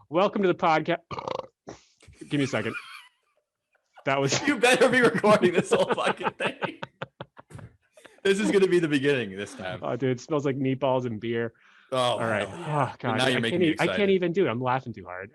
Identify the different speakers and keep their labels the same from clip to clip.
Speaker 1: Welcome to the podcast. Give me a second. That was.
Speaker 2: You better be recording this whole fucking thing. This is going to be the beginning this time.
Speaker 1: Oh, dude, it smells like meatballs and beer.
Speaker 2: Oh,
Speaker 1: all right.
Speaker 2: Yeah.
Speaker 1: Oh, God.
Speaker 2: Now you're making me excited.
Speaker 1: I can't even do it. I'm laughing too hard.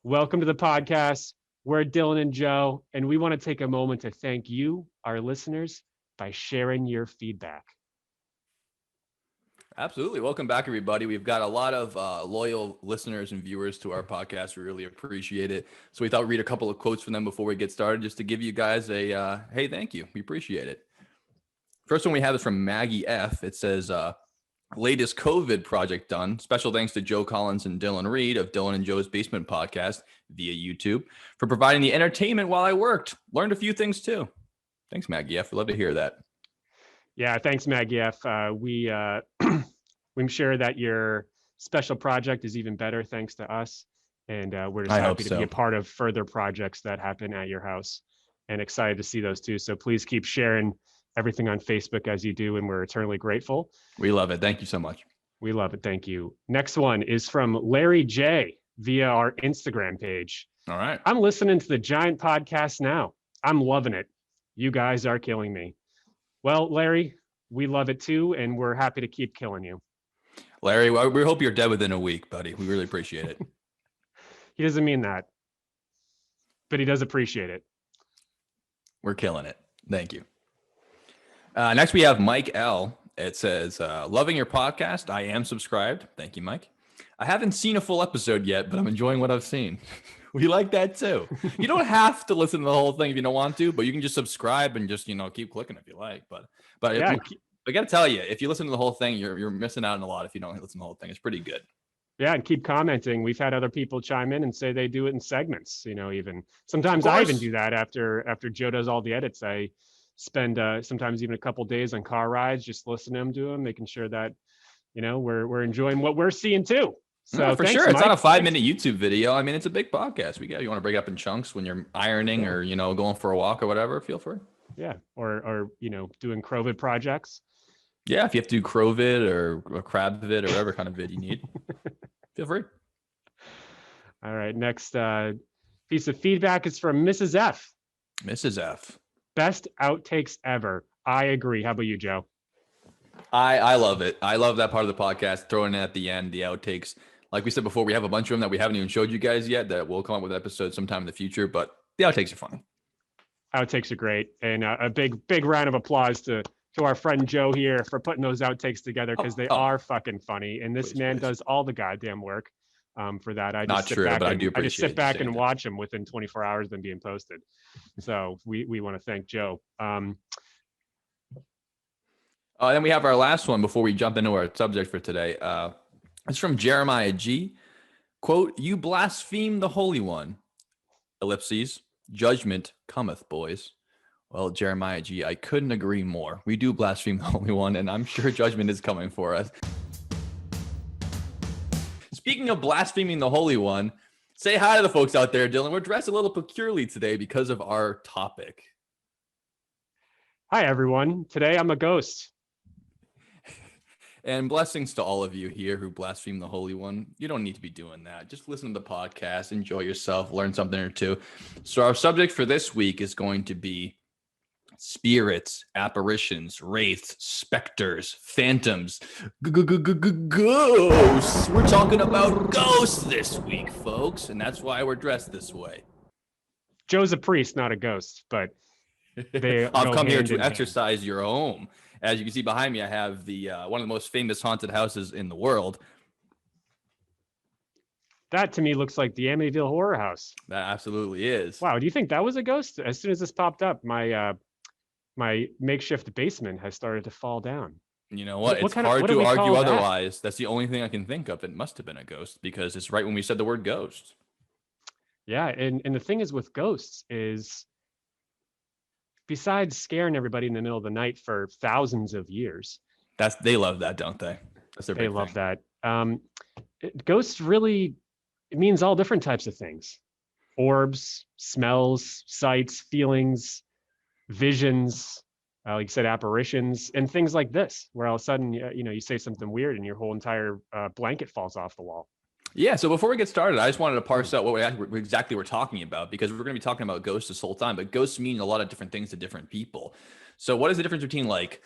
Speaker 1: Welcome to the podcast. We're Dylan and Joe, and we want to take a moment to thank you, our listeners, by sharing your feedback.
Speaker 2: Absolutely. Welcome back, everybody. We've got a lot of loyal listeners and viewers to our podcast. We really appreciate it. So we thought we'd read a couple of quotes from them before we get started, just to give you guys a, hey, thank you. We appreciate it. First one we have is from Maggie F. It says, latest COVID project done. Special thanks to Joe Collins and Dylan Reed of Dylan and Joe's Basement Podcast via YouTube for providing the entertainment while I worked. Learned a few things too. Thanks, Maggie F. We'd love to hear that.
Speaker 1: Yeah, thanks, Maggie F. I'm sure that your special project is even better thanks to us. And we're just happy to be a part of further projects that happen at your house and excited to see those too. So please keep sharing everything on Facebook as you do, and we're eternally grateful.
Speaker 2: We love it. Thank you so much.
Speaker 1: We love it. Thank you. Next one is from Larry J via our Instagram page.
Speaker 2: All right.
Speaker 1: I'm listening to the Giant Podcast now. I'm loving it. You guys are killing me. Well, Larry, we love it too, and we're happy to keep killing you.
Speaker 2: Larry, we hope you're dead within a week, buddy. We really appreciate it.
Speaker 1: He doesn't mean that, but he does appreciate it.
Speaker 2: We're killing it. Thank you. Next, we have Mike L. It says, loving your podcast. I am subscribed. Thank you, Mike. I haven't seen a full episode yet, but I'm enjoying what I've seen. We like that too. You don't have to listen to the whole thing if you don't want to, but you can just subscribe and just, keep clicking if you like. But yeah, I got to tell you, if you listen to the whole thing, you're missing out on a lot if you don't listen to the whole thing. It's pretty good.
Speaker 1: Yeah, and keep commenting. We've had other people chime in and say they do it in segments, even. Sometimes I even do that after Joe does all the edits. I spend sometimes even a couple days on car rides just listening to them, making sure that we're enjoying what we're seeing too. So
Speaker 2: for sure, it's not a 5-minute YouTube video. I mean, it's a big podcast. You want to break it up in chunks when you're ironing or going for a walk or whatever. Feel free.
Speaker 1: Yeah, or doing COVID projects.
Speaker 2: Yeah, if you have to do Crovid or a crab vid or whatever kind of vid you need, feel free.
Speaker 1: All right, next piece of feedback is from Mrs. F.
Speaker 2: Mrs. F.
Speaker 1: Best outtakes ever. I agree. How about you, Joe?
Speaker 2: I love it. I love that part of the podcast, throwing in at the end, the outtakes. Like we said before, we have a bunch of them that we haven't even showed you guys yet that we'll come up with episodes sometime in the future, but the outtakes are funny.
Speaker 1: Outtakes are great. And a big round of applause to our friend Joe here for putting those outtakes together, because they are fucking funny. And this man does all the goddamn work for that. I just sit back and watch them within 24 hours of them being posted. So we want to thank Joe.
Speaker 2: Then we have our last one before we jump into our subject for today. It's from Jeremiah G. Quote, "You blaspheme the Holy One. Ellipses. Judgment cometh, boys." Well, Jeremiah G., I couldn't agree more. We do blaspheme the Holy One, and I'm sure judgment is coming for us. Speaking of blaspheming the Holy One, say hi to the folks out there, Dylan. We're dressed a little peculiarly today because of our topic.
Speaker 1: Hi, everyone. Today I'm a ghost.
Speaker 2: And blessings to all of you here who blaspheme the Holy One. You don't need to be doing that. Just listen to the podcast, enjoy yourself, learn something or two. So our subject for this week is going to be spirits, apparitions, wraiths, specters, phantoms, ghosts. We're talking about ghosts this week, folks, and that's why we're dressed this way.
Speaker 1: Joe's a priest, not a ghost, but
Speaker 2: I've come here to exercise your home. As you can see behind me, I have the one of the most famous haunted houses in the world.
Speaker 1: That to me looks like the Amityville Horror House.
Speaker 2: That absolutely is.
Speaker 1: Wow, do you think that was a ghost? As soon as this popped up, my makeshift basement has started to fall down.
Speaker 2: You know what? It's
Speaker 1: kind of,
Speaker 2: hard
Speaker 1: what do
Speaker 2: to
Speaker 1: we
Speaker 2: argue
Speaker 1: call that?
Speaker 2: otherwise. That's the only thing I can think of. It must have been a ghost because it's right when we said the word ghost.
Speaker 1: Yeah, and the thing is with ghosts is, besides scaring everybody in the middle of the night for thousands of years,
Speaker 2: They love that, don't they? That's their
Speaker 1: they
Speaker 2: big
Speaker 1: love
Speaker 2: thing.
Speaker 1: that. Ghosts really, it means all different types of things: orbs, smells, sights, feelings, visions, like you said, apparitions, and things like this, where all of a sudden, you say something weird and your whole entire blanket falls off the wall.
Speaker 2: Yeah. So before we get started, I just wanted to parse out what exactly we're talking about, because we're going to be talking about ghosts this whole time, but ghosts mean a lot of different things to different people. So what is the difference between like,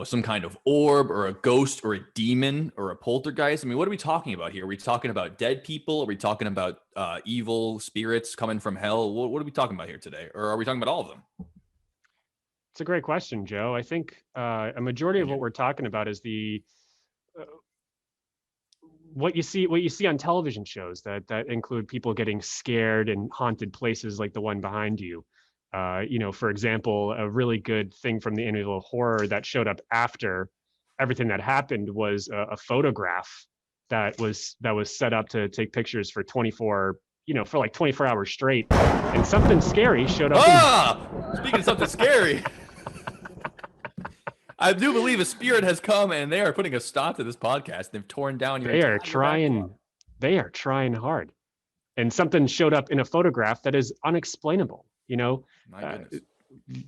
Speaker 2: some kind of orb or a ghost or a demon or a poltergeist? I mean, what are we talking about here? Are we talking about dead people? Are we talking about evil spirits coming from hell? What are we talking about here today? Or are we talking about all of them?
Speaker 1: It's a great question, Joe. I think a majority of what we're talking about is the uh, what you see on television shows that include people getting scared in haunted places like the one behind you. For example, a really good thing from the Amityville Horror that showed up after everything that happened was a photograph that was set up to take pictures for 24, for like 24 hours straight, and something scary showed up.
Speaker 2: Speaking of something scary. I do believe a spirit has come and they are putting a stop to this podcast. They've torn down your
Speaker 1: They are trying. They are trying hard, and something showed up in a photograph that is unexplainable.
Speaker 2: My goodness.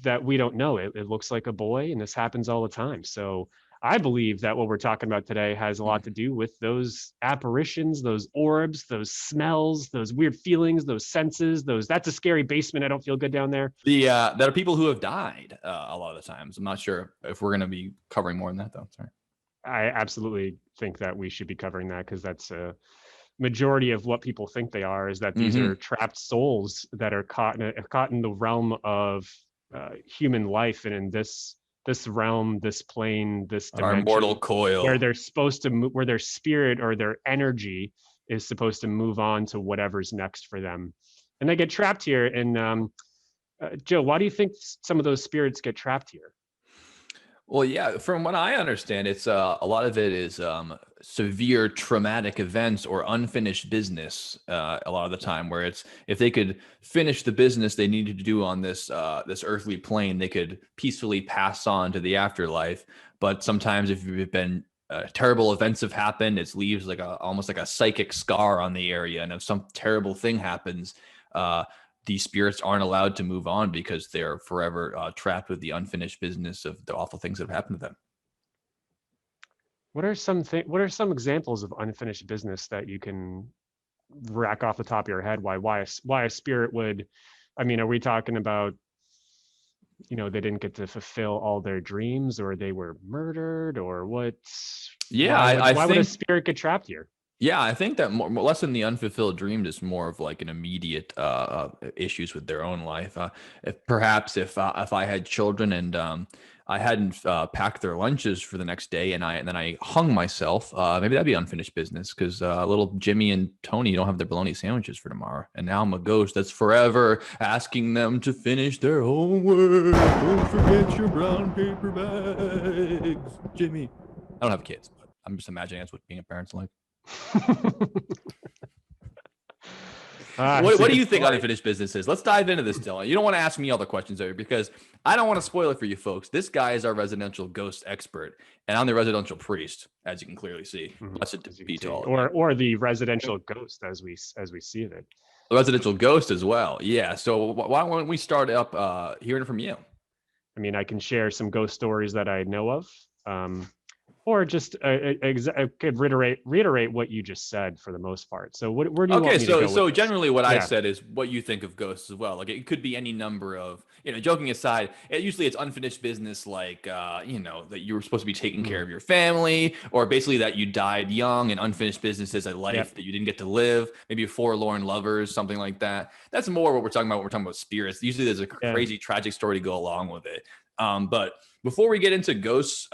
Speaker 1: That we don't know. It looks like a boy, and this happens all the time. So I believe that what we're talking about today has a lot to do with those apparitions, those orbs, those smells, those weird feelings, those senses. That's a scary basement. I don't feel good down there.
Speaker 2: There are people who have died a lot of the times. I'm not sure if we're going to be covering more than that, though. Sorry.
Speaker 1: I absolutely think that we should be covering that, because that's a majority of what people think they are, is that these are trapped souls that are caught in the realm of human life, and in this realm, this plane, this dimension,
Speaker 2: our mortal coil,
Speaker 1: where they're supposed to move, where their spirit or their energy is supposed to move on to whatever's next for them, and they get trapped here. And Joe, why do you think some of those spirits get trapped here?
Speaker 2: Well, yeah, from what I understand, it's a lot of it is severe traumatic events or unfinished business. A lot of the time, where it's if they could finish the business they needed to do on this earthly plane, they could peacefully pass on to the afterlife. But sometimes, if you've been terrible events have happened, it leaves like almost like a psychic scar on the area, and if some terrible thing happens, these spirits aren't allowed to move on because they're forever trapped with the unfinished business of the awful things that have happened to them.
Speaker 1: What are some examples of unfinished business that you can rack off the top of your head? Why a spirit would? I mean, are we talking about, they didn't get to fulfill all their dreams, or they were murdered, or what?
Speaker 2: Yeah,
Speaker 1: why would a spirit get trapped here?
Speaker 2: Yeah, I think that more less than the unfulfilled dream is more of like an immediate issues with their own life. If I had children and I hadn't packed their lunches for the next day, and then I hung myself, maybe that'd be unfinished business, because little Jimmy and Tony don't have their bologna sandwiches for tomorrow, and now I'm a ghost that's forever asking them to finish their homework. Don't forget your brown paper bags, Jimmy. I don't have kids, but I'm just imagining that's what being a parent's like. What do you think unfinished business is? Let's dive into this, Dylan. You don't want to ask me all the questions over, because I don't want to spoil it for you folks. This guy is our residential ghost expert, and I'm the residential priest, as you can clearly see.
Speaker 1: Or the residential ghost, as we see it.
Speaker 2: The residential ghost as well. Yeah. So why don't we start up hearing from you?
Speaker 1: I mean, I can share some ghost stories that I know of. Or just I could reiterate what you just said for the most part. So where do you want me to go?
Speaker 2: So generally what I said is what you think of ghosts as well. Like it could be any number of, joking aside, usually it's unfinished business, like, that you were supposed to be taking care of your family, or basically that you died young, and unfinished business is a life that you didn't get to live, maybe forlorn lovers, something like that. That's more what we're talking about when we're talking about spirits. Usually there's a crazy tragic story to go along with it. But before we get into ghosts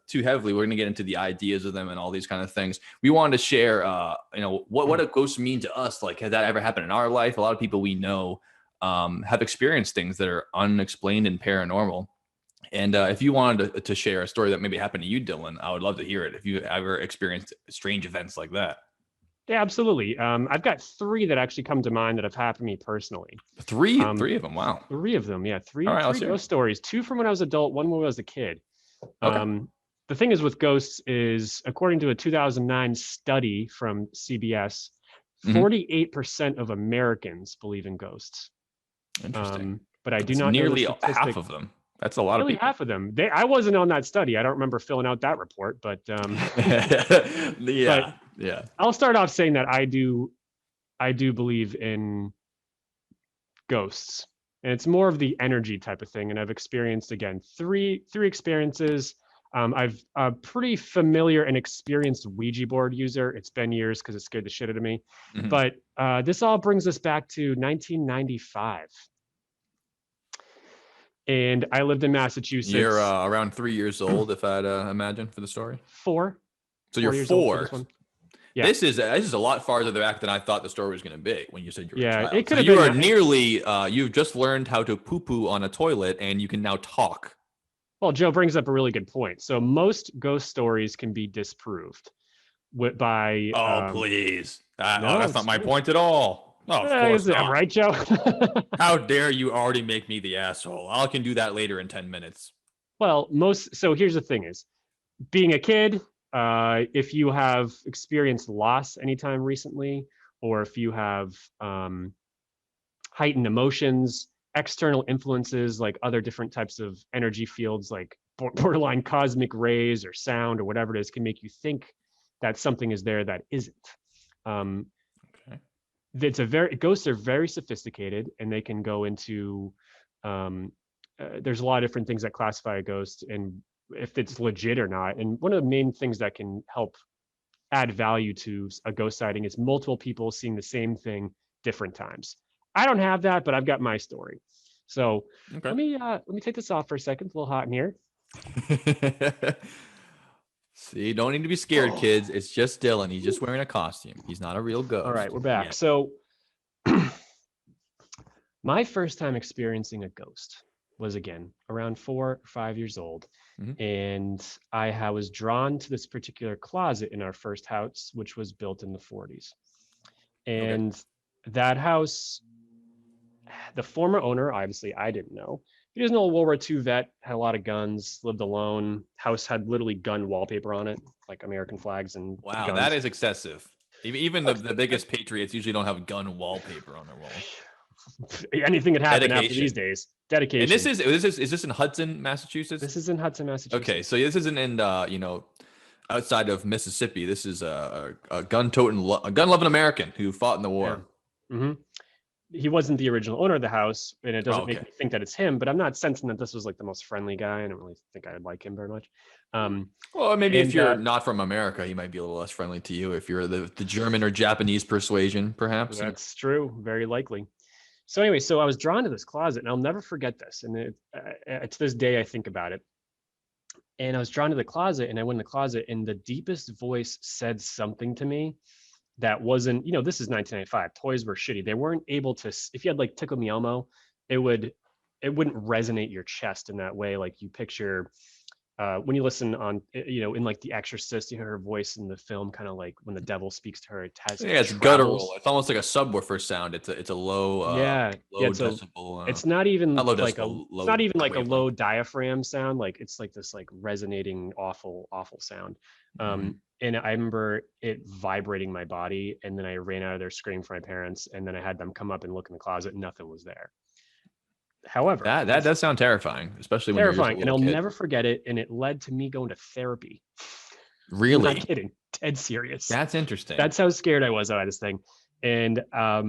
Speaker 2: too heavily, we're going to get into the ideas of them and all these kind of things. We wanted to share, what a ghost mean to us. Like, has that ever happened in our life? A lot of people we know have experienced things that are unexplained and paranormal. And if you wanted to share a story that maybe happened to you, Dylan, I would love to hear it. If you ever experienced strange events like that.
Speaker 1: Yeah, absolutely. I've got three that actually come to mind that have happened to me personally.
Speaker 2: Three of them. Wow.
Speaker 1: Three of them. Yeah,
Speaker 2: All right,
Speaker 1: three ghost stories. Two from when I was adult, one when I was a kid.
Speaker 2: Okay.
Speaker 1: The thing is with ghosts is, according to a 2009 study from CBS, 48% of Americans believe in ghosts.
Speaker 2: Interesting.
Speaker 1: But I do
Speaker 2: That's
Speaker 1: not know the
Speaker 2: nearly
Speaker 1: statistic.
Speaker 2: half of them. That's a lot of
Speaker 1: Nearly
Speaker 2: people.
Speaker 1: half of them. I wasn't on that study. I don't remember filling out that report, but
Speaker 2: yeah.
Speaker 1: I'll start off saying that I do believe in ghosts, and it's more of the energy type of thing. And I've experienced, again, three experiences. I've a pretty familiar and experienced Ouija board user. It's been years because it scared the shit out of me. But this all brings us back to 1995. And I lived in Massachusetts.
Speaker 2: You're around 3 years old, if I'd imagine, for the story.
Speaker 1: 4.
Speaker 2: So you're
Speaker 1: 4 years
Speaker 2: 4.
Speaker 1: old for this one. Yeah.
Speaker 2: This is a lot farther back than I thought the story was going to be when you said you were a child.
Speaker 1: It could
Speaker 2: so
Speaker 1: have
Speaker 2: you
Speaker 1: been.
Speaker 2: are nearly. You've just learned how to poo-poo on a toilet, and you can now talk.
Speaker 1: Well, Joe brings up a really good point. So most ghost stories can be disproved by.
Speaker 2: Oh, please!
Speaker 1: No,
Speaker 2: that's not my point at all. Oh, of course not.
Speaker 1: Right, Joe?
Speaker 2: How dare you already make me the asshole? I can do that later in 10 minutes.
Speaker 1: Well, so here's the thing: is being a kid. If you have experienced loss anytime recently, or if you have heightened emotions, external influences like other different types of energy fields, like borderline cosmic rays or sound or whatever it is, can make you think that something is there that isn't. Okay. Ghosts are very sophisticated, and they can go into. There's a lot of different things that classify a ghost and if it's legit or not. And one of the main things that can help add value to a ghost sighting is multiple people seeing the same thing different times. I don't have that, but I've got my story. So let me take this off for a second. It's a little hot in here.
Speaker 2: See, don't need to be scared, kids. It's just Dylan. He's just wearing a costume. He's not a real ghost.
Speaker 1: All right, we're back. So my first time experiencing a ghost was, again, around 4 or 5 years old. And I was drawn to this particular closet in our first house, which was built in the 40s. And that house, the former owner, obviously I didn't know. He was an old World War II vet, had a lot of guns, lived alone. House had literally gun wallpaper on it, like American flags and
Speaker 2: wow,
Speaker 1: guns.
Speaker 2: That is excessive. Even the biggest patriots usually don't have gun wallpaper on their wall.
Speaker 1: Anything could happen after these days. Dedication.
Speaker 2: And is this in Hudson, Massachusetts?
Speaker 1: This is in Hudson, Massachusetts.
Speaker 2: Okay, so this isn't in outside of Mississippi. This is a gun-loving American who fought in the war.
Speaker 1: Yeah. He wasn't the original owner of the house, and it doesn't make me think that it's him, but I'm not sensing that this was like the most friendly guy. I don't really think I would like him very much.
Speaker 2: Well, maybe if you're not from America, he might be a little less friendly to you. If you're the German or Japanese persuasion, perhaps.
Speaker 1: That's true. Very likely. So anyway, so I was drawn to this closet, and I'll never forget this. And to this day, I think about it. And I was drawn to the closet, and I went in the closet, and the deepest voice said something to me that wasn't, this is 1995. Toys were shitty. They weren't able to, if you had like Tickle Me Elmo, it wouldn't resonate your chest in that way. Like you picture, when you listen on, in like The Exorcist, you hear her voice in the film, kind of like when the devil speaks to her, it has,
Speaker 2: it's guttural. It's almost like a subwoofer sound. It's a low, low decibel.
Speaker 1: It's not even like
Speaker 2: it's not even
Speaker 1: like a low diaphragm sound. Like it's like this like resonating, awful sound. And I remember it vibrating my body, and then I ran out of there screaming for my parents, and then I had them come up and look in the closet. Nothing was there. However,
Speaker 2: that does sound terrifying, especially when
Speaker 1: terrifying, and I'll never forget it. And it led to me going to therapy.
Speaker 2: Really?
Speaker 1: I'm not kidding. Dead serious.
Speaker 2: That's interesting.
Speaker 1: That's how scared I was out of this thing. And I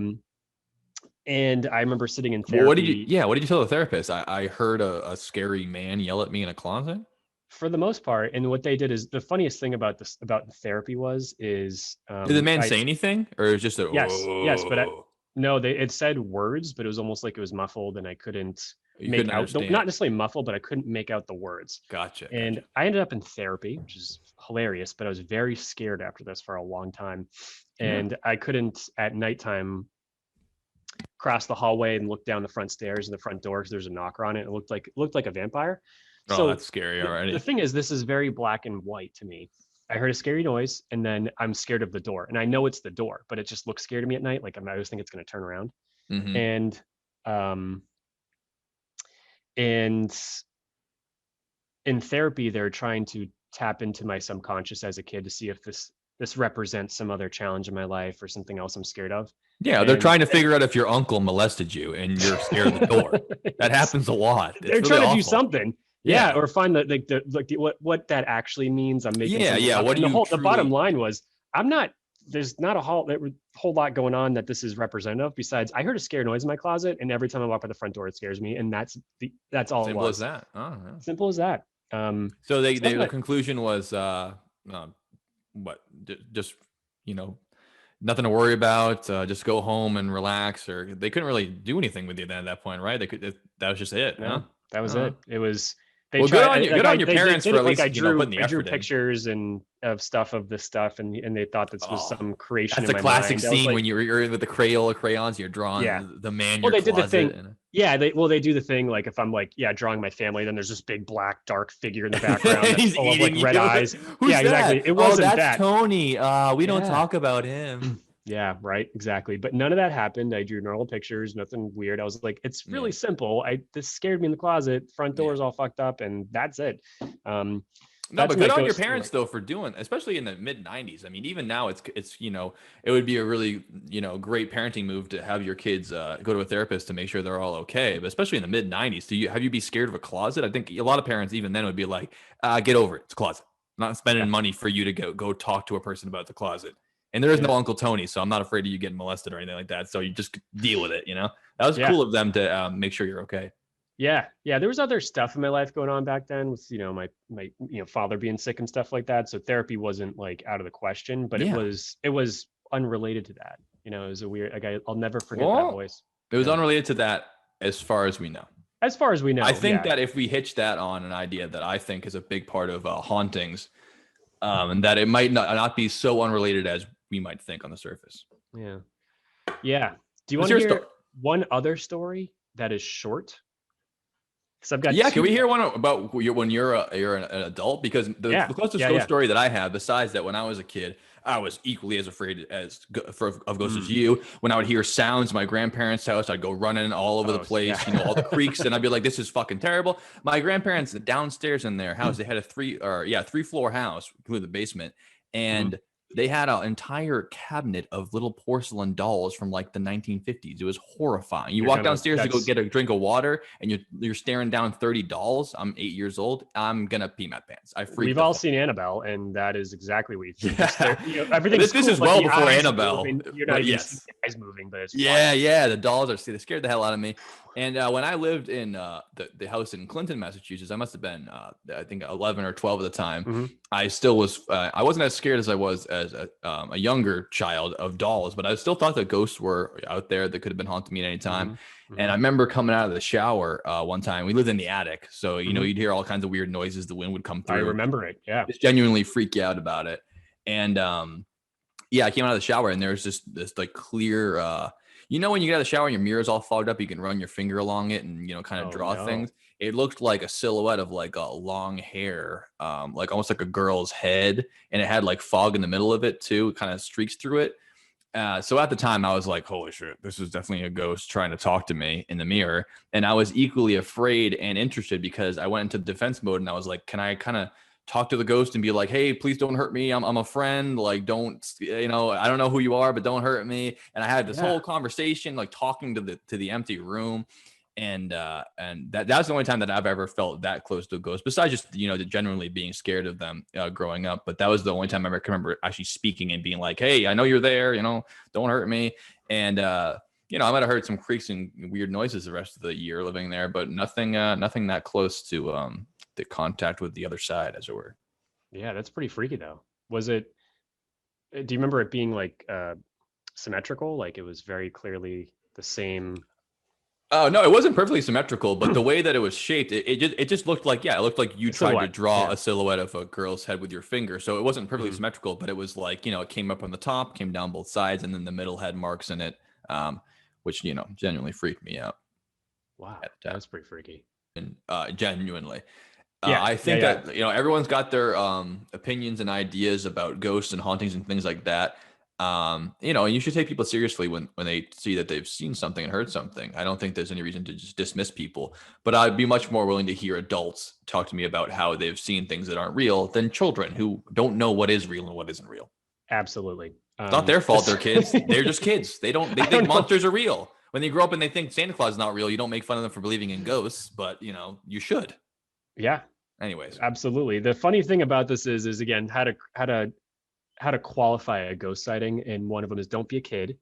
Speaker 1: remember sitting in therapy.
Speaker 2: What did you tell the therapist? I heard a scary man yell at me in a closet.
Speaker 1: For the most part, and what they did is, the funniest thing about the therapy did
Speaker 2: the man say anything, or it was just a
Speaker 1: yes, but it said words, but it was almost like it was muffled, and I couldn't make out, not necessarily muffled, but I couldn't make out the words.
Speaker 2: Gotcha.
Speaker 1: And I ended up in therapy, which is hilarious, but I was very scared after this for a long time, and I couldn't at nighttime cross the hallway and look down the front stairs and the front door because there's a knocker on it. It looked like a vampire. So
Speaker 2: that's scary already.
Speaker 1: The thing is, this is very black and white to me. I heard a scary noise and then I'm scared of the door. And I know it's the door, but it just looks scary to me at night. Like I always think it's going to turn around.
Speaker 2: Mm-hmm.
Speaker 1: Um, and in therapy, they're trying to tap into my subconscious as a kid to see if this represents some other challenge in my life or something else I'm scared of.
Speaker 2: Yeah, they're trying to figure out if your uncle molested you and you're scared of the door. That happens a lot. It's
Speaker 1: they're
Speaker 2: really
Speaker 1: trying to
Speaker 2: awful.
Speaker 1: do something. Yeah, or find what that actually means. I'm making something up.
Speaker 2: What
Speaker 1: and
Speaker 2: do you
Speaker 1: the bottom line was there's not a whole lot going on that this is representative. Besides, I heard a scary noise in my closet, and every time I walk by the front door, it scares me, and that's all.
Speaker 2: Simple
Speaker 1: it was.
Speaker 2: As that. Oh, yeah.
Speaker 1: Simple as that.
Speaker 2: So the conclusion was what? Just nothing to worry about. Just go home and relax. Or they couldn't really do anything with you then at that point, right? They could. That was just it.
Speaker 1: No,
Speaker 2: huh?
Speaker 1: that was it. It was.
Speaker 2: Good on you. Good on your parents for at least
Speaker 1: I drew
Speaker 2: putting the effort
Speaker 1: pictures and of stuff of this stuff, and they thought this was some creation.
Speaker 2: That's a classic scene when you're in with the Crayola crayons. You're drawing the man. Well,
Speaker 1: they did the thing. Yeah, they do the thing. Like if I'm drawing my family, then there's this big black dark figure in the background that's full of red eyes.
Speaker 2: Who's that?
Speaker 1: Exactly. It wasn't
Speaker 2: that's Tony. We don't talk about him.
Speaker 1: Yeah, right. Exactly. But none of that happened. I drew normal pictures, nothing weird. I was like, it's really simple. This scared me in the closet. Front door's all fucked up, and that's it.
Speaker 2: No, but good on your parents though for doing, especially in the mid 90s. I mean, even now it's it would be a really great parenting move to have your kids go to a therapist to make sure they're all okay. But especially in the mid 90s, have you be scared of a closet? I think a lot of parents even then would be like, get over it. It's a closet. I'm not spending money for you to go talk to a person about the closet. And there is no Uncle Tony, so I'm not afraid of you getting molested or anything like that. So you just deal with it, That was cool of them to make sure you're okay.
Speaker 1: Yeah. There was other stuff in my life going on back then with, my father being sick and stuff like that. So therapy wasn't out of the question, but it was unrelated to that. It was a weird, I'll never forget that voice.
Speaker 2: It was unrelated to that as far as we know.
Speaker 1: As far as we know.
Speaker 2: I think that if we hitch that on an idea that I think is a big part of hauntings, and that it might not be so unrelated as we might think on the surface.
Speaker 1: Yeah. Do you want to hear one other story that is short? Because I've got
Speaker 2: can we hear one about when you're an adult? Because the closest ghost story that I have, besides that, when I was a kid, I was equally as afraid of ghosts as you. When I would hear sounds in my grandparents' house, I'd go running all over the place, all the creaks, and I'd be like, "This is fucking terrible." My grandparents downstairs in their house, they had a 3-floor house, including the basement, and they had an entire cabinet of little porcelain dolls from the 1950s. It was horrifying. You walk downstairs to go get a drink of water, and you're staring down 30 dolls. I'm 8 years old. I'm gonna pee my pants. We've
Speaker 1: all seen Annabelle, and that is exactly what you think. Everything.
Speaker 2: This is well before Annabelle.
Speaker 1: You're not even seeing the eyes moving, but it's
Speaker 2: the dolls they scared the hell out of me. And when I lived in the house in Clinton, Massachusetts, I must have been, I think 11 or 12 at the time. I still was, I wasn't as scared as I was as a younger child of dolls, but I still thought that ghosts were out there that could have been haunting me at any time. And I remember coming out of the shower one time. We lived in the attic, so you'd hear all kinds of weird noises. The wind would come through.
Speaker 1: I remember it. Yeah,
Speaker 2: just genuinely freak you out about it. And I came out of the shower, and there was just this clear. When you get out of the shower and your mirror's all fogged up, you can run your finger along it and kind of draw things. It looked like a silhouette of a long hair, almost like a girl's head, and it had fog in the middle of it too. It kind of streaks through it. So at the time, I was like, "Holy shit, this is definitely a ghost trying to talk to me in the mirror." And I was equally afraid and interested because I went into defense mode, and I was like, "Can I kind of talk to the ghost and be like, hey, please don't hurt me. I'm a friend. Don't, I don't know who you are, but don't hurt me." And I had this whole conversation, talking to the empty room. And that's the only time that I've ever felt that close to a ghost, besides just, genuinely being scared of them growing up. But that was the only time I can remember actually speaking and being like, "Hey, I know you're there, don't hurt me." And, I might have heard some creaks and weird noises the rest of the year living there, but nothing that close to, the contact with the other side, as it were.
Speaker 1: Yeah, that's pretty freaky though. Was it? Do you remember it being symmetrical? It was very clearly the same.
Speaker 2: Oh no, it wasn't perfectly symmetrical, but the way that it was shaped, it just looked like it looked like you tried to draw a silhouette of a girl's head with your finger. So it wasn't perfectly symmetrical, but it was it came up on the top, came down both sides, and then the middle had marks in it, which genuinely freaked me out.
Speaker 1: Wow, that was pretty freaky.
Speaker 2: And genuinely. I think that, everyone's got their opinions and ideas about ghosts and hauntings and things like that. And you should take people seriously when they see that they've seen something and heard something. I don't think there's any reason to just dismiss people, but I'd be much more willing to hear adults talk to me about how they've seen things that aren't real than children who don't know what is real and what isn't real.
Speaker 1: Absolutely.
Speaker 2: It's not their fault. They're kids. They're just kids. They think monsters are real. When they grow up and they think Santa Claus is not real, you don't make fun of them for believing in ghosts, but you should.
Speaker 1: Yeah.
Speaker 2: Anyways.
Speaker 1: Absolutely. The funny thing about this is again, how to qualify a ghost sighting. And one of them is don't be a kid.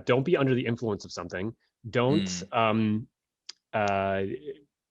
Speaker 1: Don't be under the influence of something. Don't,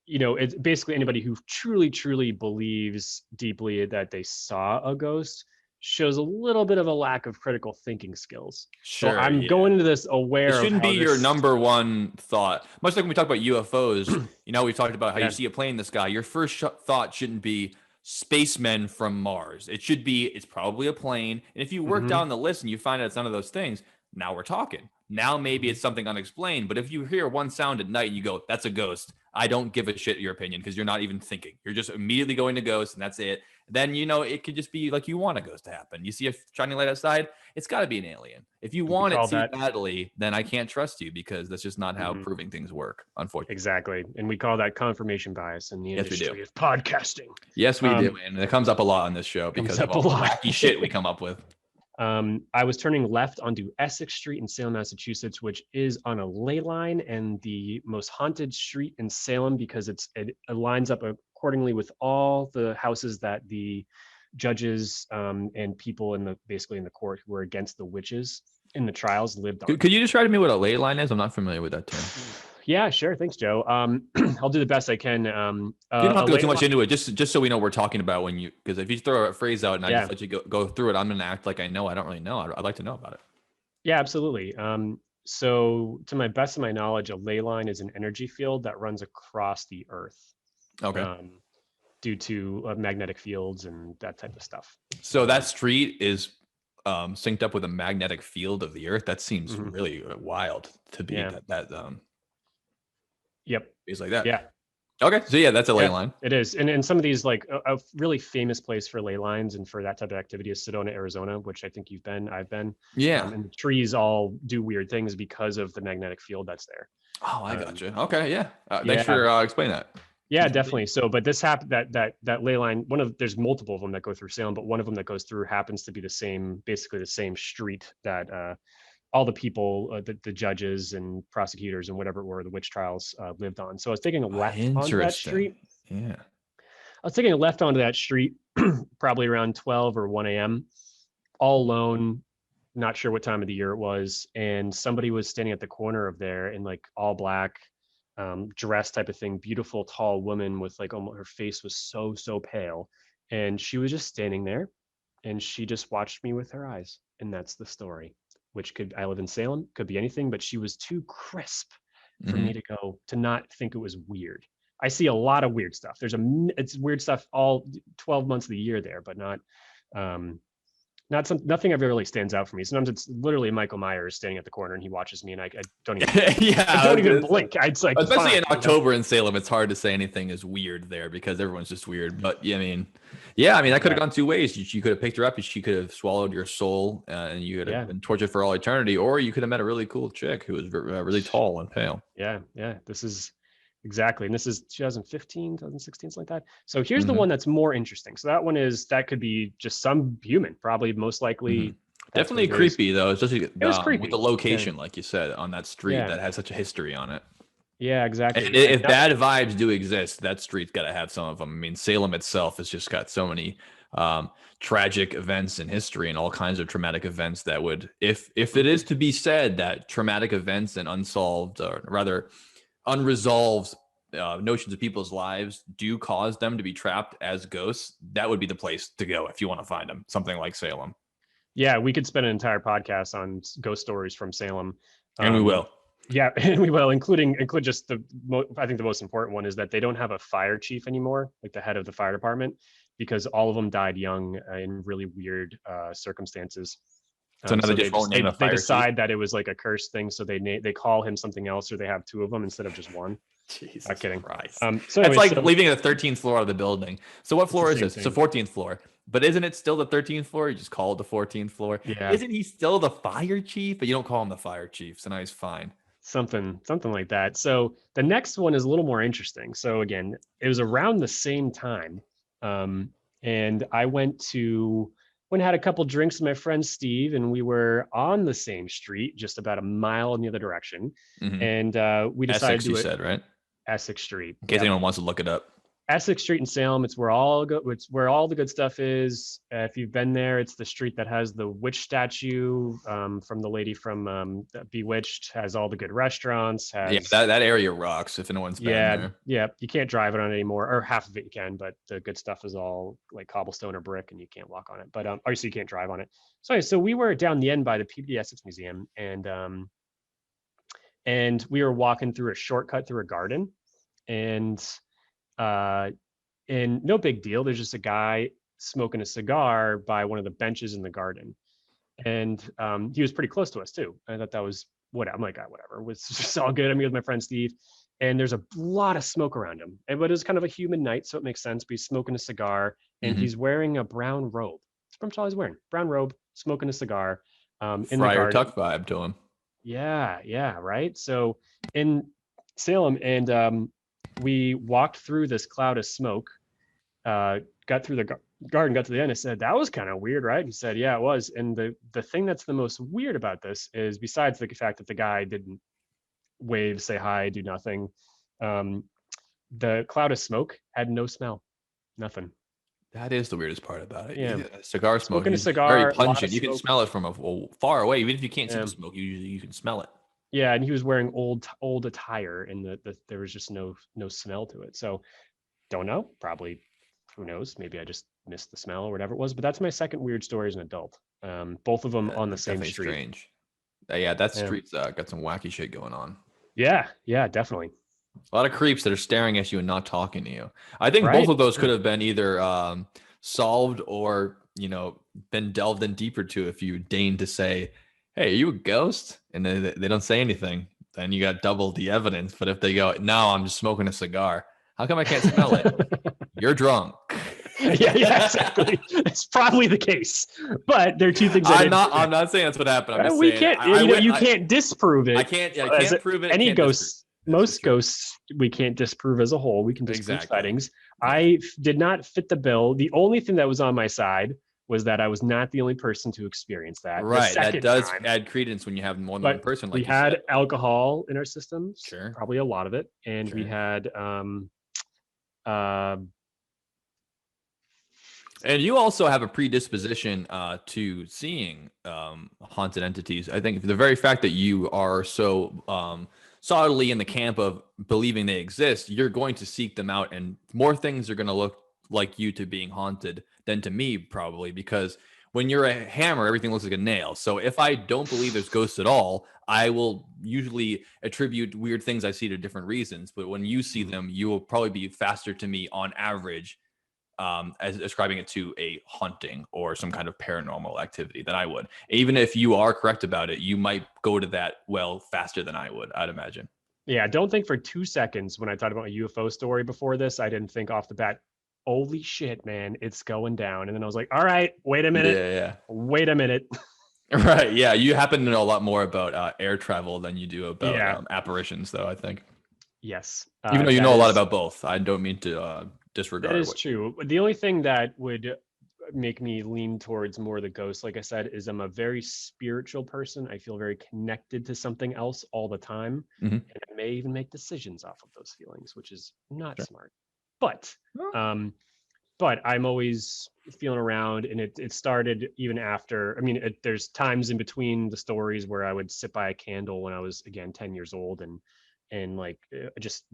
Speaker 1: it's basically anybody who truly believes deeply that they saw a ghost shows a little bit of a lack of critical thinking skills.
Speaker 2: Sure.
Speaker 1: So I'm going into this aware.
Speaker 2: It shouldn't be your number one thought. Much like when we talk about UFOs, we've talked about how you see a plane in the sky. Your first thought shouldn't be spacemen from Mars. It should be, it's probably a plane. And if you work down the list and you find out it's none of those things, now we're talking. Now maybe it's something unexplained. But if you hear one sound at night and you go, that's a ghost, I don't give a shit your opinion because you're not even thinking. You're just immediately going to ghost and that's it. Then, it could just be like you want a ghost to happen. You see a shining light outside, it's got to be an alien. If you want it to badly, then I can't trust you because that's just not how proving things work, unfortunately.
Speaker 1: Exactly. And we call that confirmation bias in the industry of podcasting.
Speaker 2: Yes, we do. And it comes up a lot on this show because of all the wacky shit we come up with.
Speaker 1: I was turning left onto Essex Street in Salem, Massachusetts, which is on a ley line and the most haunted street in Salem because it lines up accordingly with all the houses that the judges and people basically in the court who were against the witches in the trials lived on.
Speaker 2: Could you describe to me what a ley line is? I'm not familiar with that term.
Speaker 1: Yeah, sure. Thanks, Joe. I'll do the best I can.
Speaker 2: You don't have to go too much into it, just so we know what we're talking about because if you throw a phrase out and I just let you go through it, I'm going to act like I know. I don't really know. I'd like to know about it.
Speaker 1: Yeah, absolutely. So to my best of my knowledge, a ley line is an energy field that runs across the earth.
Speaker 2: Okay.
Speaker 1: Due to magnetic fields and that type of stuff.
Speaker 2: So that street is synced up with a magnetic field of the earth. That seems really wild to be that
Speaker 1: Yep.
Speaker 2: It's like that.
Speaker 1: Yeah.
Speaker 2: Okay. So that's a ley line.
Speaker 1: It is. And some of these, like a really famous place for ley lines and for that type of activity is Sedona, Arizona, which I think I've been.
Speaker 2: Yeah.
Speaker 1: And the trees all do weird things because of the magnetic field that's there.
Speaker 2: Oh, I gotcha. Okay. Yeah. Thanks for explaining that.
Speaker 1: Yeah, definitely. So, but this happened that ley line, there's multiple of them that go through Salem, but one of them that goes through happens to be basically the same street that all the people, the judges and prosecutors and whatever it were, the witch trials lived on. So I was taking a left onto that street.
Speaker 2: Yeah.
Speaker 1: I was taking a left onto that street, probably around 12 or 1 a.m., all alone, not sure what time of the year it was. And somebody was standing at the corner of there in like all black, dress type of thing, beautiful, tall woman with like almost her face was so pale. And she was just standing there and she just watched me with her eyes. And that's the story. I live in Salem, could be anything, but she was too crisp for me to not think it was weird. I see a lot of weird stuff. It's weird stuff all 12 months of the year there, but nothing ever really stands out for me. Sometimes it's literally Michael Myers standing at the corner and he watches me and I don't even, I don't even blink. It's like,
Speaker 2: especially in October in Salem, it's hard to say anything is weird there because everyone's just weird. But that could have gone two ways. You could have picked her up and she could have swallowed your soul and you could have been tortured for all eternity, or you could have met a really cool chick who was really tall and pale.
Speaker 1: Yeah. This is exactly. And this is 2015, 2016, something like that. So here's the one that's more interesting. So that could be just some human, probably most likely.
Speaker 2: Definitely creepy though, especially
Speaker 1: creepy.
Speaker 2: With the location, like you said, on that street that has such a history on it.
Speaker 1: Yeah, exactly.
Speaker 2: And if bad vibes do exist, that street's got to have some of them. I mean, Salem itself has just got so many tragic events in history and all kinds of traumatic events that would, if it is to be said that traumatic events and unsolved, or rather unresolved notions of people's lives do cause them to be trapped as ghosts, that would be the place to go if you want to find them, something like Salem.
Speaker 1: Yeah, we could spend an entire podcast on ghost stories from Salem.
Speaker 2: And we will.
Speaker 1: Yeah, and we will, include just I think the most important one is that they don't have a fire chief anymore, like the head of the fire department, because all of them died young in really weird circumstances.
Speaker 2: So now they
Speaker 1: decide that it was like a curse thing, so they call him something else, or they have two of them instead of just one.
Speaker 2: Jesus
Speaker 1: Not kidding.
Speaker 2: Christ.
Speaker 1: So
Speaker 2: it's like
Speaker 1: so
Speaker 2: leaving the 13th floor of the building. So what floor is this? It's the 14th floor. But isn't it still the 13th floor? You just call it the 14th floor.
Speaker 1: Yeah.
Speaker 2: Isn't he still the fire chief? But you don't call him the fire chief, so now he's fine.
Speaker 1: Something like that. So the next one is a little more interesting. So again, it was around the same time. And I went and had a couple drinks with my friend Steve, and we were on the same street, just about a mile in the other direction.
Speaker 2: Mm-hmm.
Speaker 1: And we decided
Speaker 2: Essex,
Speaker 1: to do
Speaker 2: you
Speaker 1: it.
Speaker 2: said, right?
Speaker 1: Essex Street.
Speaker 2: In case anyone wants to look it up.
Speaker 1: Essex Street in Salem. It's where it's where all the good stuff is. If you've been there, it's the street that has the witch statue from the lady from Bewitched. Has all the good restaurants.
Speaker 2: Yeah, that area rocks. If anyone's been there.
Speaker 1: Yeah, you can't drive it on anymore, or half of it you can, but the good stuff is all like cobblestone or brick, and you can't walk on it. But obviously you can't drive on it. So we were down the end by the PBD Essex Museum, and we were walking through a shortcut through a garden, and no big deal. There's just a guy smoking a cigar by one of the benches in the garden. And he was pretty close to us too. I thought that was whatever. I'm like, whatever. It was just all good. I'm with my friend Steve. And there's a lot of smoke around him. But it was kind of a humid night, so it makes sense. But he's smoking a cigar, and he's wearing a brown robe. That's pretty much all he's wearing. Brown robe, smoking a cigar. In the
Speaker 2: Friar
Speaker 1: garden.
Speaker 2: Tuck vibe to him.
Speaker 1: Yeah, right. So in Salem, and we walked through this cloud of smoke, got through the garden, got to the end. I said, that was kind of weird, right? He said, yeah, it was. And the thing that's the most weird about this is, besides the fact that the guy didn't wave, say hi, do nothing, the cloud of smoke had no smell, nothing.
Speaker 2: That is the weirdest part about it.
Speaker 1: Yeah,
Speaker 2: cigar smoke is very pungent. You can smell it from far away. Even if you can't see the smoke, you can smell it.
Speaker 1: Yeah, and he was wearing old attire, and there was just no smell to it. So don't know. Probably, who knows? Maybe I just missed the smell or whatever it was. But that's my second weird story as an adult. Both of them on the same street.
Speaker 2: Strange. Yeah, that street's got some wacky shit going on.
Speaker 1: Yeah, definitely.
Speaker 2: A lot of creeps that are staring at you and not talking to you. I think both of those could have been either solved or, been delved in deeper to if you deign to say, hey, are you a ghost? And they don't say anything. Then you got double the evidence. But if they go, no, I'm just smoking a cigar. How come I can't smell it? You're drunk.
Speaker 1: yeah, exactly. It's probably the case. But there are two things.
Speaker 2: I'm not saying that's what happened. I'm just saying,
Speaker 1: you can't disprove it.
Speaker 2: I can't prove it.
Speaker 1: Any ghosts. Most ghosts we can't disprove as a whole. We can disprove sightings. I did not fit the bill. The only thing that was on my side was that I was not the only person to experience that.
Speaker 2: Right. That does add credence when you have more than one person.
Speaker 1: Like we had alcohol in our systems.
Speaker 2: Sure.
Speaker 1: Probably a lot of it. And we had
Speaker 2: and you also have a predisposition to seeing haunted entities. I think the very fact that you are so solidly in the camp of believing they exist, you're going to seek them out, and more things are going to look like you to being haunted than to me, probably, because when you're a hammer, everything looks like a nail. So if I don't believe there's ghosts at all, I will usually attribute weird things I see to different reasons. But when you see them, you will probably be faster to me on average as ascribing it to a haunting or some kind of paranormal activity than I would. Even if you are correct about it, you might go to that faster than I would, I'd imagine.
Speaker 1: Yeah, don't think for 2 seconds when I talked about a UFO story before this, I didn't think off the bat, holy shit, man, it's going down. And then I was like, all right, wait a minute.
Speaker 2: Yeah.
Speaker 1: Wait a minute.
Speaker 2: Right. Yeah. You happen to know a lot more about air travel than you do about apparitions, though, I think.
Speaker 1: Yes.
Speaker 2: Even though you know a lot about both. I don't mean to disregard.
Speaker 1: That is true. The only thing that would make me lean towards more the ghost, like I said, is I'm a very spiritual person. I feel very connected to something else all the time. And I may even make decisions off of those feelings, which is not smart. But I'm always feeling around, and it started even after. I mean, there's times in between the stories where I would sit by a candle when I was, again, 10 years old, and like just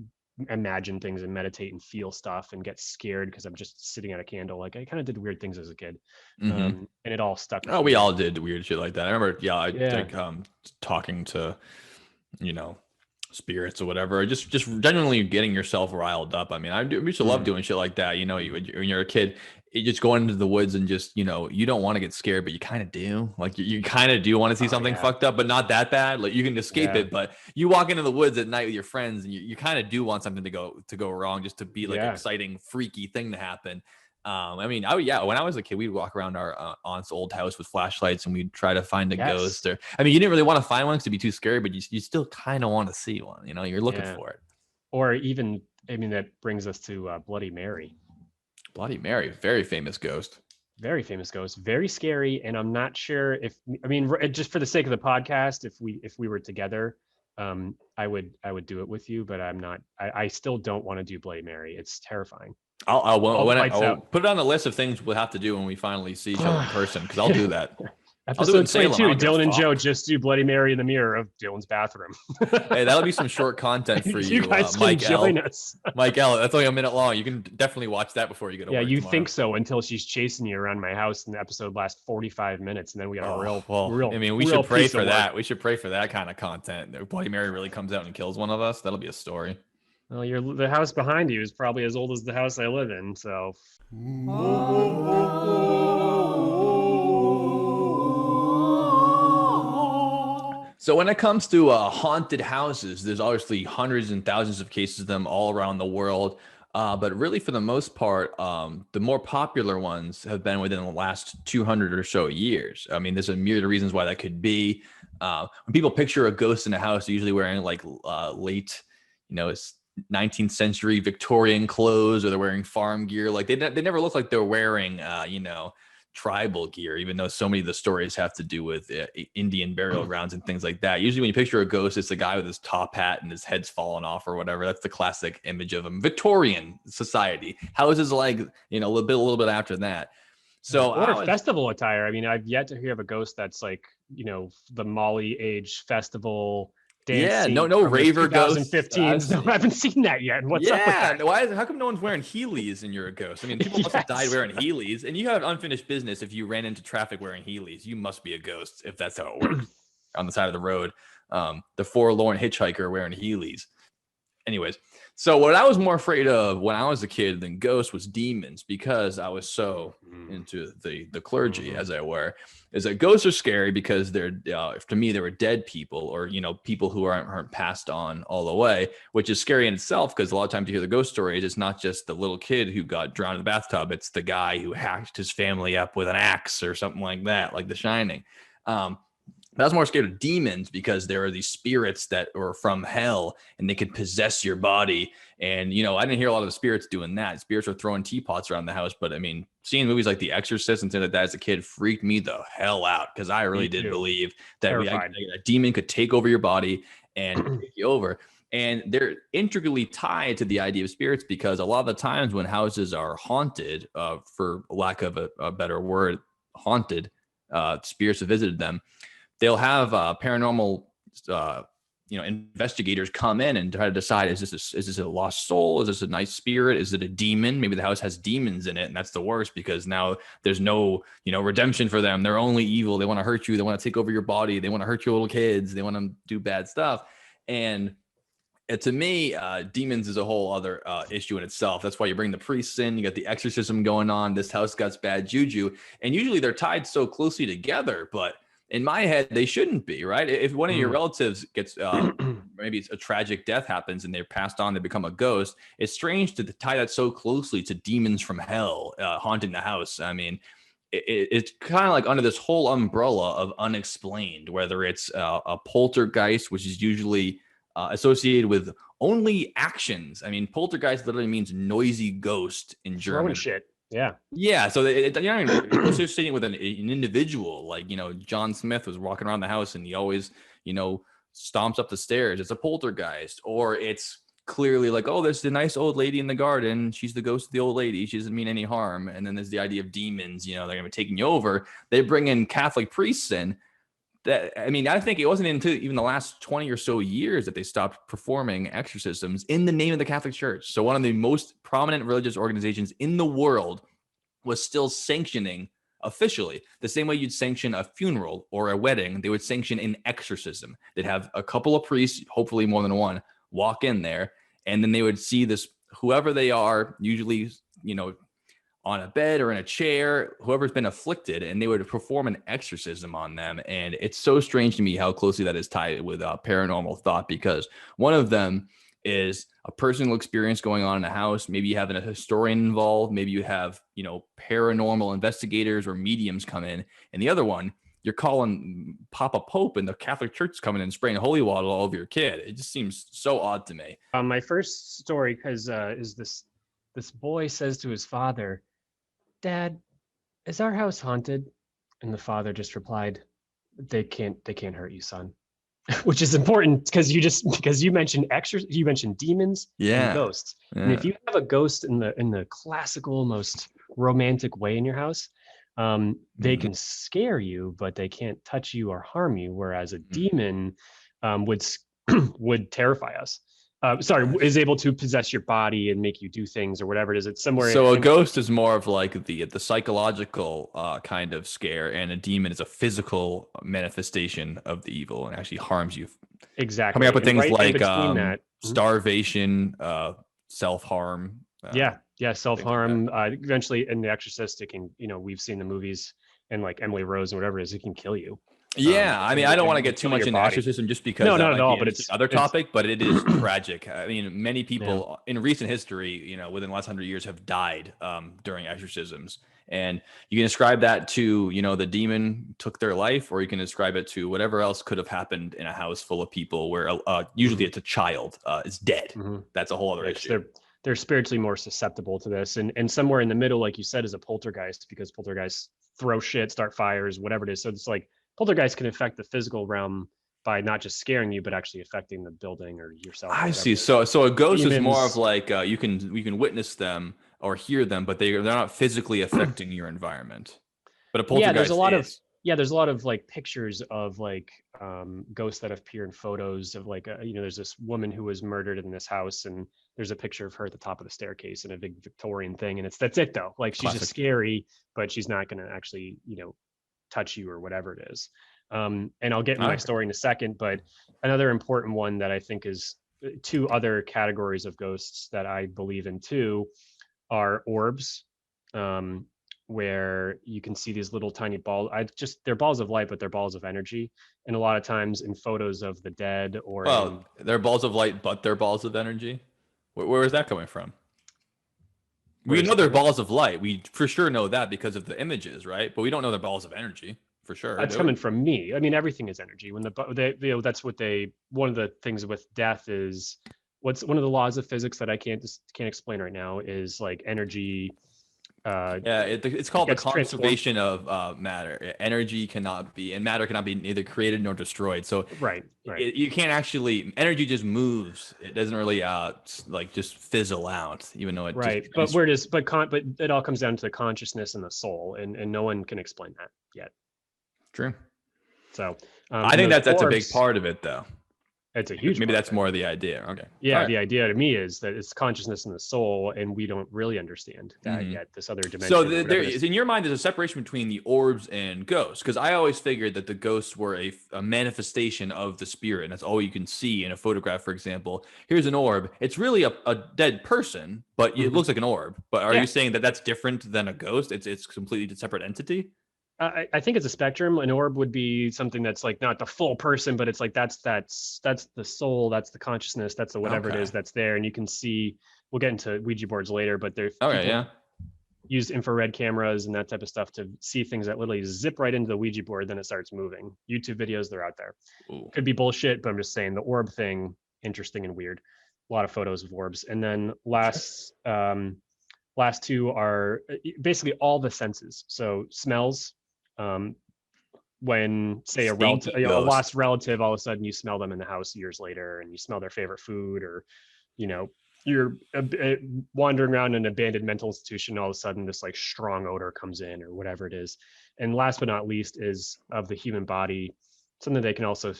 Speaker 1: imagine things and meditate and feel stuff and get scared because I'm just sitting at a candle. Like I kind of did weird things as a kid, and it all stuck.
Speaker 2: Oh, we all did weird shit like that. I remember, I think talking to, spirits or whatever, just genuinely getting yourself riled up. I mean, I used to love doing shit like that. When you're a kid, it just going into the woods and just, you know, you don't want to get scared, but you kind of do. Like you kind of do want to see something fucked up, but not that bad. Like you can escape it, but you walk into the woods at night with your friends and you kind of do want something to go wrong, just to be like an exciting, freaky thing to happen. I mean, when I was a kid, we'd walk around our aunt's old house with flashlights and we'd try to find a ghost. Or, I mean, you didn't really want to find one to be too scary, but you still kind of want to see one, you know, you're looking for it.
Speaker 1: Or even, I mean, that brings us to Bloody Mary.
Speaker 2: Bloody Mary, very famous ghost.
Speaker 1: Very famous ghost, very scary. And I'm not sure if, I mean, just for the sake of the podcast, if we were together, I would do it with you, but I'm not, I still don't want to do Bloody Mary. It's terrifying.
Speaker 2: I'll put it on the list of things we'll have to do when we finally see each other in person, because I'll do that.
Speaker 1: Episode 22, Dylan and Joe just do Bloody Mary in the mirror of Dylan's bathroom.
Speaker 2: Hey, that'll be some short content for you,
Speaker 1: guys
Speaker 2: Mike
Speaker 1: join us.
Speaker 2: Mike L. That's only a minute long. You can definitely watch that before you go to work.
Speaker 1: Yeah, you
Speaker 2: tomorrow.
Speaker 1: think so until she's chasing you around my house, and the episode lasts 45 minutes, and then we got a real.
Speaker 2: I mean, we should pray for that. We should pray for that kind of content. If Bloody Mary really comes out and kills one of us, that'll be a story.
Speaker 1: Well, the house behind you is probably as old as the house I live in, so.
Speaker 2: So when it comes to haunted houses, there's obviously hundreds and thousands of cases of them all around the world. But really, for the most part, the more popular ones have been within the last 200 or so years. I mean, there's a myriad of reasons why that could be. When people picture a ghost in a house, they're usually wearing like late, 19th century Victorian clothes, or they're wearing farm gear. Like they never look like they're wearing, tribal gear, even though so many of the stories have to do with Indian burial grounds and things like that. Usually when you picture a ghost, it's the guy with his top hat and his head's fallen off or whatever. That's the classic image of him. Victorian society. Houses like, a little bit after that. So
Speaker 1: festival attire. I mean, I've yet to hear of a ghost that's like, the Molly age festival dance.
Speaker 2: Yeah, no raver ghosts.
Speaker 1: 2015. No, I haven't seen that yet. What's up with that?
Speaker 2: How come no one's wearing Heelys and you're a ghost? I mean, people must have died wearing Heelys, and you have unfinished business if you ran into traffic wearing Heelys. You must be a ghost if that's how it works. On the side of the road, the forlorn hitchhiker wearing Heelys. Anyways, so what I was more afraid of when I was a kid than ghosts was demons, because I was so into the clergy, as I were. Is that ghosts are scary because they're to me they were dead people, or people who aren't passed on all the way, which is scary in itself, because a lot of times you hear the ghost stories, it's not just the little kid who got drowned in the bathtub, it's the guy who hacked his family up with an axe or something like that, like The Shining. I was more scared of demons because there are these spirits that are from hell and they could possess your body. And, I didn't hear a lot of the spirits doing that. Spirits were throwing teapots around the house. But I mean, seeing movies like The Exorcist and things like that as a kid freaked me the hell out, because I really did believe that a demon could take over your body and take you over. And they're intricately tied to the idea of spirits, because a lot of the times when houses are haunted, for lack of a better word, haunted, spirits have visited them. They'll have paranormal, investigators come in and try to decide, is this a lost soul? Is this a nice spirit? Is it a demon? Maybe the house has demons in it, and that's the worst, because now there's no, redemption for them. They're only evil. They want to hurt you. They want to take over your body. They want to hurt your little kids. They want to do bad stuff. And to me, demons is a whole other issue in itself. That's why you bring the priests in. You got the exorcism going on. This house got bad juju, and usually they're tied so closely together, but in my head, they shouldn't be, right? If one of your relatives gets, maybe it's a tragic death happens and they're passed on, they become a ghost, it's strange to tie that so closely to demons from hell haunting the house. I mean, it's kind of like under this whole umbrella of unexplained, whether it's a poltergeist, which is usually associated with only actions. I mean, poltergeist literally means noisy ghost in German.
Speaker 1: Throwing shit.
Speaker 2: Yeah. So you're not even associating with an individual. Like, John Smith was walking around the house and he always, stomps up the stairs. It's a poltergeist. Or it's clearly like, oh, there's the nice old lady in the garden. She's the ghost of the old lady. She doesn't mean any harm. And then there's the idea of demons, they're going to be taking you over. They bring in Catholic priests in. I think it wasn't until even the last 20 or so years that they stopped performing exorcisms in the name of the Catholic Church. So one of the most prominent religious organizations in the world was still sanctioning officially, the same way you'd sanction a funeral or a wedding, they would sanction an exorcism. They'd have a couple of priests, hopefully more than one, walk in there, and then they would see this, whoever they are, usually, on a bed or in a chair, whoever's been afflicted, and they would perform an exorcism on them. And it's so strange to me how closely that is tied with paranormal thought, because one of them is a personal experience going on in a house. Maybe you have a historian involved. Maybe you have, paranormal investigators or mediums come in. And the other one, you're calling Papa Pope and the Catholic Church coming in and spraying holy water all over your kid. It just seems so odd to me.
Speaker 1: My first story is this boy says to his father, "Dad, is our house haunted?" And the father just replied, they can't hurt you, son." Which is important because you mentioned you mentioned demons and ghosts.
Speaker 2: Yeah.
Speaker 1: And if you have a ghost in the classical, most romantic way in your house, they can scare you, but they can't touch you or harm you. Whereas a demon would terrify us. Is able to possess your body and make you do things or whatever it is. It's somewhere.
Speaker 2: So a ghost is more of like the psychological kind of scare, and a demon is a physical manifestation of the evil and actually harms you.
Speaker 1: Exactly.
Speaker 2: Coming up with things like
Speaker 1: that,
Speaker 2: starvation, self-harm.
Speaker 1: Self-harm. Eventually, in The Exorcist, it can. We've seen the movies, and like Emily Rose and whatever it is, it can kill you.
Speaker 2: Yeah, I mean, I don't want to get too much into exorcism just because
Speaker 1: no, not at all. But it's
Speaker 2: another topic. But it is tragic. I mean, many people in recent history, within the last 100 years, have died during exorcisms, and you can ascribe that to the demon took their life, or you can ascribe it to whatever else could have happened in a house full of people where usually it's a child is dead. That's a whole other issue.
Speaker 1: They're spiritually more susceptible to this, and somewhere in the middle, like you said, is a poltergeist, because poltergeists throw shit, start fires, whatever it is. So it's like poltergeist can affect the physical realm by not just scaring you, but actually affecting the building or yourself.
Speaker 2: I see. So a ghost is more of like you can witness them or hear them, but they're not physically affecting your environment. But a poltergeist
Speaker 1: there's a lot of like pictures of like ghosts that appear in photos of like there's this woman who was murdered in this house, and there's a picture of her at the top of the staircase in a big Victorian thing, and that's it though. Like she's just scary, but she's not going to actually touch you or whatever it is. And I'll get into my story in a second, but another important one that I think is two other categories of ghosts that I believe in too are orbs, where you can see these little tiny balls. They're balls of light, but they're balls of energy. And a lot of times in photos of the dead
Speaker 2: they're balls of light, but they're balls of energy. Where is that coming from? We know they're balls of light. We for sure know that because of the images, right? But we don't know they're balls of energy for sure.
Speaker 1: That's coming from me. I mean, everything is energy. When that's what one of the things with death is, what's one of the laws of physics that I can't explain right now is like energy.
Speaker 2: It's called the conservation of matter. Energy cannot be, and matter cannot be neither created nor destroyed. So
Speaker 1: right.
Speaker 2: You can't actually, energy just moves. It doesn't really just fizzle out, even though it
Speaker 1: but it all comes down to the consciousness and the soul, and no one can explain that yet.
Speaker 2: True.
Speaker 1: So
Speaker 2: I think that's a big part of it, though.
Speaker 1: It's a huge.
Speaker 2: Maybe that's more of the idea. Okay.
Speaker 1: Yeah, the idea to me is that it's consciousness and the soul, and we don't really understand that yet. This other dimension.
Speaker 2: So there is, in your mind, there's a separation between the orbs and ghosts, because I always figured that the ghosts were a manifestation of the spirit, and that's all you can see in a photograph. For example, here's an orb. It's really a dead person, but it looks like an orb. But are you saying that that's different than a ghost? It's completely separate entity?
Speaker 1: I think it's a spectrum. An orb would be something that's like not the full person, but it's like that's the soul, that's the consciousness, that's the whatever it is that's there. And you can see, we'll get into Ouija boards later, but there's use infrared cameras and that type of stuff to see things that literally zip right into the Ouija board, then it starts moving. YouTube videos, they're out there. Ooh. Could be bullshit, but I'm just saying the orb thing, interesting and weird. A lot of photos of orbs. And then last two are basically all the senses. So smells. When say a lost relative, all of a sudden you smell them in the house years later, and you smell their favorite food, or you're wandering around an abandoned mental institution, all of a sudden this like strong odor comes in, or whatever it is. And last but not least is of the human body, something they can also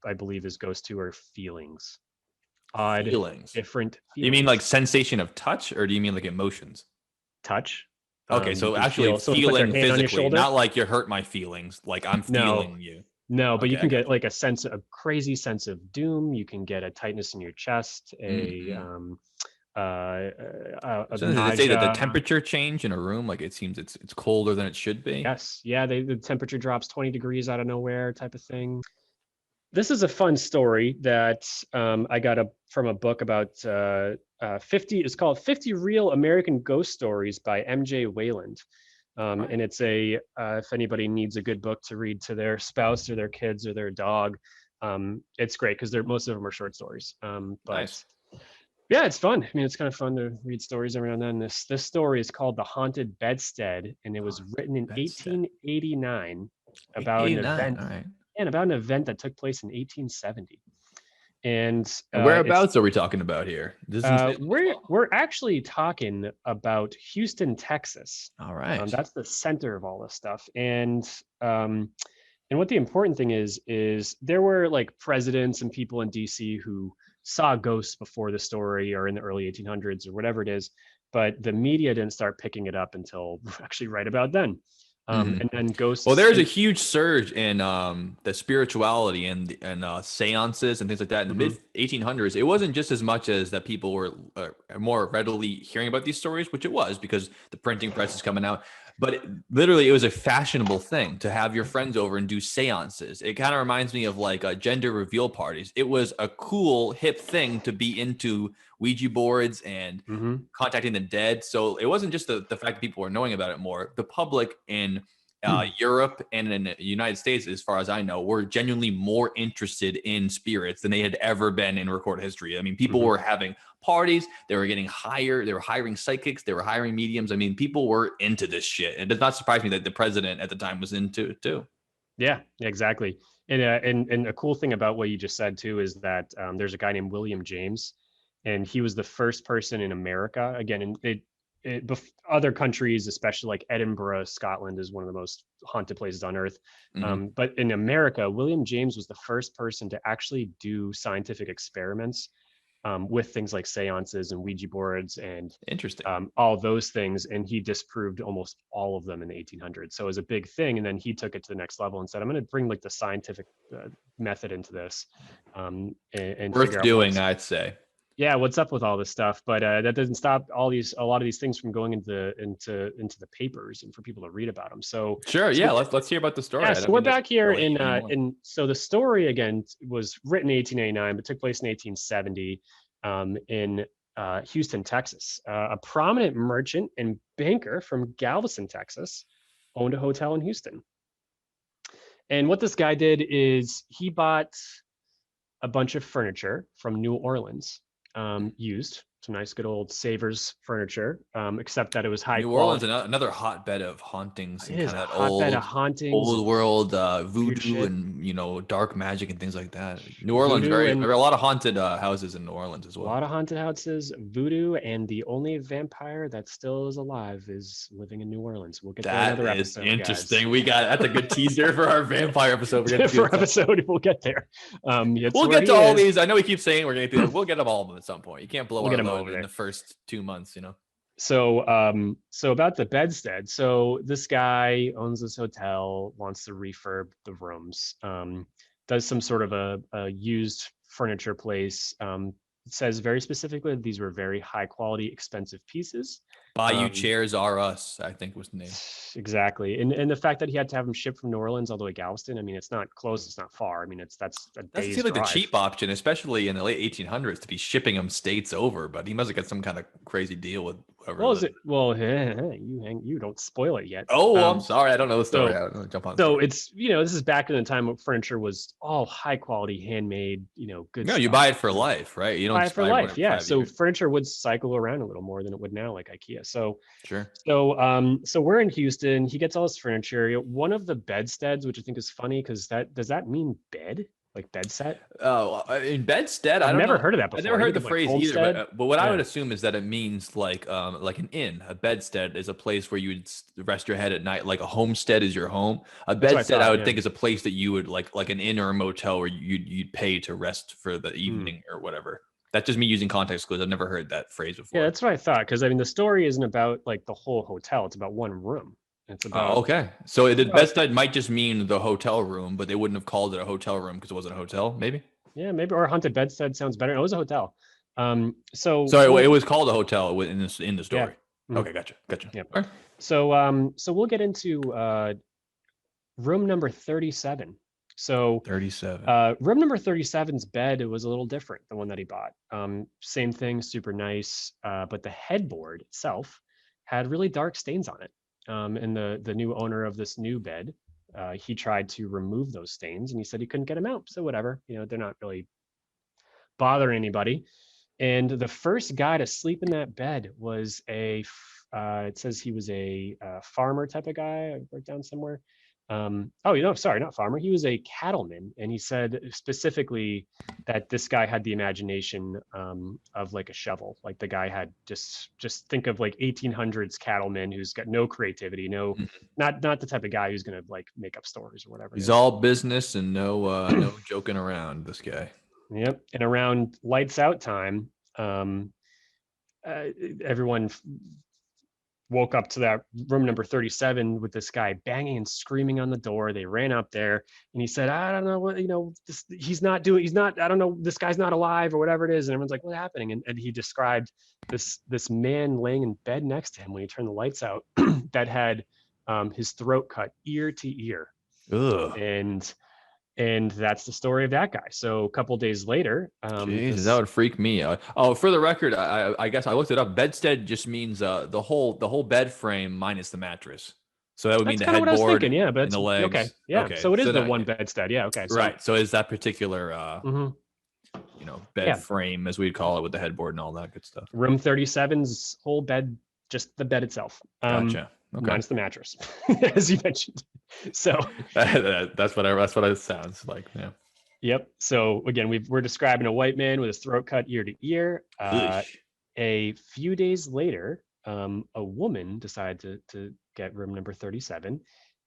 Speaker 1: I believe is goes to are feelings. Odd feelings. Different feelings.
Speaker 2: You mean like sensation of touch, or do you mean like emotions?
Speaker 1: Touch.
Speaker 2: Okay, so actually feeling physically, not like you hurt my feelings, like I'm feeling you.
Speaker 1: No, but you can get like a crazy sense of doom. You can get a tightness in your chest,
Speaker 2: So did it say that the temperature change in a room? Like it seems it's colder than it should be.
Speaker 1: Yes. Yeah. The temperature drops 20 degrees out of nowhere type of thing. This is a fun story that I got from a book about 50. It's called 50 Real American Ghost Stories by M.J. Wayland. And it's if anybody needs a good book to read to their spouse or their kids or their dog, it's great because most of them are short stories. But
Speaker 2: nice.
Speaker 1: Yeah, it's fun. I mean, it's kind of fun to read stories every now and then. This story is called The Haunted Bedstead, and it was written in 1889 about an event.
Speaker 2: All right.
Speaker 1: And about an event that took place in 1870. And
Speaker 2: whereabouts are we talking about here?
Speaker 1: We're actually talking about Houston, Texas.
Speaker 2: All right.
Speaker 1: That's the center of all this stuff. And what the important thing is there were like presidents and people in DC who saw ghosts before the story or in the early 1800s or whatever it is, but the media didn't start picking it up until actually right about then. And then ghosts.
Speaker 2: Well, there's a huge surge in the spirituality and seances and things like that in the mid 1800s. It wasn't just as much as that people were more readily hearing about these stories, which it was because the printing press is coming out. But literally, it was a fashionable thing to have your friends over and do seances. It kind of reminds me of like gender reveal parties. It was a cool, hip thing to be into Ouija boards and contacting the dead. So it wasn't just the fact that people were knowing about it more. The public in Europe and in the United States, as far as I know, were genuinely more interested in spirits than they had ever been in recorded history. I mean, people were having parties, they were getting hired, they were hiring psychics, they were hiring mediums. I mean, people were into this shit. And it does not surprise me that the president at the time was into it too.
Speaker 1: Yeah, exactly. And a cool thing about what you just said too is that there's a guy named William James, and he was the first person in America. Again, other countries, especially like Edinburgh, Scotland, is one of the most haunted places on earth. But in America, William James was the first person to actually do scientific experiments with things like seances and Ouija boards and all those things. And he disproved almost all of them in the 1800s. So it was a big thing. And then he took it to the next level and said, I'm going to bring like the scientific method into this. And
Speaker 2: worth doing, I'd say.
Speaker 1: Yeah, what's up with all this stuff? But that doesn't stop a lot of these things from going into the papers and for people to read about them. So
Speaker 2: let's hear about the story.
Speaker 1: Yeah, so we're back here so the story again was written in 1889, but took place in 1870 in Houston, Texas. A prominent merchant and banker from Galveston, Texas, owned a hotel in Houston. And what this guy did is he bought a bunch of furniture from New Orleans. Used some nice good old Savers furniture, except that it was high
Speaker 2: New
Speaker 1: quality.
Speaker 2: Orleans, another hotbed of hauntings.
Speaker 1: It is a hotbed of hauntings,
Speaker 2: old world voodoo and dark magic and things like that. New Orleans, there are a lot of haunted houses in New Orleans as well.
Speaker 1: A lot of haunted houses, voodoo, and the only vampire that still is alive is living in New Orleans. We'll get to another episode.
Speaker 2: That is interesting. Guys. That's a good teaser for our vampire episode.
Speaker 1: We'll get there.
Speaker 2: We'll get to all these. I know we keep saying we're going to do that. We'll get them all of them at some point. You can't blow our load in the first 2 months,
Speaker 1: So about the bedstead. So this guy owns this hotel, wants to refurb the rooms, does some sort of a used furniture place. It says very specifically that these were very high quality, expensive pieces.
Speaker 2: Bayou Chairs Are Us, I think was the name.
Speaker 1: Exactly. And the fact that he had to have them shipped from New Orleans all the way to Galveston, I mean, it's not close, it's not far. I mean, that's a day's
Speaker 2: seems like
Speaker 1: drive.
Speaker 2: the cheap option, especially in the late 1800s, to be shipping them states over. But he must have got some kind of crazy deal with whoever.
Speaker 1: You don't spoil it yet.
Speaker 2: Oh, I'm sorry, I don't know the story. I'll jump on.
Speaker 1: So it's this is back in the time when furniture was all high quality, handmade, good.
Speaker 2: No, you buy it for life, right? You don't
Speaker 1: buy it for life. Yeah. So
Speaker 2: years.
Speaker 1: Furniture would cycle around a little more than it would now, like IKEA. So
Speaker 2: sure.
Speaker 1: So we're in Houston. He gets all his furniture. One of the bedsteads, which I think is funny, because does that mean bed? Like bed set?
Speaker 2: Oh, in bedstead, I've
Speaker 1: never heard of that before.
Speaker 2: I've never heard the phrase either. But what I would assume is that it means like an inn. A bedstead is a place where you would rest your head at night. Like a homestead is your home. A bedstead, I would think, is a place that you would like an inn or a motel where you'd pay to rest for the evening or whatever. That's just me using context clues. I've never heard that phrase before.
Speaker 1: Yeah, that's what I thought. Because I mean, the story isn't about like the whole hotel. It's about one room. It's about
Speaker 2: okay. So the bedstead might just mean the hotel room, but they wouldn't have called it a hotel room because it wasn't a hotel, maybe.
Speaker 1: Yeah, maybe. Or haunted bedstead sounds better. It was a hotel. So
Speaker 2: sorry, it was called a hotel in the story.
Speaker 1: Yeah.
Speaker 2: Mm-hmm. Okay, gotcha.
Speaker 1: Yep.
Speaker 2: Right.
Speaker 1: So we'll get into room number 37. So
Speaker 2: 37.
Speaker 1: Room number 37's bed, it was a little different, the one that he bought. Same thing, super nice, but the headboard itself had really dark stains on it. And the new owner of this new bed, he tried to remove those stains, and he said he couldn't get them out. So whatever, they're not really bothering anybody. And the first guy to sleep in that bed was it says he was a farmer type of guy. I wrote down somewhere. Sorry, not farmer. He was a cattleman. And he said specifically that this guy had the imagination of like a shovel. Like the guy had just think of like 1800s cattleman who's got no creativity, not the type of guy who's going to like make up stories or whatever.
Speaker 2: He's all business and no joking around, this guy.
Speaker 1: Yep. And around lights out time, everyone woke up to that room number 37 with this guy banging and screaming on the door. They ran up there and he said, I don't know what, I don't know, this guy's not alive or whatever it is. And everyone's like, what's happening? And he described this man laying in bed next to him when he turned the lights out that had his throat cut ear to ear.
Speaker 2: Ugh.
Speaker 1: And that's the story of that guy. So a couple of days later,
Speaker 2: Jesus, that would freak me out. Oh, for the record, I guess I looked it up. Bedstead just means the whole bed frame minus the mattress. So that would mean the headboard, what I was thinking,
Speaker 1: yeah, but
Speaker 2: and the legs.
Speaker 1: Okay, yeah. Okay. So it is the one bedstead. Yeah. Okay. So,
Speaker 2: right. So is that particular, bed frame, as we'd call it, with the headboard and all that good stuff.
Speaker 1: Room 37's whole bed, just the bed itself.
Speaker 2: Gotcha. Okay.
Speaker 1: Minus the mattress, as you mentioned. So
Speaker 2: that's what it sounds like. Yeah.
Speaker 1: Yep. So again, we're describing a white man with his throat cut ear to ear. A few days later, a woman decided to get room number 37,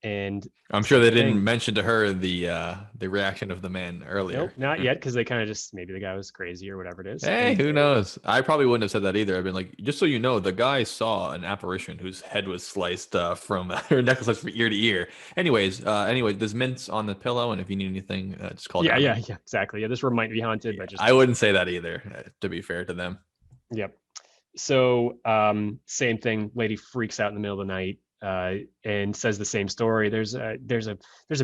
Speaker 1: and
Speaker 2: I'm sure they didn't mention to her the reaction of the man earlier.
Speaker 1: Nope, not yet, because they kind of just, maybe the guy was crazy or whatever it is.
Speaker 2: Hey, who knows? I probably wouldn't have said that either. I've been like, just so you know, the guy saw an apparition whose head was sliced from her necklace from ear to ear. Anyways, there's mints on the pillow, and if you need anything, just call.
Speaker 1: Yeah, exactly. Yeah, this room might be haunted, but
Speaker 2: I wouldn't say that either. To be fair to them.
Speaker 1: Yep. So same thing. Lady freaks out in the middle of the night. And says the same story. There's a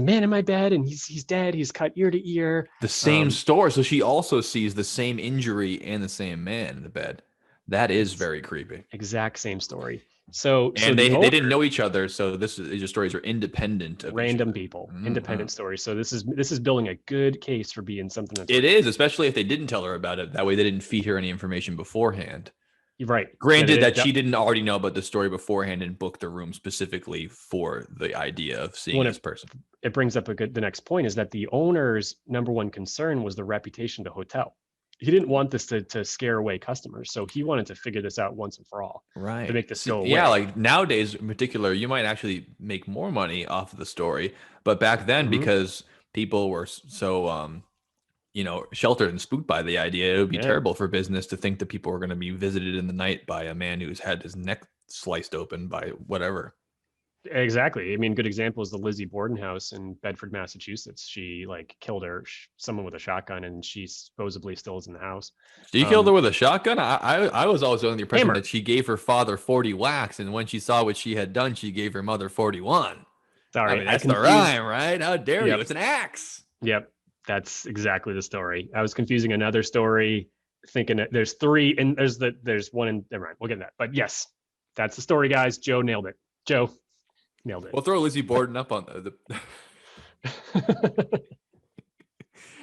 Speaker 1: man in my bed, and he's dead. He's cut ear to ear.
Speaker 2: The same story. So she also sees the same injury and the same man in the bed. That is very creepy.
Speaker 1: Exact same story. So
Speaker 2: they didn't know each other. So these stories are independent of
Speaker 1: random people, independent stories. So this is building a good case for being something that's
Speaker 2: it is, especially if they didn't tell her about it. That way they didn't feed her any information beforehand.
Speaker 1: Right.
Speaker 2: Granted that she didn't already know about the story beforehand and booked the room specifically for the idea of seeing this person.
Speaker 1: It brings up the next point is that the owner's number one concern was the reputation of the hotel. He didn't want this to scare away customers. So he wanted to figure this out once and for all.
Speaker 2: Right.
Speaker 1: To make this go away.
Speaker 2: Yeah, like nowadays in particular, you might actually make more money off of the story. But back then, because people were so sheltered and spooked by the idea, it would be terrible for business to think that people were going to be visited in the night by a man who's had his neck sliced open by whatever.
Speaker 1: Exactly. I mean, good example is the Lizzie Borden house in Bedford, Massachusetts. She killed someone with a shotgun, and she supposedly still is in the house.
Speaker 2: She killed her with a shotgun? I was always under the impression that she gave her father 40 whacks, and when she saw what she had done, she gave her mother 41.
Speaker 1: Sorry,
Speaker 2: I mean, that's the rhyme, right? How dare you? It's an axe.
Speaker 1: Yep. That's exactly the story. I was confusing another story, thinking that there's three, and there's one in. Never mind, we'll get to that. But yes, that's the story, guys. Joe nailed it. Joe nailed it.
Speaker 2: We'll throw Lizzie Borden up on the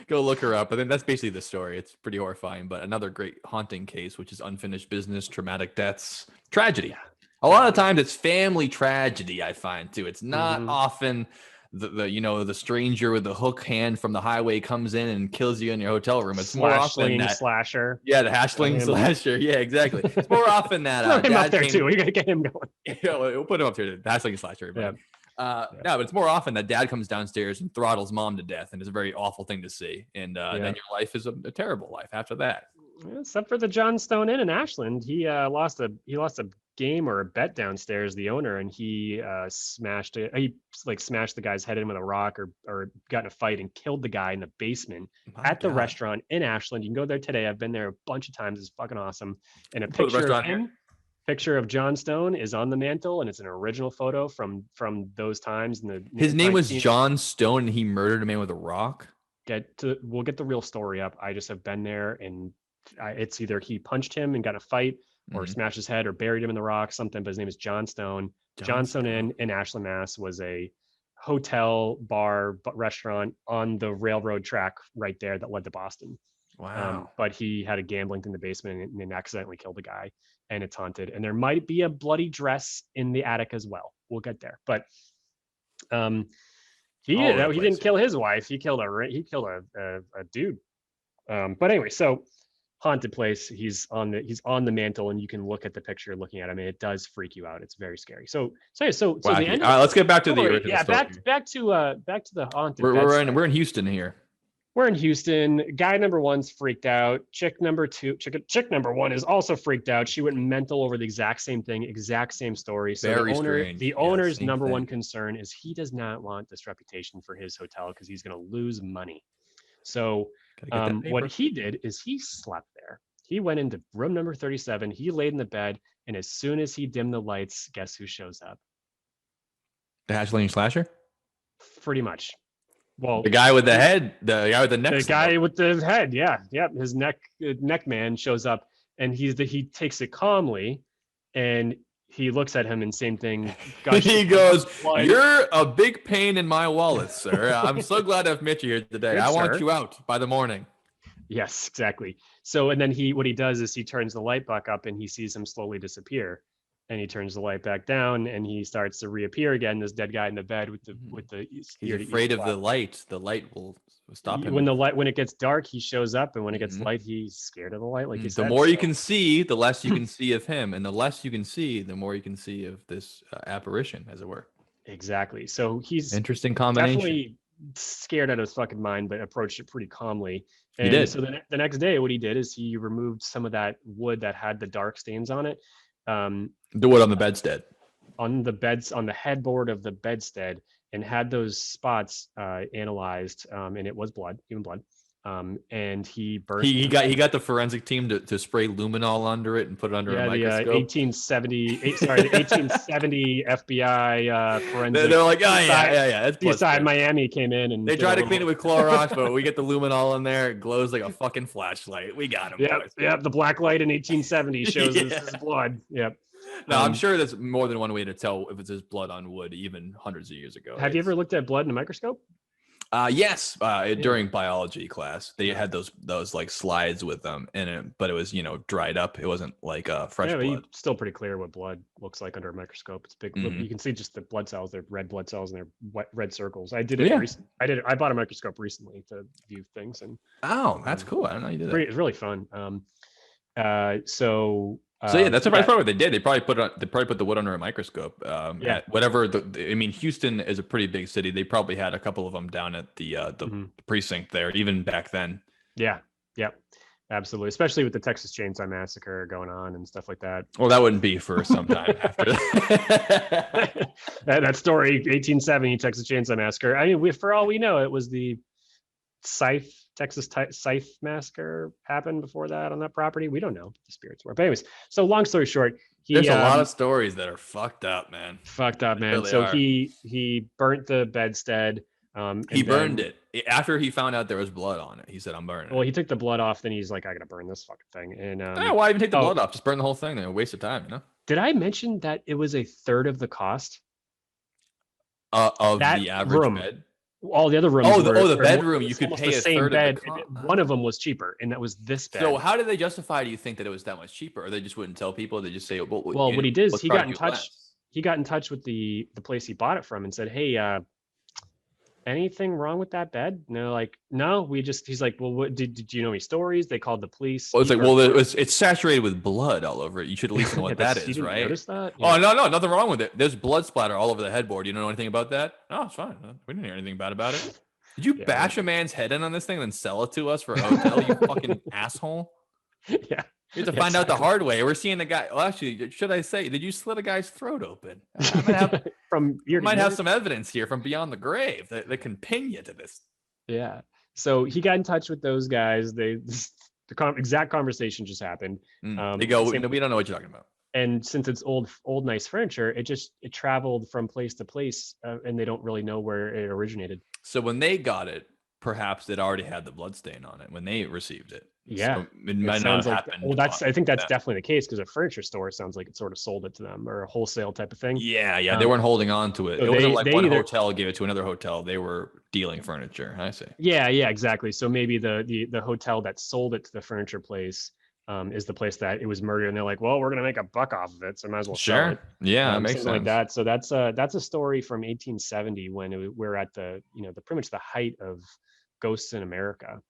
Speaker 2: go look her up. But then that's basically the story. It's pretty horrifying. But another great haunting case, which is unfinished business, traumatic deaths, tragedy. A lot of times it's family tragedy. I find too. It's not often. The stranger with the hook hand from the highway comes in and kills you in your hotel room. It's more often that
Speaker 1: slasher.
Speaker 2: Yeah, the hashling slasher. Yeah, exactly. It's more often that
Speaker 1: him up there too. We gotta get him going.
Speaker 2: Yeah, we'll put him up there. The hashling slasher. But, no, but it's more often that dad comes downstairs and throttles mom to death, and it's a very awful thing to see. And then your life is a terrible life after that.
Speaker 1: Except for the Johnstone Inn in Ashland, he lost a game or a bet downstairs, the owner, and he smashed the guy's head in with a rock, or got in a fight and killed the guy in the basement at the restaurant in Ashland. You can go there today. I've been there a bunch of times. It's fucking awesome. And a picture of him, picture of John Stone is on the mantle, and it's an original photo from those times.
Speaker 2: His name was John Stone, and he murdered a man with a rock.
Speaker 1: We'll get the real story up. I just have been there, and it's either he punched him and got in a fight, or smashed his head, or buried him in the rock, something. But his name is John Stone. John Stone in Ashland, Mass. was a hotel, bar, restaurant on the railroad track right there that led to Boston.
Speaker 2: Wow.
Speaker 1: But he had a gambling thing in the basement and accidentally killed a guy, and it's haunted. And there might be a bloody dress in the attic as well. We'll get there. But he didn't kill his wife. He killed a dude. But anyway, so haunted place. He's on the mantle, and you can look at the picture looking at him, and it does freak you out. It's very scary. So the end.
Speaker 2: All right, let's get back to the original story.
Speaker 1: back to the haunted.
Speaker 2: We're in Houston here.
Speaker 1: We're in Houston. Guy number one's freaked out. Chick number one is also freaked out. She went mental over the exact same thing, exact same story. So the owner's number one concern is he does not want this reputation for his hotel because he's going to lose money. So what he did is he slept there. He went into room number 37. He laid in the bed, and as soon as he dimmed the lights, guess who shows up?
Speaker 2: The Hatchling Slasher?
Speaker 1: Pretty much. Well,
Speaker 2: the guy with the head, the guy with the neck.
Speaker 1: The guy with the head, yeah. His neck man shows up, and he takes it calmly, and he looks at him, and same thing.
Speaker 2: He goes, "You're a big pain in my wallet, sir. I'm so glad I've met you here today.
Speaker 1: Good,
Speaker 2: I want you out by the morning."
Speaker 1: Yes, exactly. So, and then what he does is he turns the light back up, and he sees him slowly disappear. And he turns the light back down, and he starts to reappear again. This dead guy in the bed with the.
Speaker 2: He's afraid of the light. The light will stop him.
Speaker 1: When it gets dark, he shows up, and when it gets light, he's scared of the light. Like you said,
Speaker 2: the more you can see, the less you can see of him, and the less you can see, the more you can see of this apparition, as it were.
Speaker 1: Exactly. So he's
Speaker 2: interesting combination.
Speaker 1: Definitely scared out of his fucking mind, but approached it pretty calmly. And
Speaker 2: he did.
Speaker 1: So the next day, what he did is he removed some of that wood that had the dark stains on it.
Speaker 2: The wood on the bedstead.
Speaker 1: On the headboard of the bedstead, and had those spots analyzed, and it was human blood. And he burned.
Speaker 2: He got the forensic team to spray luminol under it and put it under a microscope.
Speaker 1: The 1870 FBI forensic.
Speaker 2: They're like, yeah.
Speaker 1: It's Miami came in and
Speaker 2: they tried to clean it with Clorox, but we get the luminol in there. It glows like a fucking flashlight. We got him.
Speaker 1: Yep. The black light in 1870 shows his blood. Yep.
Speaker 2: No, I'm sure there's more than one way to tell if it's his blood on wood, even hundreds of years ago.
Speaker 1: Have you ever looked at blood in a microscope?
Speaker 2: Yes. During biology class, they had those like slides with them in it, but it was, dried up. It wasn't like fresh blood.
Speaker 1: Still pretty clear what blood looks like under a microscope. It's big. Mm-hmm. You can see just the blood cells. They're red blood cells, and they're red circles. I did it. I bought a microscope recently to view things, and
Speaker 2: that's cool. I don't know you did that.
Speaker 1: It's really fun.
Speaker 2: So that's probably what they did. They probably put the wood under a microscope. Houston is a pretty big city. They probably had a couple of them down at the precinct there, even back then.
Speaker 1: Yeah, absolutely. Especially with the Texas Chainsaw Massacre going on and stuff like that.
Speaker 2: Well, that wouldn't be for some time after that.
Speaker 1: that story, 1870 Texas Chainsaw Massacre. I mean, for all we know, it was the Texas Scythe Massacre happened before that on that property. We don't know what the spirits were. But anyways, so long story short,
Speaker 2: there's a lot of stories that are fucked up, man.
Speaker 1: Really so are. He burnt the bedstead.
Speaker 2: He burned it after he found out there was blood on it. He said, "I'm burning."
Speaker 1: Well, he took the blood off. Then he's like, "I gotta burn this fucking thing." And
Speaker 2: why even take the blood off? Just burn the whole thing. Then a waste of time,
Speaker 1: Did I mention that it was a third of the cost
Speaker 2: of the average bed?
Speaker 1: All the other rooms.
Speaker 2: The bedroom. You could pay a third bed.
Speaker 1: One of them was cheaper, and that was this bed.
Speaker 2: So how did they justify? Do you think that it was that much cheaper, or they just wouldn't tell people? They just say, "Well,
Speaker 1: what he did is he got in touch. He got in touch with the place he bought it from and said, "Hey, anything wrong with that bed?" And they're like, "No, he's like, well, what did you know any stories?" They called the police.
Speaker 2: Well, it's like, it's saturated with blood all over it. You should at least know what that is, right?
Speaker 1: Notice that?
Speaker 2: Yeah. Oh, no, nothing wrong with it. There's blood splatter all over the headboard. You don't know anything about that? No, it's fine. We didn't hear anything bad about it. Did you bash a man's head in on this thing and then sell it to us for a hotel, you fucking asshole?
Speaker 1: Yeah.
Speaker 2: We have to find out the hard way. We're seeing the guy. Well, actually, should I say, did you slit a guy's throat open? I might have some evidence here from beyond the grave that can pin you to this.
Speaker 1: Yeah. So he got in touch with those guys. The exact conversation just happened.
Speaker 2: They go, we don't know what you're talking about.
Speaker 1: And since it's old, nice furniture, it traveled from place to place, and they don't really know where it originated.
Speaker 2: So when they got it, perhaps it already had the blood stain on it when they received it.
Speaker 1: Yeah,
Speaker 2: so it might not have happened.
Speaker 1: Well, I think that's definitely the case, because a furniture store sounds like it sort of sold it to them, or a wholesale type of thing.
Speaker 2: Yeah, they weren't holding on to it. So it wasn't like one hotel gave it to another hotel. They were dealing furniture. I see.
Speaker 1: Yeah, exactly. So maybe the hotel that sold it to the furniture place is the place that it was murdered, and they're like, well, we're gonna make a buck off of it, so might as well sell it.
Speaker 2: Yeah, that makes sense.
Speaker 1: Like that. So that's a story from 1870 when we're at the pretty much the height of ghosts in America.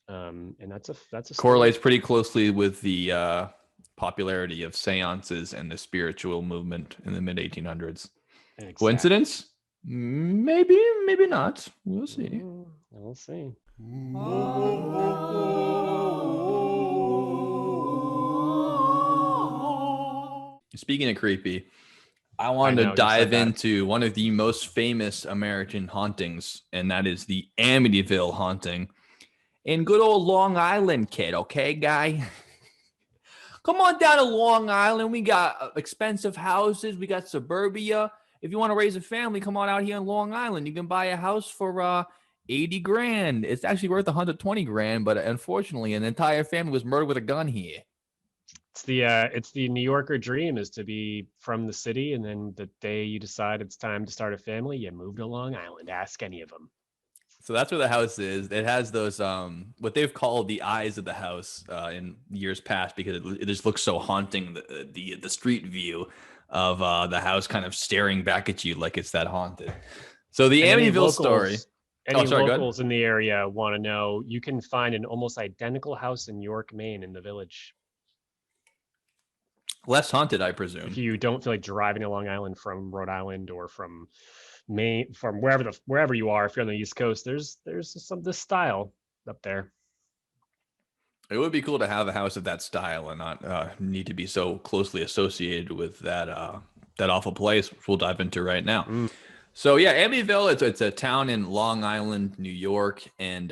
Speaker 1: And that's a story.
Speaker 2: Correlates pretty closely with the popularity of seances and the spiritual movement in the mid 1800s. Exactly. Coincidence? Maybe not. We'll see.
Speaker 1: We'll see.
Speaker 2: Speaking of creepy, I wanted to dive into one of the most famous American hauntings, and that is the Amityville haunting in good old Long Island, kid. Okay, guy? Come on down to Long Island. We got expensive houses. We got suburbia. If you want to raise a family, come on out here in Long Island. You can buy a house for 80 grand. It's actually worth 120 grand, but unfortunately, an entire family was murdered with a gun here.
Speaker 1: It's the New Yorker dream, is to be from the city, and then the day you decide it's time to start a family, you move to Long Island. Ask any of them.
Speaker 2: So that's where the house is. It has those what they've called the eyes of the house in years past, because it just looks so haunting. The street view of the house kind of staring back at you like it's that haunted. So the Amityville story.
Speaker 1: Locals in the area want to know, you can find an almost identical house in York, Maine, in the Village.
Speaker 2: Less haunted, I presume.
Speaker 1: If you don't feel like driving to Long Island from Rhode Island or from Maine, from wherever you are, if you're on the East Coast, there's this style up there.
Speaker 2: It would be cool to have a house of that style and not need to be so closely associated with that awful place, which we'll dive into right now. So yeah, Amityville, it's a town in Long Island, New York, and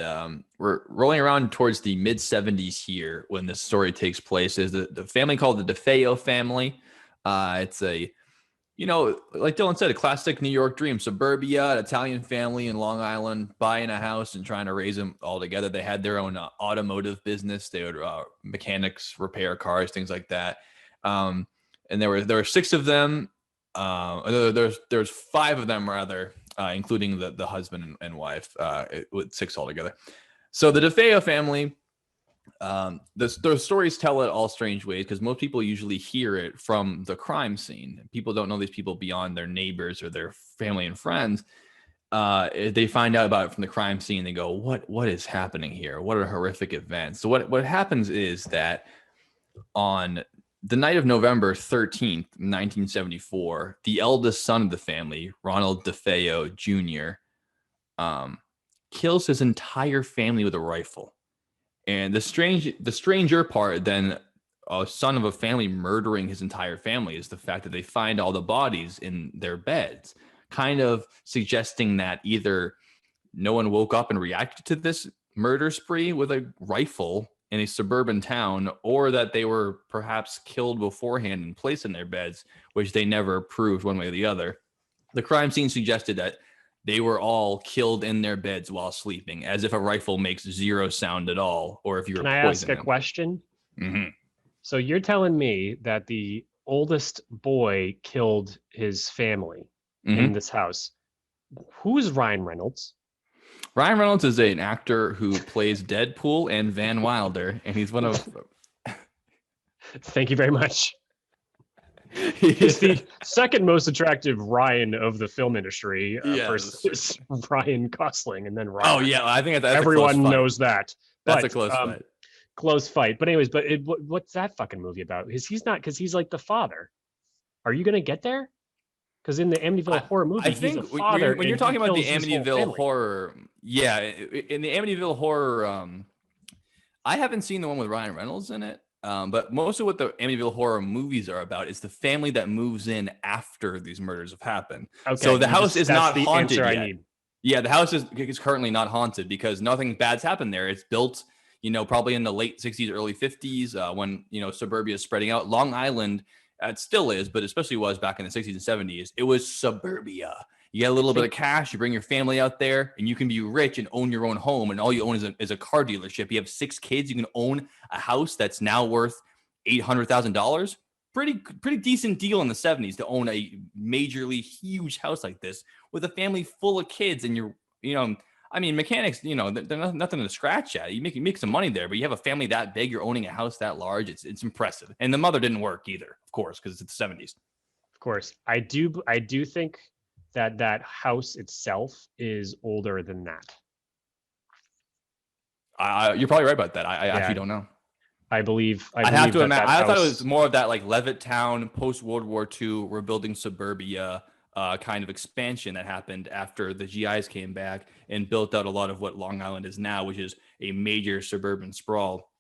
Speaker 2: we're rolling around towards the mid 70s here when this story takes place. Is the family called the DeFeo family. It's a, like Dylan said, a classic New York dream. Suburbia, an Italian family in Long Island, buying a house and trying to raise them all together. They had their own automotive business. They would mechanics, repair cars, things like that. And there were 6 of them. There's 5 of them rather, including the husband and wife, with 6 altogether. So the DeFeo family, the stories tell it all strange ways, because most people usually hear it from the crime scene. People don't know these people beyond their neighbors or their family and friends. They find out about it from the crime scene. They go, what is happening here? What a horrific event. So what happens is that on the night of November 13th, 1974, the eldest son of the family, Ronald DeFeo Jr., kills his entire family with a rifle. And the stranger part than a son of a family murdering his entire family is the fact that they find all the bodies in their beds, kind of suggesting that either no one woke up and reacted to this murder spree with a rifle in a suburban town, or that they were perhaps killed beforehand and placed in their beds, which they never proved one way or the other. The crime scene suggested that they were all killed in their beds while sleeping, as if a rifle makes 0 sound at all, or if you were poisoning them.
Speaker 1: Can I ask a question?
Speaker 2: Mm-hmm.
Speaker 1: So you're telling me that the oldest boy killed his family in this house. Who is Ryan Reynolds?
Speaker 2: Ryan Reynolds is an actor who plays Deadpool and Van Wilder, and he's one of...
Speaker 1: Thank you very much. He's the second most attractive Ryan of the film industry versus Ryan Gosling, and then Ryan.
Speaker 2: Oh yeah, I think that's
Speaker 1: everyone knows that.
Speaker 2: That's a close fight.
Speaker 1: Close fight. But anyways, what's that fucking movie about? He's not, because he's like the father. Are you gonna get there? Because in the Amityville horror movie,
Speaker 2: I think
Speaker 1: he's a father,
Speaker 2: when you're talking about the Amityville horror, in the Amityville horror I haven't seen the one with Ryan Reynolds in it. But most of what the Amityville horror movies are about is the family that moves in after these murders have happened.
Speaker 1: Okay,
Speaker 2: so the house is
Speaker 1: that's
Speaker 2: not
Speaker 1: the
Speaker 2: haunted
Speaker 1: answer I
Speaker 2: yet.
Speaker 1: need.
Speaker 2: Yeah, the house is currently not haunted because nothing bad's happened there. It's built, probably in the late 60s, early 50s, when, suburbia is spreading out. Long Island, it still is, but especially was back in the 60s and 70s. It was suburbia. You get a little bit of cash, you bring your family out there, and you can be rich and own your own home. And all you own is a car dealership. You have 6 kids, you can own a house that's now worth $800,000. Pretty decent deal in the 70s to own a majorly huge house like this with a family full of kids. And mechanics, they're nothing to scratch at. You make some money there, but you have a family that big, you're owning a house that large. It's impressive. And the mother didn't work either, of course, because it's the 70s.
Speaker 1: Of course, I do think that house itself is older than that.
Speaker 2: You're probably right about that. I actually don't know.
Speaker 1: I believe.
Speaker 2: I'd have to imagine. I thought it was more of that like Levittown post World War II rebuilding suburbia kind of expansion that happened after the GIs came back and built out a lot of what Long Island is now, which is a major suburban sprawl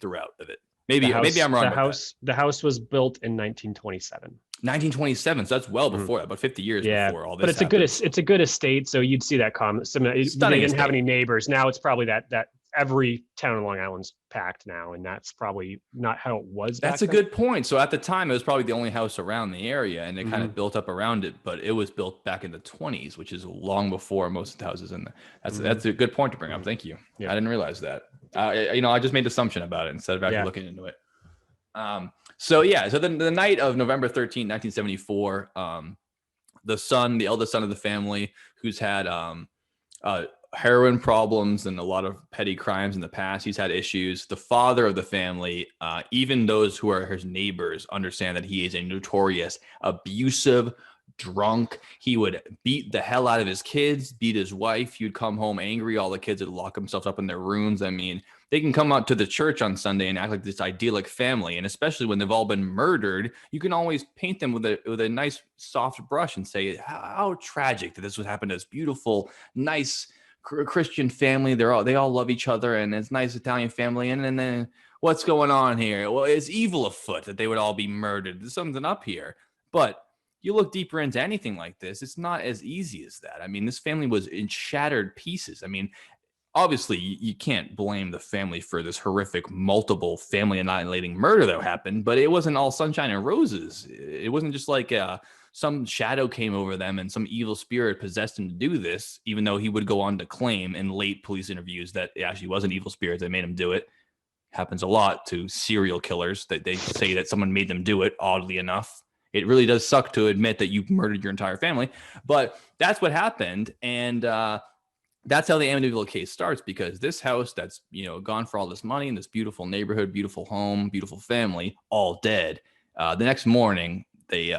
Speaker 2: throughout of it. Maybe I'm wrong.
Speaker 1: The house was built in 1927.
Speaker 2: 1927, so that's well before that, about 50 years before all this.
Speaker 1: But it's a good estate, so you'd see that comment. They didn't have any neighbors. Now it's probably that every town in Long Island's packed now, and that's probably not how it was.
Speaker 2: That's a good point. So at the time, it was probably the only house around the area, and it kind of built up around it. But it was built back in the 20s, which is long before most of the houses in there. That's a good point to bring up. Thank you. Yeah. I didn't realize that. I just made an assumption about it instead of actually looking into it. So then the night of November 13, 1974, the eldest son of the family, who's had heroin problems and a lot of petty crimes in the past. He's had issues. The father of the family, even those who are his neighbors, understand that he is a notorious, abusive, drunk. He would beat the hell out of his kids, beat his wife. He'd come home angry. All the kids would lock themselves up in their rooms. I mean, they can come out to the church on Sunday and act like this idyllic family. And especially when they've all been murdered, you can always paint them with a nice soft brush and say how tragic that this would happen to this beautiful, nice Christian family. They all love each other, and it's a nice Italian family. And then what's going on here? Well, it's evil afoot that they would all be murdered. There's something up here. But you look deeper into anything like this, it's not as easy as that. I mean, this family was in shattered pieces. I mean, obviously, you can't blame the family for this horrific, multiple family annihilating murder that happened, but it wasn't all sunshine and roses. It wasn't just like some shadow came over them and some evil spirit possessed him to do this, even though he would go on to claim in late police interviews that it actually was an evil spirit that made him do it. Happens a lot to serial killers that they say that someone made them do it, oddly enough. It really does suck to admit that you murdered your entire family, but that's what happened. And that's how the Amityville case starts, because this house that's, gone for all this money in this beautiful neighborhood, beautiful home, beautiful family, all dead. The next morning, they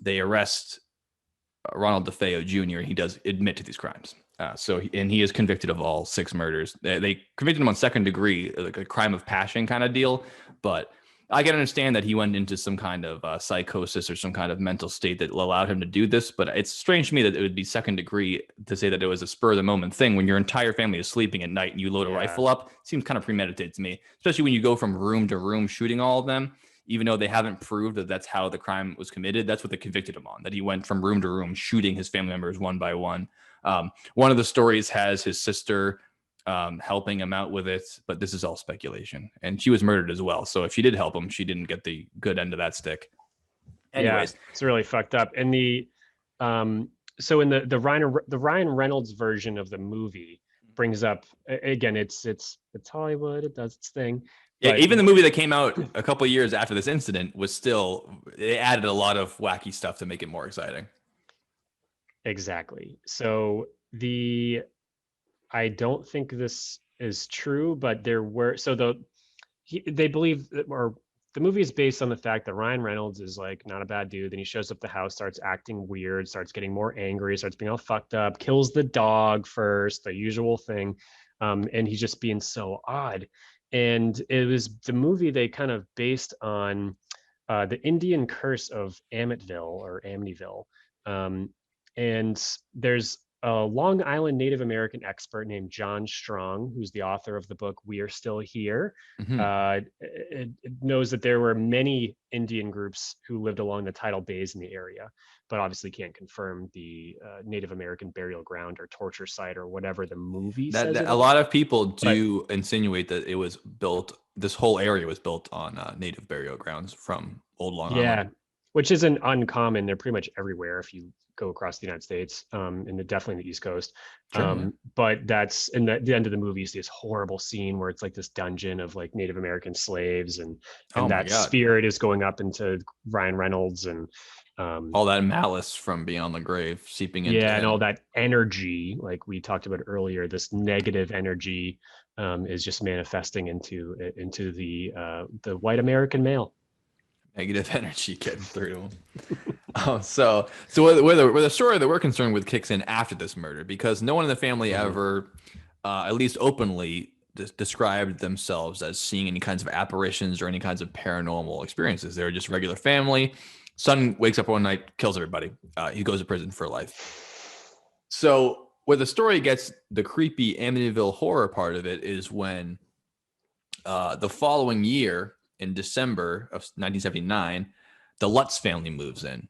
Speaker 2: arrest Ronald DeFeo Jr. He does admit to these crimes. And he is convicted of all 6 murders. They convicted him on second degree, like a crime of passion kind of deal. But I can understand that he went into some kind of psychosis or some kind of mental state that allowed him to do this. But it's strange to me that it would be second degree to say that it was a spur of the moment thing when your entire family is sleeping at night and you load a rifle up. Seems kind of premeditated to me, especially when you go from room to room shooting all of them, even though they haven't proved that that's how the crime was committed. That's what they convicted him on, that he went from room to room shooting his family members one by one. One of the stories has his sister helping him out with it, but this is all speculation. And she was murdered as well. So if she did help him, she didn't get the good end of that stick. Anyways,
Speaker 1: it's really fucked up. And so in the Ryan Reynolds version of the movie brings up, again, it's Hollywood, it does its thing.
Speaker 2: Yeah, even the movie that came out a couple of years after this incident was still, it added a lot of wacky stuff to make it more exciting. Exactly.
Speaker 1: So I don't think this is true, but they believe or the movie is based on the fact that Ryan Reynolds is like not a bad dude. Then he shows up at the house, starts acting weird, starts getting more angry, starts being all fucked up, kills the dog first, the usual thing. And he's just being so odd. And it was the movie they kind of based on the Indian curse of Amityville. And there's a Long Island Native American expert named John Strong, who's the author of the book We Are Still Here. It knows that there were many Indian groups who lived along the tidal bays in the area, but obviously can't confirm the Native American burial ground or torture site or whatever the movie says.
Speaker 2: A lot of people do insinuate that it was built. This whole area was built on native burial grounds from old Long Island.
Speaker 1: Which isn't uncommon. They're pretty much everywhere if you go across the United States, and definitely in the East Coast. Sure, but that's in the end of the movie, you see this horrible scene where it's like this dungeon of like Native American slaves, and that spirit is going up into Ryan Reynolds, and
Speaker 2: all that malice from beyond the grave seeping into
Speaker 1: and all that energy, like we talked about earlier, this negative energy is just manifesting into the white American male.
Speaker 2: Negative energy getting through to him. So where the story that we're concerned with kicks in after this murder, because no one in the family ever, at least openly, described themselves as seeing any kinds of apparitions or any kinds of paranormal experiences. They were just regular family. Son wakes up one night, kills everybody. He goes to prison for life. So where the story gets the creepy Amityville horror part of it is when the following year, in December of 1979, the Lutz family moves in.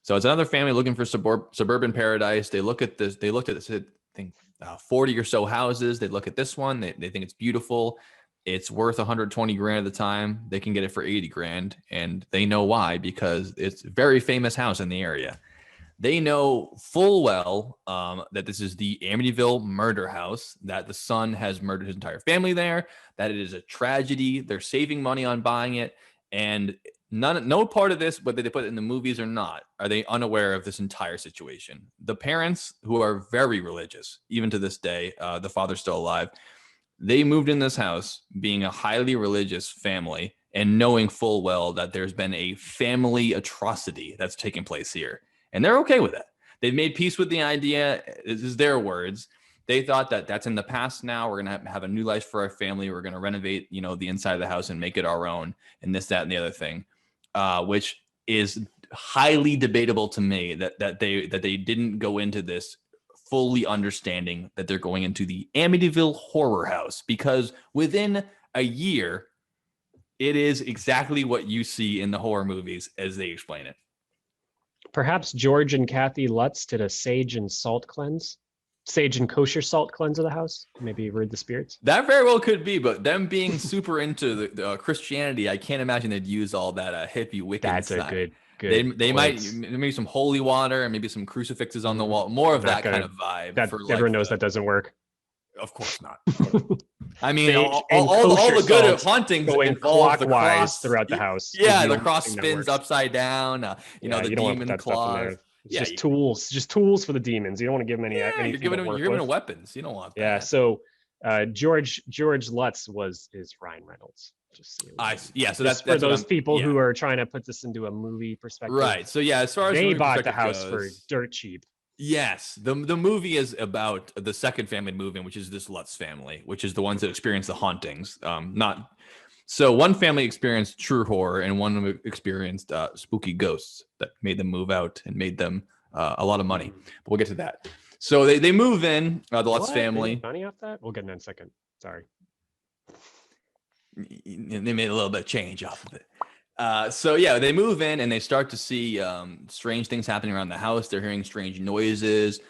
Speaker 2: So it's another family looking for suburban paradise. They look at this. They looked at this, I think, 40 or so houses. They look at this one. They think it's beautiful. It's worth 120 grand at the time. They can get it for 80 grand. And they know why, because it's a very famous house in the area. They know full well that this is the Amityville murder house, that the son has murdered his entire family there, that it is a tragedy. They're saving money on buying it. And no part of this, whether they put it in the movies or not, are they unaware of this entire situation. The parents, who are very religious, even to this day, the father's still alive, they moved in this house being a highly religious family and knowing full well that there's been a family atrocity that's taking place here. And they're okay with it. They've made peace with the idea. This is their words. They thought that that's in the past now. We're going to have a new life for our family. We're going to renovate, the inside of the house and make it our own, and this, that, and the other thing, which is highly debatable to me that they didn't go into this fully understanding that they're going into the Amityville horror house, because within a year, it is exactly what you see in the horror movies as they explain it.
Speaker 1: Perhaps George and Kathy Lutz did a sage and kosher salt cleanse of the house. Maybe rid the spirits.
Speaker 2: That very well could be, but them being super into the Christianity, I can't imagine they'd use all that hippie Wiccan.
Speaker 1: That's
Speaker 2: side.
Speaker 1: A good.
Speaker 2: They might maybe some holy water and maybe some crucifixes on the wall. More of that kind of vibe.
Speaker 1: That everyone knows that doesn't work.
Speaker 2: Of course not. I mean, all the good of hauntings
Speaker 1: going clockwise throughout the house.
Speaker 2: Yeah, the cross spins upside down. The demon claws.
Speaker 1: It's just tools for the demons. You don't want to give them any.
Speaker 2: You're giving them weapons. You don't want that.
Speaker 1: Yeah. So George Lutz is Ryan Reynolds.
Speaker 2: So that's
Speaker 1: for those people who are trying to put this into a movie perspective.
Speaker 2: Right. So as far as
Speaker 1: they bought the house for dirt cheap.
Speaker 2: Yes, the movie is about the second family moving, which is this Lutz family, which is the ones that experience the hauntings. So one family experienced true horror, and one experienced spooky ghosts that made them move out and made them a lot of money. But we'll get to that. So they move in, the Lutz family.
Speaker 1: They made money off that? We'll get in a second. Sorry.
Speaker 2: They made a little bit of change off of it. They move in and they start to see strange things happening around the house. They're hearing strange noises.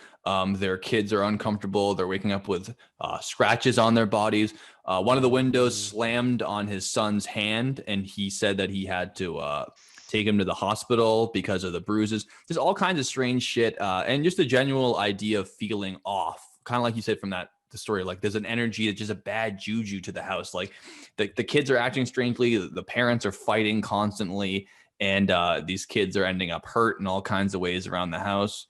Speaker 2: Their kids are uncomfortable. They're waking up with scratches on their bodies. One of the windows slammed on his son's hand, and he said that he had to take him to the hospital because of the bruises. There's all kinds of strange shit, and just a general idea of feeling off, kind of like you said from the story. Like there's an energy that's just a bad juju to the house. Like the kids are acting strangely. The parents are fighting constantly, and these kids are ending up hurt in all kinds of ways around the house.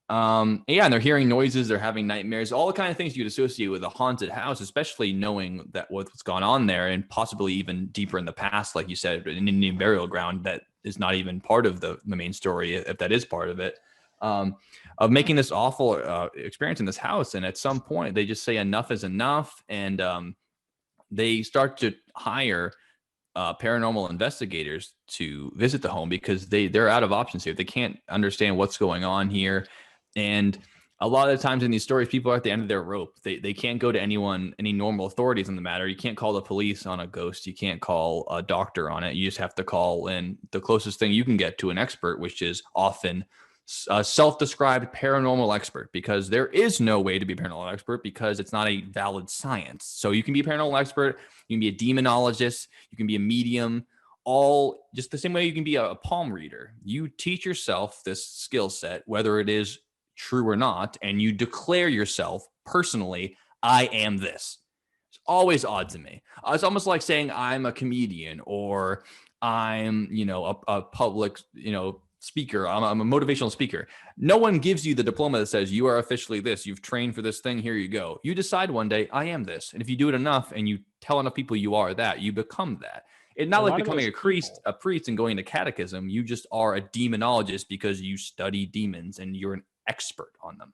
Speaker 2: And they're hearing noises. They're having nightmares. All the kind of things you'd associate with a haunted house, especially knowing that what's gone on there, and possibly even deeper in the past, like you said, an Indian burial ground that is not even part of the main story, if that is part of it. Of making this awful experience in this house. And at some point they just say enough is enough. And they start to hire paranormal investigators to visit the home, because they're out of options here. They can't understand what's going on here. And A lot of the times in these stories, people are at the end of their rope. They can't go to anyone, any normal authorities in the matter. You can't call the police on a ghost. You can't call a doctor on it. You just have to call in the closest thing you can get to an expert, which is often a self-described paranormal expert, because there is no way to be a paranormal expert because it's not a valid science. So you can be a paranormal expert, you can be a demonologist, you can be a medium, all just the same way you can be a palm reader. You teach yourself this skill set, whether it is true or not, and you declare yourself personally, I am this. It's always odd to me. It's almost like saying I'm a comedian, or I'm, a public, speaker. I'm a motivational speaker. No one gives you the diploma that says you are officially this. You've trained for this thing. Here you go. You decide one day, I am this. And if you do it enough and you tell enough people you are that, you become that. It's not like becoming a priest and going to catechism. You just are a demonologist because you study demons and you're an expert on them.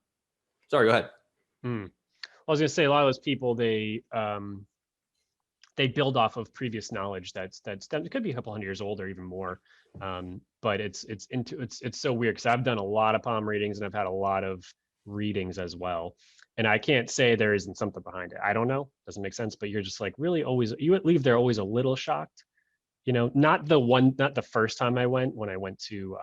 Speaker 2: Sorry, go ahead.
Speaker 1: I was going to say, a lot of those people, they build off of previous knowledge that's it could be a couple hundred years old or even more. But it's so weird, because I've done a lot of palm readings and I've had a lot of readings as well. And I can't say there isn't something behind it. I don't know. Doesn't make sense. But you're just like, really, always, you leave there always a little shocked. Not the first time when I went to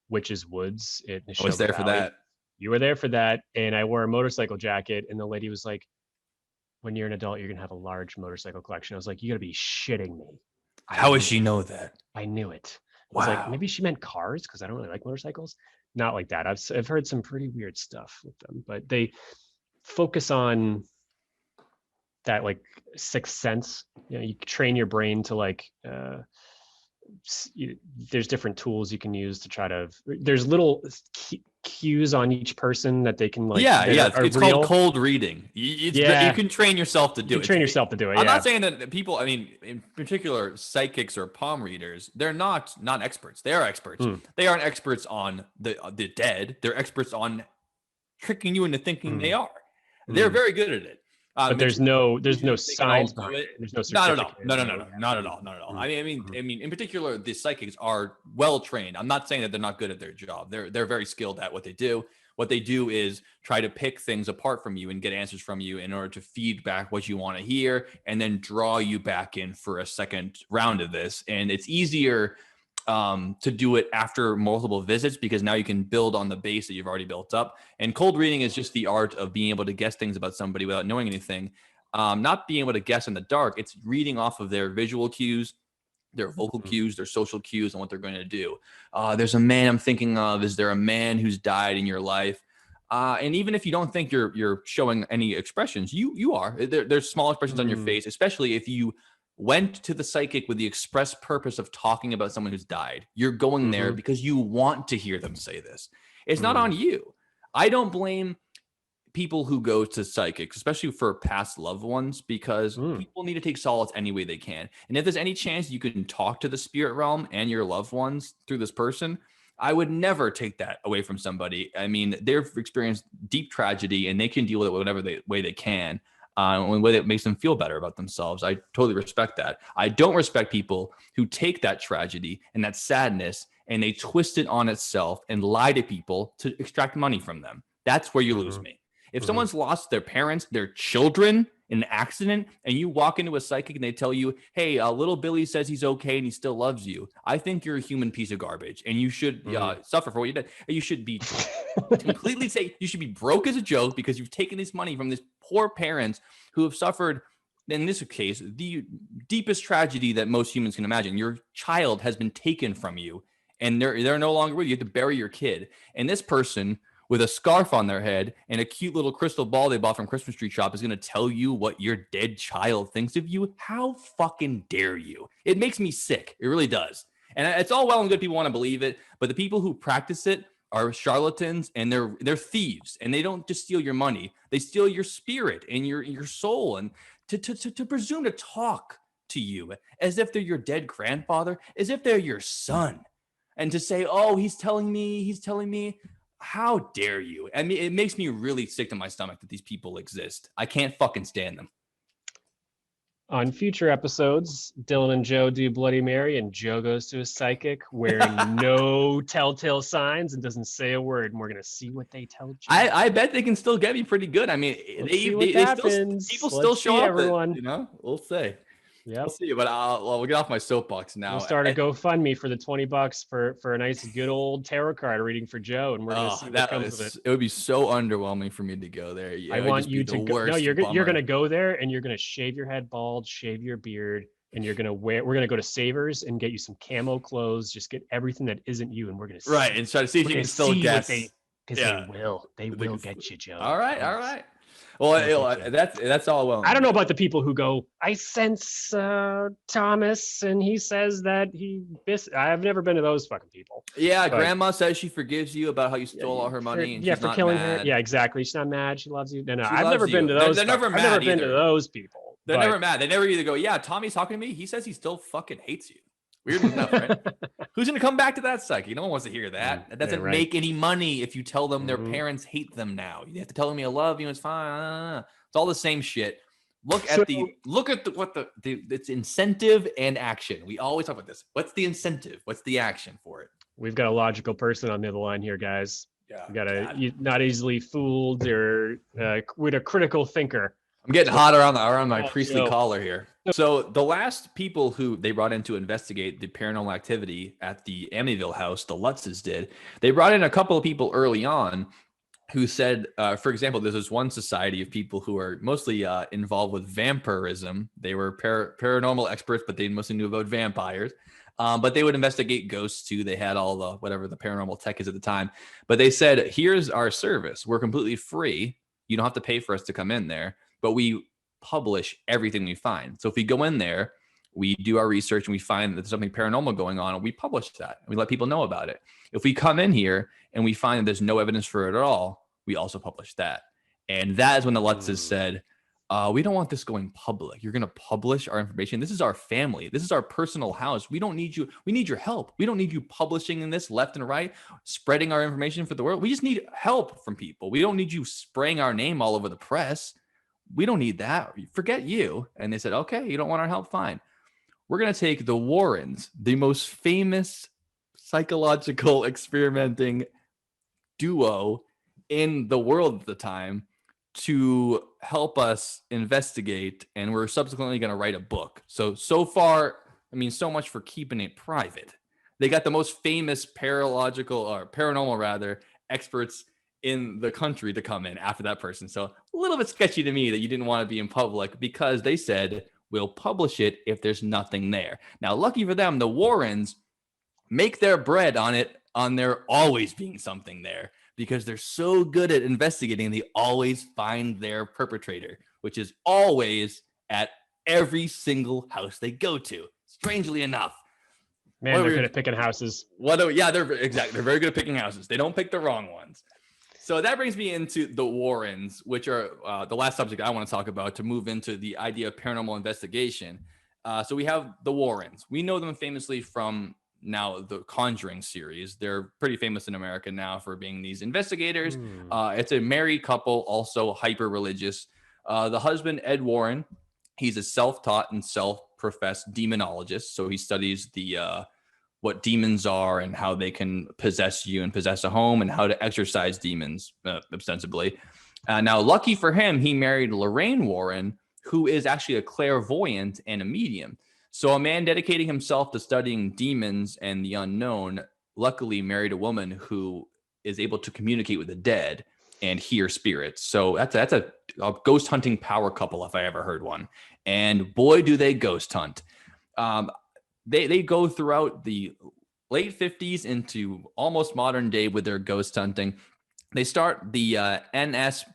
Speaker 1: Witch's Woods in
Speaker 2: I was there for that.
Speaker 1: You were there for that. And I wore a motorcycle jacket, and the lady was like, when you're an adult, you're going to have a large motorcycle collection. I was like, you got to be shitting me.
Speaker 2: How does she know that?
Speaker 1: I knew it. I
Speaker 2: Wow.
Speaker 1: was like, maybe she meant cars, because I don't really like motorcycles. Not like that. I've heard some pretty weird stuff with them, but they focus on that like sixth sense. You train your brain to like, there's different tools you can use to try to, there's little cues on each person that they can like,
Speaker 2: it's called cold reading. You can train yourself to do it. I'm not saying that people, I mean, in particular psychics or palm readers, they're not experts. They are experts. They aren't experts on the dead. They're experts on tricking you into thinking they are. They're very good at it.
Speaker 1: But there's no science behind it. There's no certificate.
Speaker 2: Not at all. I mean, in particular, the psychics are well trained. I'm not saying that they're not good at their job. They're very skilled at what they do. What they do is try to pick things apart from you and get answers from you in order to feed back what you want to hear, and then draw you back in for a second round of this. And it's easier to do it after multiple visits, because now you can build on the base that you've already built up. And cold reading is just the art of being able to guess things about somebody without knowing anything. Not being able to guess in the dark. It's reading off of their visual cues, their vocal cues, their social cues, and what they're going to do. There's a man I'm thinking of. Is there a man who's died in your life? And even if you don't think you're showing any expressions, you are. There's small expressions on your face, especially if you went to the psychic with the express purpose of talking about someone who's died. You're going there because you want to hear them say this. It's not on you. I don't blame people who go to psychics, especially for past loved ones, because people need to take solace any way they can. And if there's any chance you can talk to the spirit realm and your loved ones through this person, I would never take that away from somebody. I mean, they've experienced deep tragedy and they can deal with it whatever way they can. In a way that makes them feel better about themselves. I totally respect that. I don't respect people who take that tragedy and that sadness and they twist it on itself and lie to people to extract money from them. That's where you lose me. If someone's lost their parents, their children in an accident, and you walk into a psychic and they tell you, hey, little Billy says he's okay and he still loves you, I think you're a human piece of garbage and you should suffer for what you did. You should be completely you should be broke as a joke because you've taken this money from these poor parents who have suffered, in this case, the deepest tragedy that most humans can imagine. Your child has been taken from you and they're no longer with you. You have to bury your kid. And this person with a scarf on their head and a cute little crystal ball they bought from Christmas tree shop is going to tell you what your dead child thinks of you. How fucking dare you? It makes me sick. It really does. And it's all well and good. People want to believe it, but the people who practice it are charlatans and they're thieves, and they don't just steal your money. They steal your spirit and your soul. And to presume to talk to you as if they're your dead grandfather, as if they're your son, and to say, oh, he's telling me, how dare you? I mean, it makes me really sick to my stomach that these people exist. I can't fucking stand them.
Speaker 1: On future episodes, Dylan and Joe do Bloody Mary, and Joe goes to a psychic wearing no telltale signs and doesn't say a word. And we're gonna see what they tell Joe.
Speaker 2: I bet they can still get me pretty good. I mean, they still people still show up.
Speaker 1: Everyone,
Speaker 2: we'll say.
Speaker 1: Yeah,
Speaker 2: we'll see. But we'll get off my soapbox now.
Speaker 1: We'll start a GoFundMe for the $20 for a nice good old tarot card reading for Joe, and we're gonna see what comes of it.
Speaker 2: It would be so underwhelming for me to go there.
Speaker 1: I want you to go. No, you're gonna go there, and you're gonna shave your head bald, shave your beard, and you're gonna wear. We're gonna go to Savers and get you some camo clothes. Just get everything that isn't you, and we're gonna
Speaker 2: and try to see if you can still guess.
Speaker 1: Because they will get you, Joe.
Speaker 2: All right. Well, that's all well.
Speaker 1: I don't know about the people who go, I sense Thomas, and he says that I've never been to those fucking people.
Speaker 2: Yeah, but Grandma says she forgives you about how you stole all her money, and she's for killing her.
Speaker 1: Yeah, exactly. She's not mad. She loves you. No, I've never been to those.
Speaker 2: They're never mad.
Speaker 1: I've never been to those people.
Speaker 2: They're never mad. They never either go, yeah, Tommy's talking to me. He says he still fucking hates you. Weird enough, right? Who's going to come back to that psyche? No one wants to hear that. That doesn't make any money if you tell them their parents hate them now. You have to tell them I love you. It's fine. It's all the same shit. Look at it's incentive and action. We always talk about this. What's the incentive? What's the action for it?
Speaker 1: We've got a logical person on the other line here, guys. Yeah, you gotta not easily fooled or with a critical thinker.
Speaker 2: I'm getting hot around my priestly collar here. So the last people who they brought in to investigate the paranormal activity at the Amityville house, the Lutzes did, they brought in a couple of people early on who said, for example, there's this one society of people who are mostly involved with vampirism. They were paranormal experts, but they mostly knew about vampires. But they would investigate ghosts too. They had all the whatever the paranormal tech is at the time. But they said, here's our service. We're completely free. You don't have to pay for us to come in there. But we publish everything we find. So if we go in there, we do our research and we find that there's something paranormal going on, and we publish that and we let people know about it. If we come in here and we find that there's no evidence for it at all, we also publish that. And that is when the Lutzes said, we don't want this going public. You're going to publish our information. This is our family. This is our personal house. We don't need you. We need your help. We don't need you publishing in this left and right, spreading our information for the world. We just need help from people. We don't need you spraying our name all over the press. We don't need that. Forget you. And they said, okay, you don't want our help? Fine. We're going to take the Warrens, the most famous psychological experimenting duo in the world at the time, to help us investigate. And we're subsequently going to write a book. So far, I mean, so much for keeping it private. They got the most famous paranormal experts in the country to come in after that person. So a little bit sketchy to me that you didn't want to be in public, because they said, we'll publish it if there's nothing there. Now, lucky for them, the Warrens make their bread on there always being something there, because they're so good at investigating. They always find their perpetrator, which is always at every single house they go to, strangely enough.
Speaker 1: Man, they're good at picking houses.
Speaker 2: They're very good at picking houses. They don't pick the wrong ones. So that brings me into the Warrens, which are the last subject I want to talk about to move into the idea of paranormal investigation. So we have the Warrens. We know them famously from now the Conjuring series. They're pretty famous in America now for being these investigators. It's a married couple, also hyper religious. The husband, Ed Warren, he's a self-taught and self-professed demonologist. So he studies the what demons are and how they can possess you and possess a home, and how to exorcise demons ostensibly. Now, lucky for him, he married Lorraine Warren, who is actually a clairvoyant and a medium. So a man dedicating himself to studying demons and the unknown, luckily married a woman who is able to communicate with the dead and hear spirits. So that's a ghost hunting power couple, if I ever heard one. And boy, do they ghost hunt. They go throughout the late 50s into almost modern day with their ghost hunting. They start the NESPR,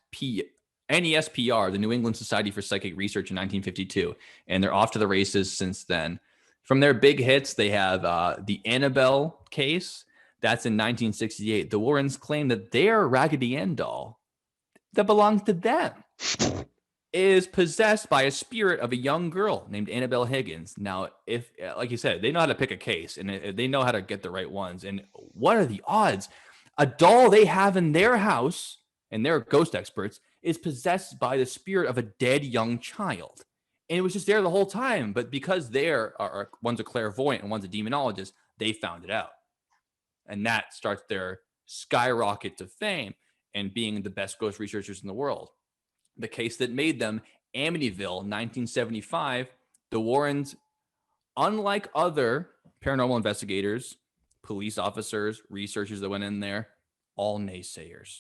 Speaker 2: the New England Society for Psychic Research, in 1952, and they're off to the races since then. From their big hits, they have the Annabelle case. That's in 1968. The Warrens claim that their Raggedy Ann doll that belongs to them is possessed by a spirit of a young girl named Annabelle Higgins. Now, if, like you said, they know how to pick a case and they know how to get the right ones. And what are the odds? A doll they have in their house, and they're ghost experts, is possessed by the spirit of a dead young child. And it was just there the whole time. But because one's a clairvoyant and one's a demonologist, they found it out. And that starts their skyrocket to fame and being the best ghost researchers in the world. The case that made them, Amityville, 1975, the Warrens, unlike other paranormal investigators, police officers, researchers that went in there, all naysayers.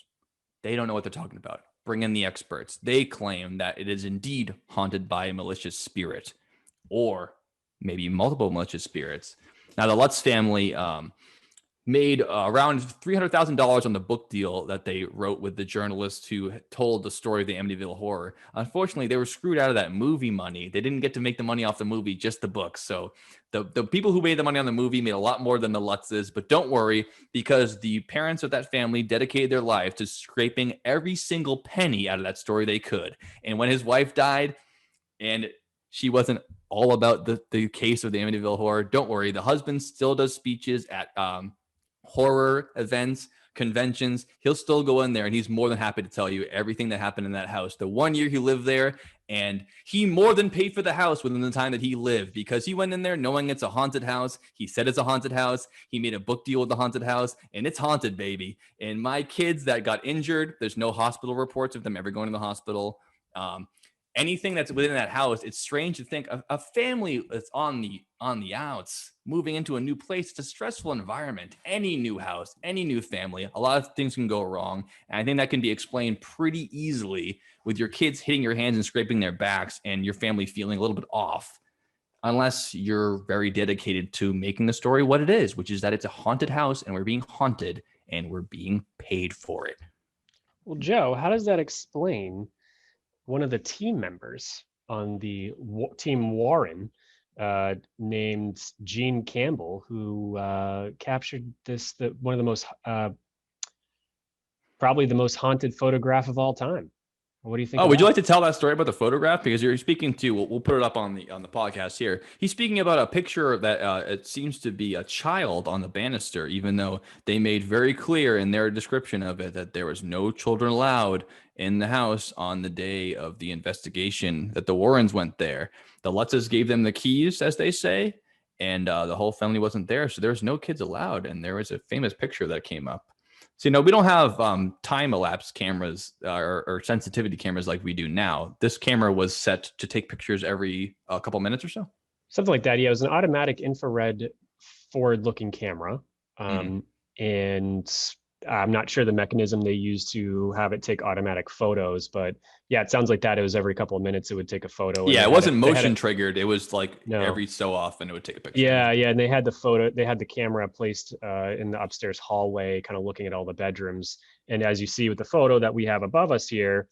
Speaker 2: They don't know what they're talking about. Bring in the experts. They claim that it is indeed haunted by a malicious spirit, or maybe multiple malicious spirits. Now, the Lutz family made around $300,000 on the book deal that they wrote with the journalist who told the story of the Amityville Horror. Unfortunately, they were screwed out of that movie money. They didn't get to make the money off the movie, just the book. So the people who made the money on the movie made a lot more than the Lutzes. But don't worry, because the parents of that family dedicated their life to scraping every single penny out of that story they could. And when his wife died, and she wasn't all about the case of the Amityville Horror, don't worry. The husband still does speeches at horror events, conventions. He'll still go in there, and he's more than happy to tell you everything that happened in that house. The 1 year he lived there, and he more than paid for the house within the time that he lived, because he went in there knowing it's a haunted house. He said it's a haunted house. He made a book deal with the haunted house, and it's haunted, baby. And my kids that got injured, there's no hospital reports of them ever going to the hospital. Anything that's within that house, it's strange to think a family that's on the outs, moving into a new place. It's a stressful environment. Any new house, any new family, a lot of things can go wrong. And I think that can be explained pretty easily with your kids hitting your hands and scraping their backs and your family feeling a little bit off, unless you're very dedicated to making the story what it is, which is that it's a haunted house and we're being haunted and we're being paid for it.
Speaker 1: Well, Joe, how does that explain one of the team members on the team Warren, named Gene Campbell, who captured one of the most, probably the most haunted photograph of all time? What do you think?
Speaker 2: Oh, would you like to tell that story about the photograph? Because you're speaking to, we'll put it up on the podcast here. He's speaking about a picture that it seems to be a child on the banister, even though they made very clear in their description of it that there was no children allowed in the house on the day of the investigation that the Warrens went there. The Lutzes gave them the keys, as they say, and the whole family wasn't there, so there's no kids allowed. And there was a famous picture that came up. So, we don't have time-elapse cameras or sensitivity cameras like we do now. This camera was set to take pictures every couple minutes or so.
Speaker 1: Something like that. Yeah, it was an automatic infrared forward-looking camera. And I'm not sure the mechanism they used to have it take automatic photos, but yeah, it sounds like that. It was every couple of minutes it would take a photo.
Speaker 2: Yeah, it wasn't motion triggered. It was like every so often it would take a picture.
Speaker 1: Yeah, and they had the camera placed in the upstairs hallway, kind of looking at all the bedrooms. And as you see with the photo that we have above us here,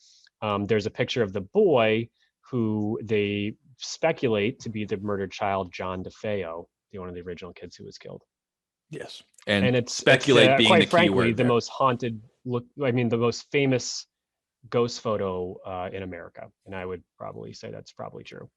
Speaker 1: there's a picture of the boy who they speculate to be the murdered child, John DeFeo, one of the original kids who was killed.
Speaker 2: Yes.
Speaker 1: And it's
Speaker 2: speculate being
Speaker 1: quite
Speaker 2: the
Speaker 1: frankly,
Speaker 2: key word
Speaker 1: the most haunted the most famous ghost photo in America. And I would probably say that's probably true.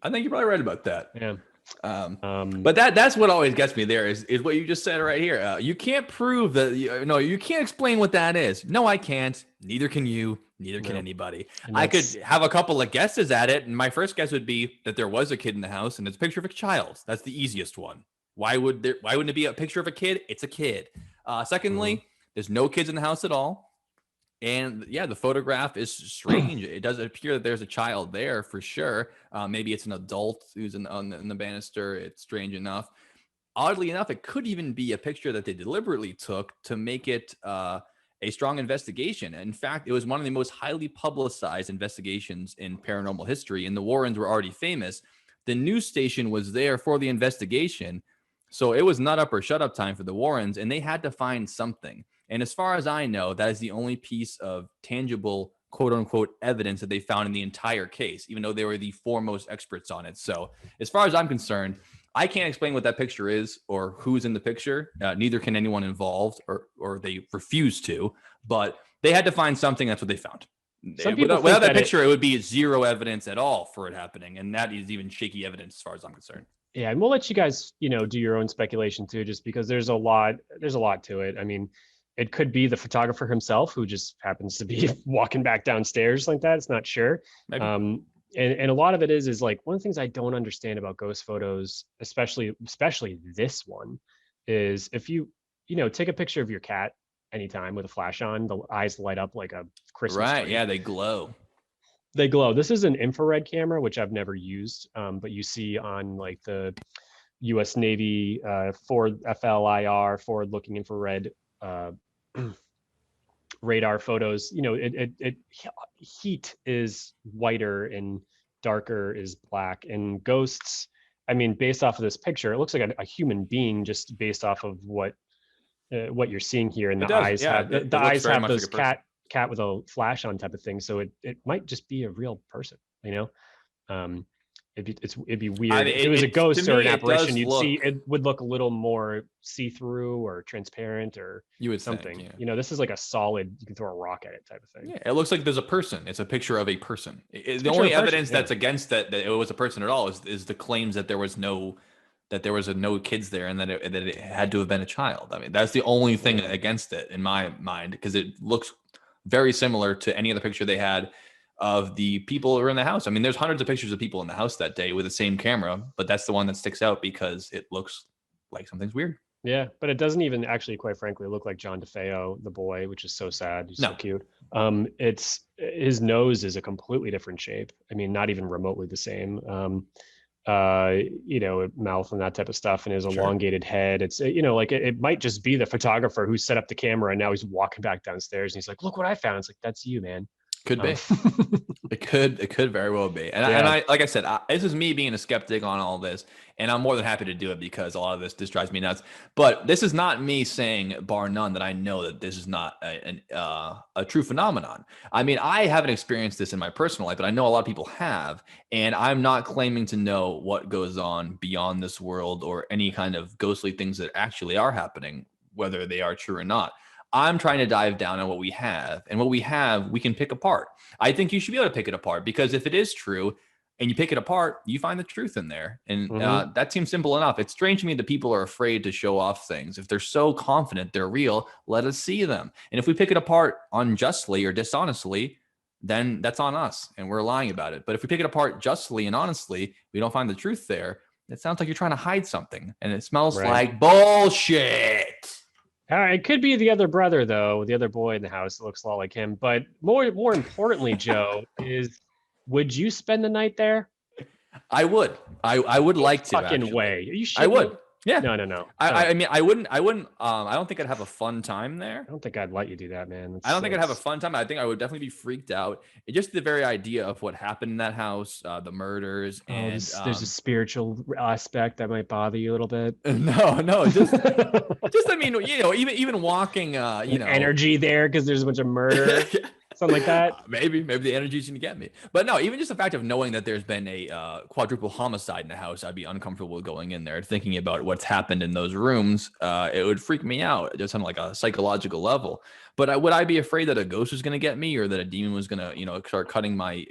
Speaker 2: I think you're probably right about that.
Speaker 1: Yeah.
Speaker 2: But that's what always gets me there is what you just said right here. You can't prove that, you can't explain what that is. No, I can't. Neither can you. Neither can anybody. I could have a couple of guesses at it. And my first guess would be that there was a kid in the house and it's a picture of a child. That's the easiest one. Why wouldn't it be a picture of a kid? It's a kid. Secondly, there's no kids in the house at all. And yeah, the photograph is strange. It does appear that there's a child there for sure. Maybe it's an adult who's in the banister. It's strange enough. Oddly enough, it could even be a picture that they deliberately took to make it a strong investigation. In fact, it was one of the most highly publicized investigations in paranormal history, and the Warrens were already famous. The news station was there for the investigation. So it was not up or shut up time for the Warrens, and they had to find something. And as far as I know, that is the only piece of tangible, quote unquote, evidence that they found in the entire case, even though they were the foremost experts on it. So as far as I'm concerned, I can't explain what that picture is or who's in the picture. Neither can anyone involved, or they refuse to, but they had to find something. That's what they found. Without that picture, it would be zero evidence at all for it happening. And that is even shaky evidence as far as I'm concerned.
Speaker 1: Yeah, and we'll let you guys, do your own speculation too, just because there's a lot to it. I mean, it could be the photographer himself who just happens to be walking back downstairs like that. It's not sure. and a lot of it is like one of the things I don't understand about ghost photos, especially this one, is if you take a picture of your cat anytime with a flash on, the eyes light up like a Christmas
Speaker 2: Right.
Speaker 1: tree.
Speaker 2: Yeah, they glow.
Speaker 1: They glow. This is an infrared camera, which I've never used, but you see on like the U.S. Navy forward FLIR, forward-looking infrared uh, radar photos. Heat is whiter and darker is black, and ghosts. I mean, based off of this picture, it looks like a human being just based off of what you're seeing here, and
Speaker 2: It does. Yeah, it looks very much like
Speaker 1: those
Speaker 2: a person.
Speaker 1: cat with a flash on type of thing. So it might just be a real person, Um, it'd be weird if it was a ghost or an apparition. It would look a little more see-through or transparent or something.
Speaker 2: Think, yeah.
Speaker 1: This is like a solid, you can throw a rock at it type of thing.
Speaker 2: Yeah, it looks like there's a person. It's a picture of a person. The only evidence that's against that it was a person at all is the claims that there was no kids there and that it had to have been a child. I mean, that's the only thing against it in my mind, because it looks very similar to any other picture they had of the people who were in the house. I mean, there's hundreds of pictures of people in the house that day with the same camera, but that's the one that sticks out because it looks like something's weird.
Speaker 1: Yeah, but it doesn't even actually, quite frankly, look like John DeFeo, the boy, which is so sad. He's so cute. It's his nose is a completely different shape. I mean, not even remotely the same. Mouth and that type of stuff, and his elongated head. It's like it might just be the photographer who set up the camera, and now he's walking back downstairs, and he's like, "Look what I found." It's like, that's you, man.
Speaker 2: Could be. It could very well be. And I like I said, this is me being a skeptic on all this, and I'm more than happy to do it because a lot of this drives me nuts. But this is not me saying, bar none, that I know that this is not a true phenomenon. I mean, I haven't experienced this in my personal life, but I know a lot of people have, and I'm not claiming to know what goes on beyond this world or any kind of ghostly things that actually are happening, whether they are true or not. I'm trying to dive down on what we have, and what we have, we can pick apart. I think you should be able to pick it apart, because if it is true and you pick it apart, you find the truth in there. And that seems simple enough. It's strange to me that people are afraid to show off things. If they're so confident they're real, let us see them. And if we pick it apart unjustly or dishonestly, then that's on us and we're lying about it. But if we pick it apart justly and honestly, we don't find the truth there. It sounds like you're trying to hide something, and it smells like bullshit.
Speaker 1: It could be the other brother, though, the other boy in the house that looks a lot like him. But more importantly, Joe, would you spend the night there?
Speaker 2: I would. I would like to.
Speaker 1: Fucking way. Are you sure?
Speaker 2: I would. Yeah.
Speaker 1: No.
Speaker 2: I mean, I wouldn't. I don't think I'd have a fun time there.
Speaker 1: I don't think I'd let you do that, man.
Speaker 2: I don't think I'd have a fun time. I think I would definitely be freaked out. Just the very idea of what happened in that house, the murders, and
Speaker 1: there's a spiritual aspect that might bother you a little bit.
Speaker 2: No, just I mean, even walking,
Speaker 1: energy there because there's a bunch of murder. Something like that.
Speaker 2: Maybe the energy's going to get me. But no, even just the fact of knowing that there's been a quadruple homicide in the house, I'd be uncomfortable going in there, thinking about what's happened in those rooms. It would freak me out just on like a psychological level. But would I be afraid that a ghost was going to get me, or that a demon was going to, start cutting my,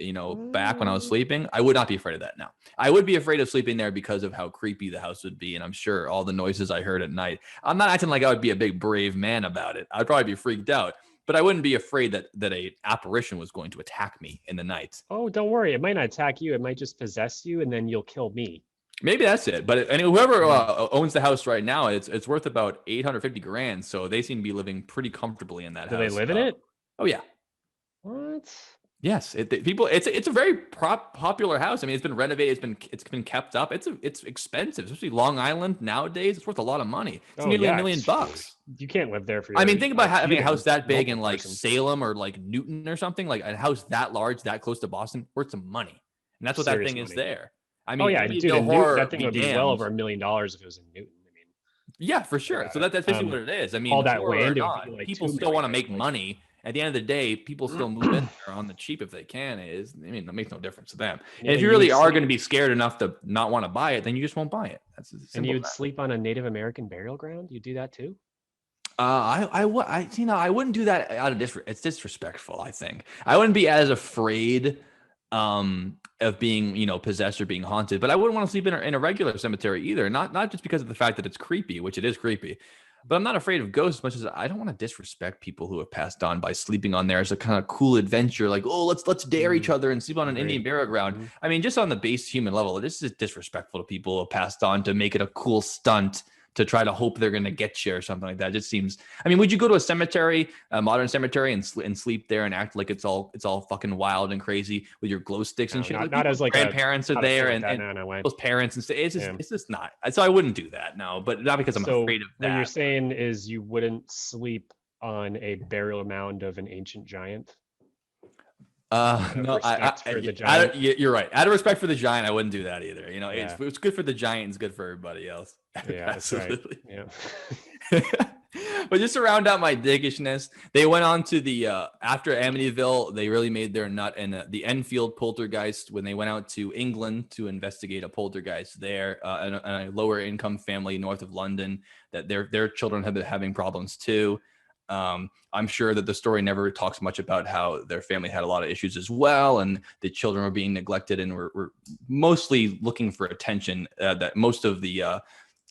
Speaker 2: back when I was sleeping? I would not be afraid of that now. I would be afraid of sleeping there because of how creepy the house would be. And I'm sure all the noises I heard at night. I'm not acting like I would be a big brave man about it. I'd probably be freaked out. But I wouldn't be afraid that a apparition was going to attack me in the night.
Speaker 1: Oh, don't worry. It might not attack you. It might just possess you, and then you'll kill me.
Speaker 2: Maybe that's it. But whoever owns the house right now, it's worth about $850,000. So they seem to be living pretty comfortably in that house.
Speaker 1: Do they live in it?
Speaker 2: Oh yeah.
Speaker 1: What?
Speaker 2: Yes, it's a very popular house. I mean, it's been renovated. It's been kept up. It's expensive, especially Long Island nowadays. It's worth a lot of money. It's nearly $1 million.
Speaker 1: You can't live there for.
Speaker 2: I mean, think about having a house that big in like Salem or like Newton or something. Like a house that large, that close to Boston, worth some money, and that's what that thing is there. I mean,
Speaker 1: dude, that thing would be well over $1 million if it was in Newton. I mean,
Speaker 2: yeah, for sure. So that's basically what it is. I mean,
Speaker 1: all that land,
Speaker 2: like people still want to make money. At the end of the day, people still move in there on the cheap if they can. It makes no difference to them. And if you really are going to be scared enough to not want to buy it, then you just won't buy it. That's
Speaker 1: and you would sleep on a Native American burial ground? You do that too?
Speaker 2: I wouldn't do that out of it's disrespectful. I think I wouldn't be as afraid of being possessed or being haunted, but I wouldn't want to sleep in a regular cemetery either. Not just because of the fact that it's creepy, which it is creepy. But I'm not afraid of ghosts as much as I don't want to disrespect people who have passed on by sleeping on there as a kind of cool adventure. Like, oh, let's dare each other and sleep on an Indian burial ground. I mean, just on the base human level, this is disrespectful to people who have passed on to make it a cool stunt to try to hope they're going to get you or something like that. It just seems, I mean, would you go to a cemetery, a modern cemetery, and sleep there and act like it's all fucking wild and crazy with your glow sticks and shit?
Speaker 1: Not as like
Speaker 2: grandparents are there and those parents and stuff. It's just not. So I wouldn't do that. No, but not because I'm afraid of that.
Speaker 1: What you're saying is you wouldn't sleep on a burial mound of an ancient giant?
Speaker 2: No, you're right. Out of respect for the giant, I wouldn't do that either. You know, it's good for the giant, it's good for everybody else.
Speaker 1: Yeah, absolutely. Right.
Speaker 2: Yeah. But just to round out my dicgishness, they went on to the after Amityville, they really made their nut in the Enfield poltergeist when they went out to England to investigate a poltergeist there, and a lower income family north of London that their children have been having problems too. I'm sure that the story never talks much about how their family had a lot of issues as well, and the children were being neglected and were mostly looking for attention. That most of the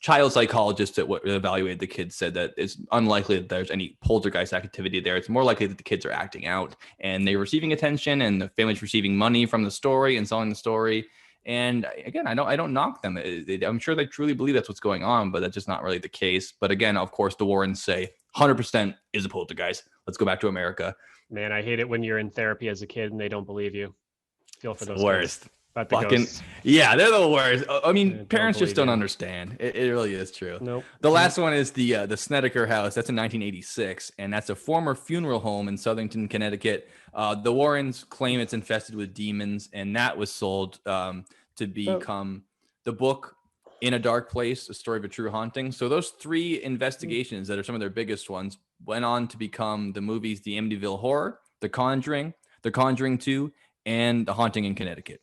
Speaker 2: child psychologists that evaluated the kids said that it's unlikely that there's any poltergeist activity there. It's more likely that the kids are acting out and they're receiving attention, and the family's receiving money from the story and selling the story. And again, I don't knock them. I'm sure they truly believe that's what's going on, but that's just not really the case. But again, of course, the Warrens say 100% is a poltergeist. Let's go back to America.
Speaker 1: Man, I hate it when you're in therapy as a kid and they don't believe you. Feel for those
Speaker 2: worst.
Speaker 1: Kids.
Speaker 2: Yeah, they're the worst. I mean, parents just don't understand. It really is true.
Speaker 1: Nope.
Speaker 2: The last one is the Snedeker House. That's in 1986, and that's a former funeral home in Southington, Connecticut. The Warrens claim it's infested with demons, and that was sold to become the book In a Dark Place, A Story of a True Haunting. So those three investigations that are some of their biggest ones went on to become the movies The Amityville Horror, The Conjuring 2, and The Haunting in Connecticut.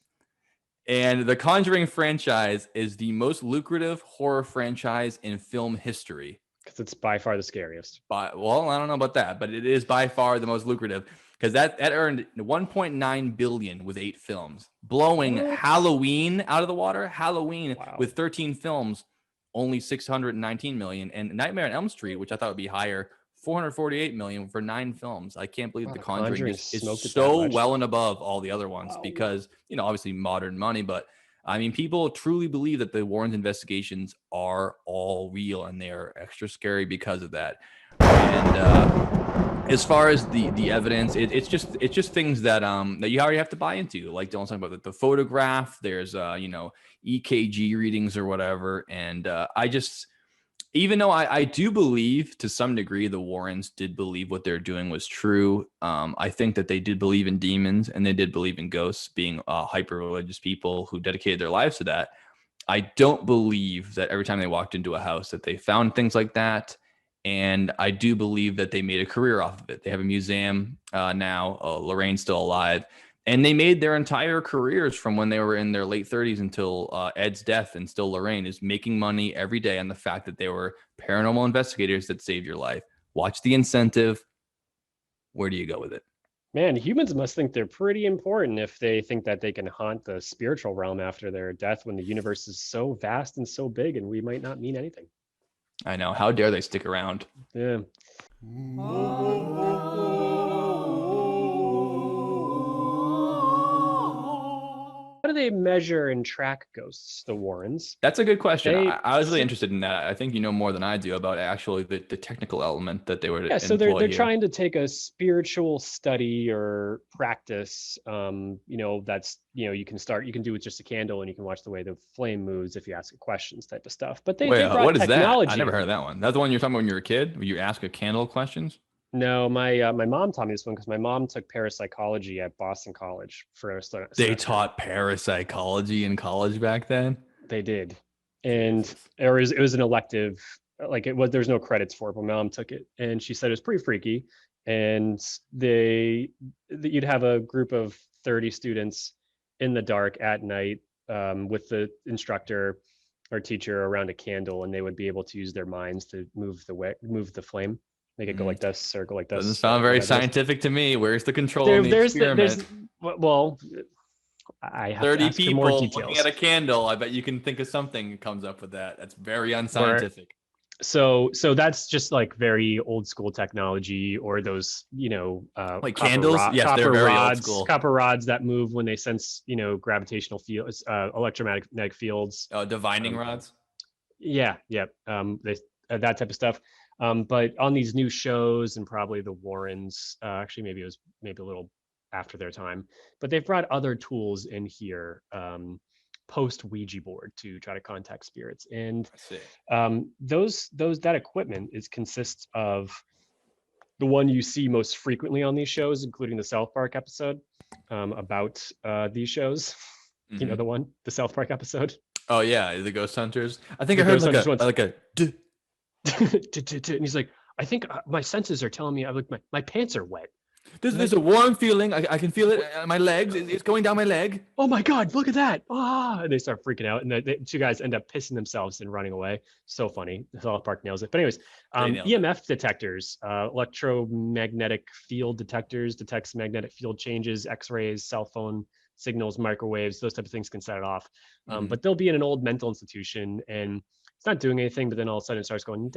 Speaker 2: And the Conjuring franchise is the most lucrative horror franchise in film history.
Speaker 1: Because it's by far the scariest.
Speaker 2: Well, I don't know about that, but it is by far the most lucrative because that earned $1.9 billion with 8 films, blowing Halloween out of the water. Halloween with 13 films, only $619 million, and Nightmare on Elm Street, which I thought would be higher, $448 million for 9 films. I can't believe The Conjuring is so well and above all the other ones because, you know, obviously modern money, but I mean, people truly believe that the Warrens investigations are all real and they are extra scary because of that. And as far as the evidence, it's just things that that you already have to buy into. Like Dylan's talking about the photograph. There's EKG readings or whatever, and even though I do believe to some degree the Warrens did believe what they're doing was true, I think that they did believe in demons and they did believe in ghosts, being hyper-religious people who dedicated their lives to that. I don't believe that every time they walked into a house that they found things like that. And I do believe that they made a career off of it. They have a museum now. Lorraine's still alive. And they made their entire careers from when they were in their late 30s until Ed's death, and still Lorraine is making money every day on the fact that they were paranormal investigators that saved your life. Watch The Incentive. Where do you go with it?
Speaker 1: Man, humans must think they're pretty important if they think that they can haunt the spiritual realm after their death when the universe is so vast and so big and we might not mean anything.
Speaker 2: I know. How dare they stick around?
Speaker 1: Yeah. How do they measure and track ghosts, the Warrens?
Speaker 2: That's a good question. I was really interested in that. I think you know more than I do about actually the technical element that they were.
Speaker 1: Yeah, so they're trying to take a spiritual study or practice. That's you can do with just a candle and you can watch the way the flame moves if you ask it questions, type of stuff. But they brought
Speaker 2: what is
Speaker 1: technology.
Speaker 2: That? I never heard of that one. That's the one you're talking about when you were a kid. When you ask a candle questions.
Speaker 1: No, my mom taught me this one because my mom took parapsychology at Boston College for a semester.
Speaker 2: They taught parapsychology in college back then?
Speaker 1: They did. And it was an elective, there's no credits for it, but my mom took it and she said it was pretty freaky. And you'd have a group of 30 students in the dark at night with the instructor or teacher around a candle, and they would be able to use their minds to move the flame. Make it go like this or go like this.
Speaker 2: Doesn't sound very scientific to me. Where's the control in the experiment?
Speaker 1: I have
Speaker 2: 30
Speaker 1: to ask
Speaker 2: people
Speaker 1: for more details.
Speaker 2: looking at a candle. I bet you can think of something that comes up with that. That's very unscientific.
Speaker 1: So that's just like very old school technology, or those,
Speaker 2: Like candles. Yes, they're very old school.
Speaker 1: copper rods that move when they sense, gravitational fields, electromagnetic fields.
Speaker 2: Divining rods.
Speaker 1: Yeah, yeah. That type of stuff. But on these new shows, and probably the Warrens, actually maybe it was maybe a little after their time, but they've brought other tools in here, post Ouija board, to try to contact spirits. And
Speaker 2: I see.
Speaker 1: that equipment consists of the one you see most frequently on these shows, including the South Park episode, about these shows. Mm-hmm. You know, the South Park episode.
Speaker 2: Oh yeah, the Ghost Hunters. I think I heard like a
Speaker 1: and he's like, I think my senses are telling me my pants are wet.
Speaker 2: There's a warm feeling. I can feel it on my legs. It's going down my leg.
Speaker 1: Oh my God, look at that. And they start freaking out. And the two guys end up pissing themselves and running away. So funny. South Park nails it. But anyways, EMF detectors, electromagnetic field detectors, detects magnetic field changes, X-rays, cell phone signals, microwaves, those type of things can set it off. But they'll be in an old mental institution and it's not doing anything, but then all of a sudden it starts going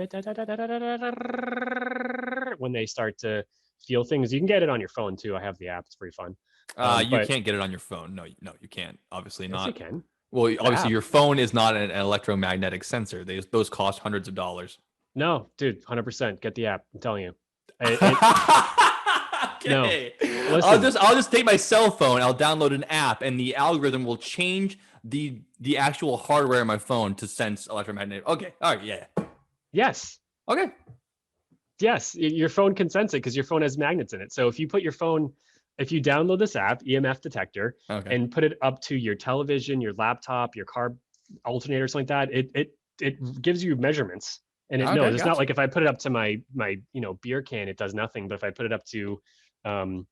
Speaker 1: when they start to feel things. You can get it on your phone too. I have the app. It's pretty fun.
Speaker 2: You can't get it on your phone. No, you can't. Obviously not.
Speaker 1: Yes, you can.
Speaker 2: Well, obviously your phone is not an electromagnetic sensor. Those cost hundreds of dollars.
Speaker 1: No, dude, 100%. Get the app. I'm telling you.
Speaker 2: Okay. No, listen. I'll just take my cell phone. I'll download an app, and the algorithm will change the actual hardware in my phone to sense electromagnetic. Okay. All right. Yeah.
Speaker 1: Yes.
Speaker 2: Okay.
Speaker 1: Yes, your phone can sense it because your phone has magnets in it. So if you download this app, EMF detector, and put it up to your television, your laptop, your car alternator, something like that, it gives you measurements, and it knows. It's not like if I put it up to my beer can, it does nothing. But if I put it up to a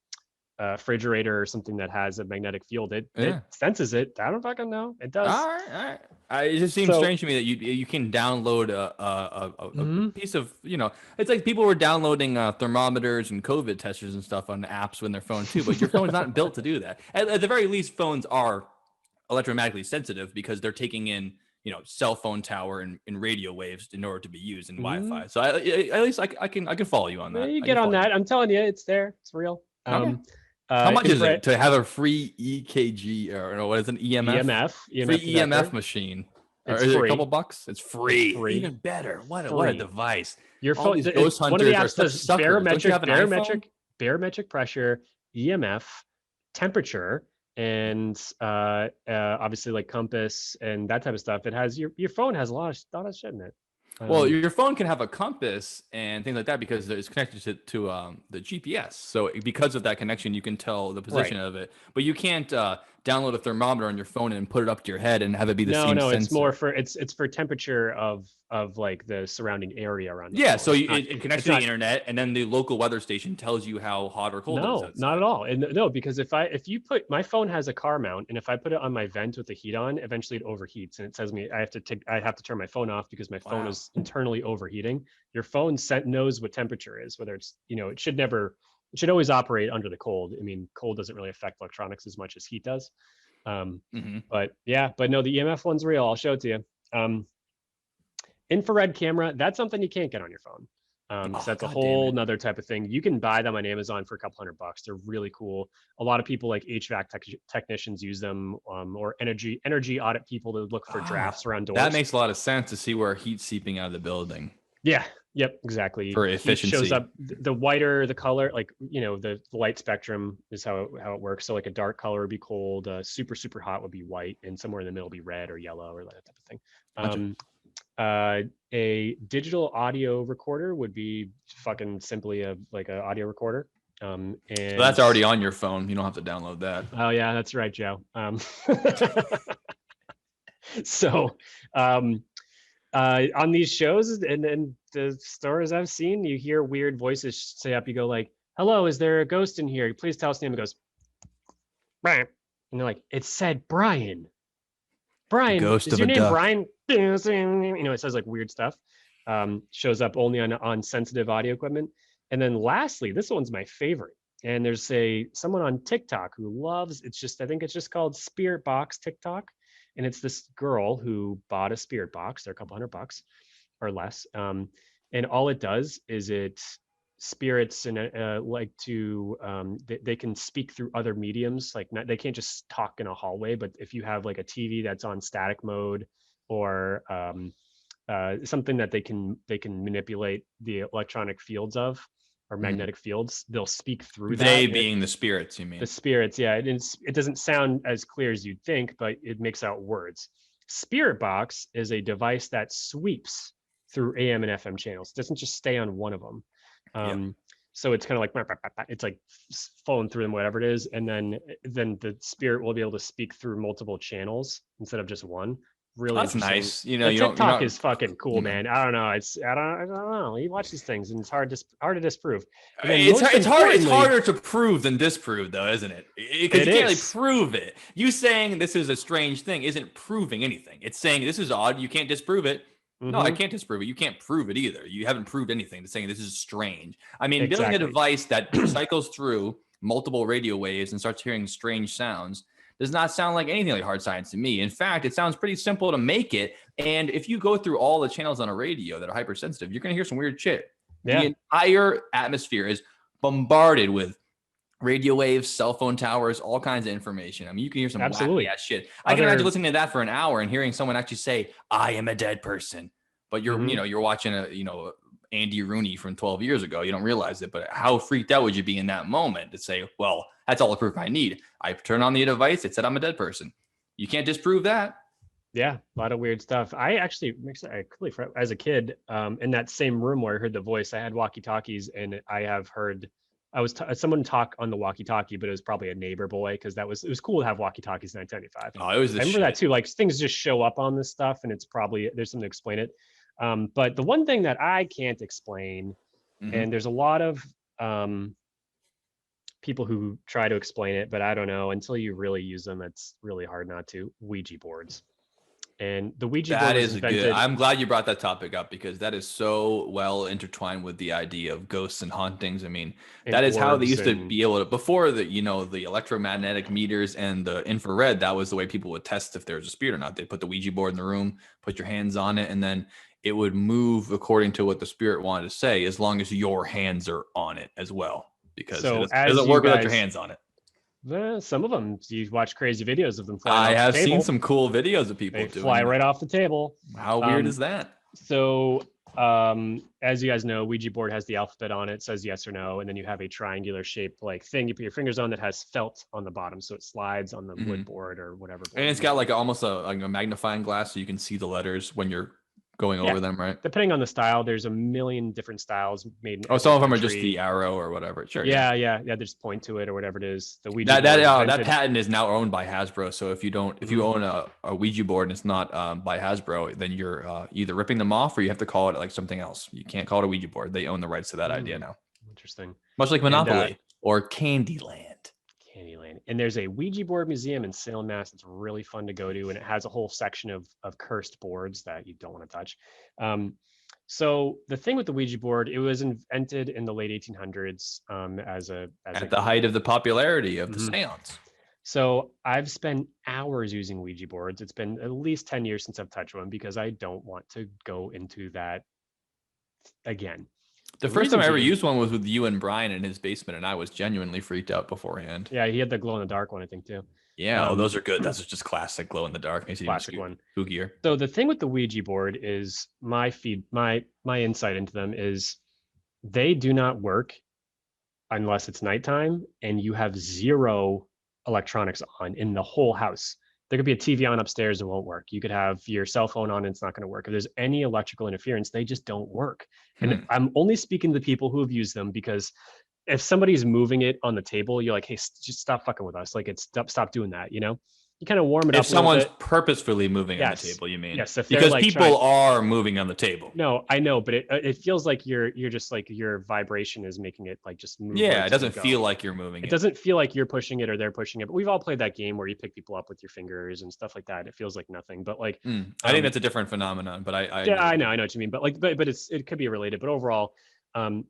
Speaker 1: refrigerator or something that has a magnetic field, it senses it. I don't fucking know. It does.
Speaker 2: All right. It just seems strange to me that you can download a piece of, it's like people were downloading thermometers and COVID testers and stuff on apps on their phone too, but your phone's not built to do that. At the very least, phones are electromagnetically sensitive because they're taking in, cell phone tower and radio waves in order to be used in Wi-Fi. So at least I can follow you on that.
Speaker 1: You get on that. I'm telling you, it's there. It's real.
Speaker 2: Okay. How much is it to have a free EKG or what is an EMF? Free EMF machine. Or is it a couple bucks? It's free. Even better. What a device.
Speaker 1: Your phone.
Speaker 2: Ghost hunters one of the apps does
Speaker 1: barometric pressure, EMF, temperature, and obviously like compass and that type of stuff. It has your phone has a lot of shit in it.
Speaker 2: Well, your phone can have a compass and things like that because it's connected to the GPS. So because of that connection, you can tell the position of it. But you can't download a thermometer on your phone and put it up to your head and have it be the same sensor.
Speaker 1: It's more for it's for temperature of like the surrounding area around.
Speaker 2: So it connects to the internet, and then the local weather station tells you how hot or cold it is.
Speaker 1: No, not at all. And no, because if you put my phone has a car mount, and if I put it on my vent with the heat on, eventually it overheats, and it tells me I have to turn my phone off because my phone is internally overheating. Your phone knows what temperature is, whether it's it should always operate under the cold. I mean, cold doesn't really affect electronics as much as heat does. But no, the EMF one's real. I'll show it to you. Infrared camera, that's something you can't get on your phone. That's a whole nother type of thing. You can buy them on Amazon for a couple $100. They're really cool. A lot of people like HVAC technicians use them, or energy audit people to look for drafts around doors.
Speaker 2: That makes a lot of sense to see where heat's seeping out of the building.
Speaker 1: Yeah. Yep. Exactly.
Speaker 2: For efficiency.
Speaker 1: Heat shows up. The whiter the color, like the light spectrum is how it works. So like a dark color would be cold. Super hot would be white, and somewhere in the middle would be red or yellow or that type of thing. A digital audio recorder would be fucking simply an audio recorder. And
Speaker 2: so that's already on your phone. You don't have to download that.
Speaker 1: Oh yeah, that's right, Joe. So on these shows and the stories I've seen, you hear weird voices say up. You go like, "Hello, is there a ghost in here? Please tell us the name." It goes, "Brian," and they're like, "It said Brian. Brian, is your name Brian?" It says like weird stuff. Shows up only on sensitive audio equipment. And then lastly, this one's my favorite. And there's someone on TikTok who loves, I think it's just called Spirit Box TikTok. And it's this girl who bought a spirit box. They're a couple $100. or less. And all it does is it spirits and like to they can speak through other mediums. Like they can't just talk in a hallway, but if you have like a TV that's on static mode, or something that they can manipulate the electronic fields of, or magnetic fields, they'll speak through that.
Speaker 2: They being the spirits, you mean?
Speaker 1: The spirits, yeah. It doesn't sound as clear as you'd think, but it makes out words. Spirit box is a device that sweeps through AM and FM channels. It doesn't just stay on one of them. So it's kind of like, it's like flowing through them, whatever it is, and then the spirit will be able to speak through multiple channels instead of just one. Really,
Speaker 2: that's nice. You know,
Speaker 1: TikTok is fucking cool, man. I don't know. I don't know. You watch these things, and it's hard to disprove.
Speaker 2: It's harder to prove than disprove, though, isn't it? Because you can't really prove it. You saying this is a strange thing isn't proving anything. It's saying this is odd. You can't disprove it. No, I can't disprove it. You can't prove it either. You haven't proved anything to saying this is strange. I mean, building a device that cycles through multiple radio waves and starts hearing strange sounds does not sound like anything like hard science to me. In fact, it sounds pretty simple to make it. And if you go through all the channels on a radio that are hypersensitive, you're going to hear some weird shit. Yeah. The entire atmosphere is bombarded with radio waves, cell phone towers, all kinds of information. I mean, you can hear some wacky ass shit. I can imagine listening to that for an hour and hearing someone actually say, "I am a dead person." But you're, you're watching Andy Rooney from 12 years ago. You don't realize it, but how freaked out would you be in that moment to say, well, that's all the proof I need. I turn on the device. It said I'm a dead person. You can't disprove that.
Speaker 1: Yeah, a lot of weird stuff. I actually, as a kid, in that same room where I heard the voice, I had walkie-talkies, and I have heard, someone talk on the walkie-talkie, but it was probably a neighbor boy, because it was cool to have walkie-talkies in 1995.
Speaker 2: Oh, it was.
Speaker 1: I remember that too. Like things just show up on this stuff, and it's probably there's something to explain it. But the one thing that I can't explain, and there's a lot of people who try to explain it, but I don't know, until you really use them, it's really hard not to. Ouija boards. And the Ouija board is invented.
Speaker 2: Good. I'm glad you brought that topic up, because that is so well intertwined with the idea of ghosts and hauntings. I mean, that is how they used to be able to, before the electromagnetic meters and the infrared, that was the way people would test if there was a spirit or not. They put the Ouija board in the room, put your hands on it, and then it would move according to what the spirit wanted to say, as long as your hands are on it as well, because it doesn't work without your hands on it.
Speaker 1: Some of them, you watch crazy videos of them flying
Speaker 2: I
Speaker 1: off
Speaker 2: have
Speaker 1: the table.
Speaker 2: seen some cool videos of people
Speaker 1: doing fly right off the table.
Speaker 2: How weird is that?
Speaker 1: So as you guys know, Ouija board has the alphabet on it, says yes or no, and then you have a triangular shaped like thing you put your fingers on that has felt on the bottom, so it slides on the wood board or whatever.
Speaker 2: And it's got like almost a magnifying glass, so you can see the letters when you're going over them, right?
Speaker 1: Depending on the style, there's a million different styles made.
Speaker 2: Some of them are just the arrow or whatever. Sure.
Speaker 1: Yeah. Just point to it or whatever it is. The Ouija
Speaker 2: that patent is now owned by Hasbro. So if you own a Ouija board and it's not by Hasbro, then you're either ripping them off or you have to call it like something else. You can't call it a Ouija board. They own the rights to that idea now.
Speaker 1: Interesting.
Speaker 2: Much like Monopoly or Candyland.
Speaker 1: And there's a Ouija board museum in Salem, Mass. It's really fun to go to, and it has a whole section of cursed boards that you don't want to touch. So the thing with the Ouija board, it was invented in the late 1800s at
Speaker 2: the height of the popularity of the seance.
Speaker 1: So I've spent hours using Ouija boards. It's been at least 10 years since I've touched one, because I don't want to go into that again.
Speaker 2: The first time I ever used one was with you and Brian in his basement, and I was genuinely freaked out beforehand.
Speaker 1: Yeah, he had the glow in the dark one, I think, too.
Speaker 2: Yeah, those are good. That's just classic glow in the dark. Makes it
Speaker 1: classic one.
Speaker 2: Spookier.
Speaker 1: So the thing with the Ouija board is my insight into them is they do not work unless it's nighttime and you have zero electronics on in the whole house. There could be a TV on upstairs, it won't work. You could have your cell phone on, and it's not going to work. If there's any electrical interference, they just don't work. And I'm only speaking to the people who have used them, because if somebody's moving it on the table, you're like, hey, just stop fucking with us. Like, stop doing that, You kind of warm it up.
Speaker 2: If someone's purposefully moving on the table, you mean?
Speaker 1: Yes,
Speaker 2: because people are moving on the table.
Speaker 1: No, I know, but it feels like you're just like your vibration is making it like just move.
Speaker 2: Yeah, it doesn't feel like you're moving it.
Speaker 1: It doesn't feel like you're pushing it or they're pushing it. But we've all played that game where you pick people up with your fingers and stuff like that. It feels like nothing, but like
Speaker 2: I think that's a different phenomenon. But
Speaker 1: I know what you mean. But like, but it could be related. But overall,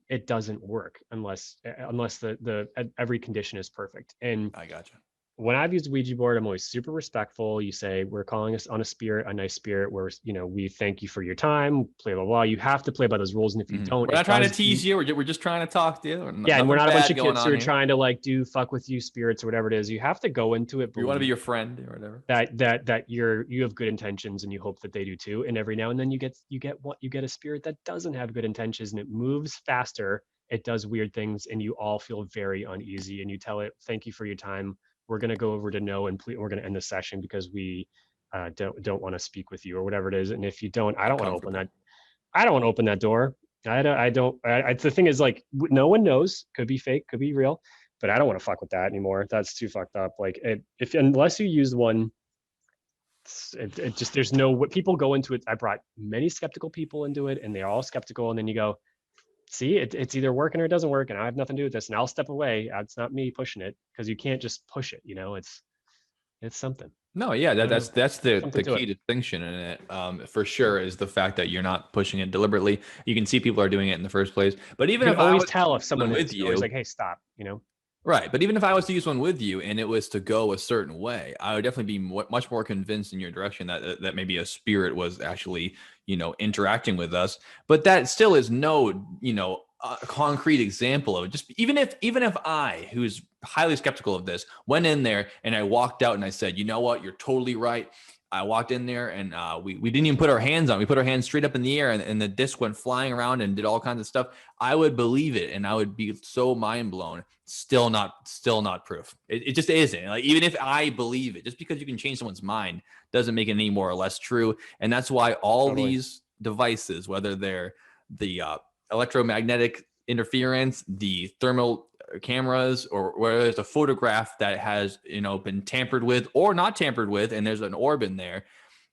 Speaker 1: it doesn't work unless the every condition is perfect. And
Speaker 2: I gotcha.
Speaker 1: when I've used Ouija board, I'm always super respectful. You say, we're calling us on a nice spirit where, we thank you for your time, blah, blah, blah. You have to play by those rules. And if you don't,
Speaker 2: we're not trying to tease you. We're just trying to talk to you.
Speaker 1: Yeah. And we're not a bunch of kids who are trying to like fuck with you spirits or whatever it is. You have to go into it.
Speaker 2: We want to be your friend or whatever.
Speaker 1: That you have good intentions and you hope that they do too. And every now and then you get a spirit that doesn't have good intentions and it moves faster. It does weird things and you all feel very uneasy and you tell it, thank you for your time. We're going to go over to no, and we're going to end the session because we don't want to speak with you or whatever it is. And if you don't, I don't want to open that. I don't want to open that door. The thing is, like, no one knows. Could be fake, could be real, but I don't want to fuck with that anymore. That's too fucked up. Like, unless you use one, it just, there's no, people go into it. I brought many skeptical people into it and they're all skeptical. And then you go, see, it's either working or it doesn't work, and I have nothing to do with this, and I'll step away. It's not me pushing it, because you can't just push it. It's something.
Speaker 2: No, yeah, that's the key distinction in it, for sure, is the fact that you're not pushing it deliberately. You can see people are doing it in the first place, but even if I always
Speaker 1: tell if someone with you, always like, hey, stop,
Speaker 2: Right, but even if I was to use one with you and it was to go a certain way, I would definitely be much more convinced in your direction that maybe a spirit was actually, interacting with us. But that still is no, concrete example of it. Just even if I, who's highly skeptical of this, went in there and I walked out and I said, you know what, you're totally right. I walked in there and we didn't even put our hands on. We put our hands straight up in the air and the disc went flying around and did all kinds of stuff. I would believe it and I would be so mind blown. Still not proof. It just isn't. Like, even if I believe it, just because you can change someone's mind doesn't make it any more or less true. And that's why all these devices, whether they're the electromagnetic interference, the thermal cameras, or whether there's a photograph that has been tampered with or not tampered with and there's an orb in there,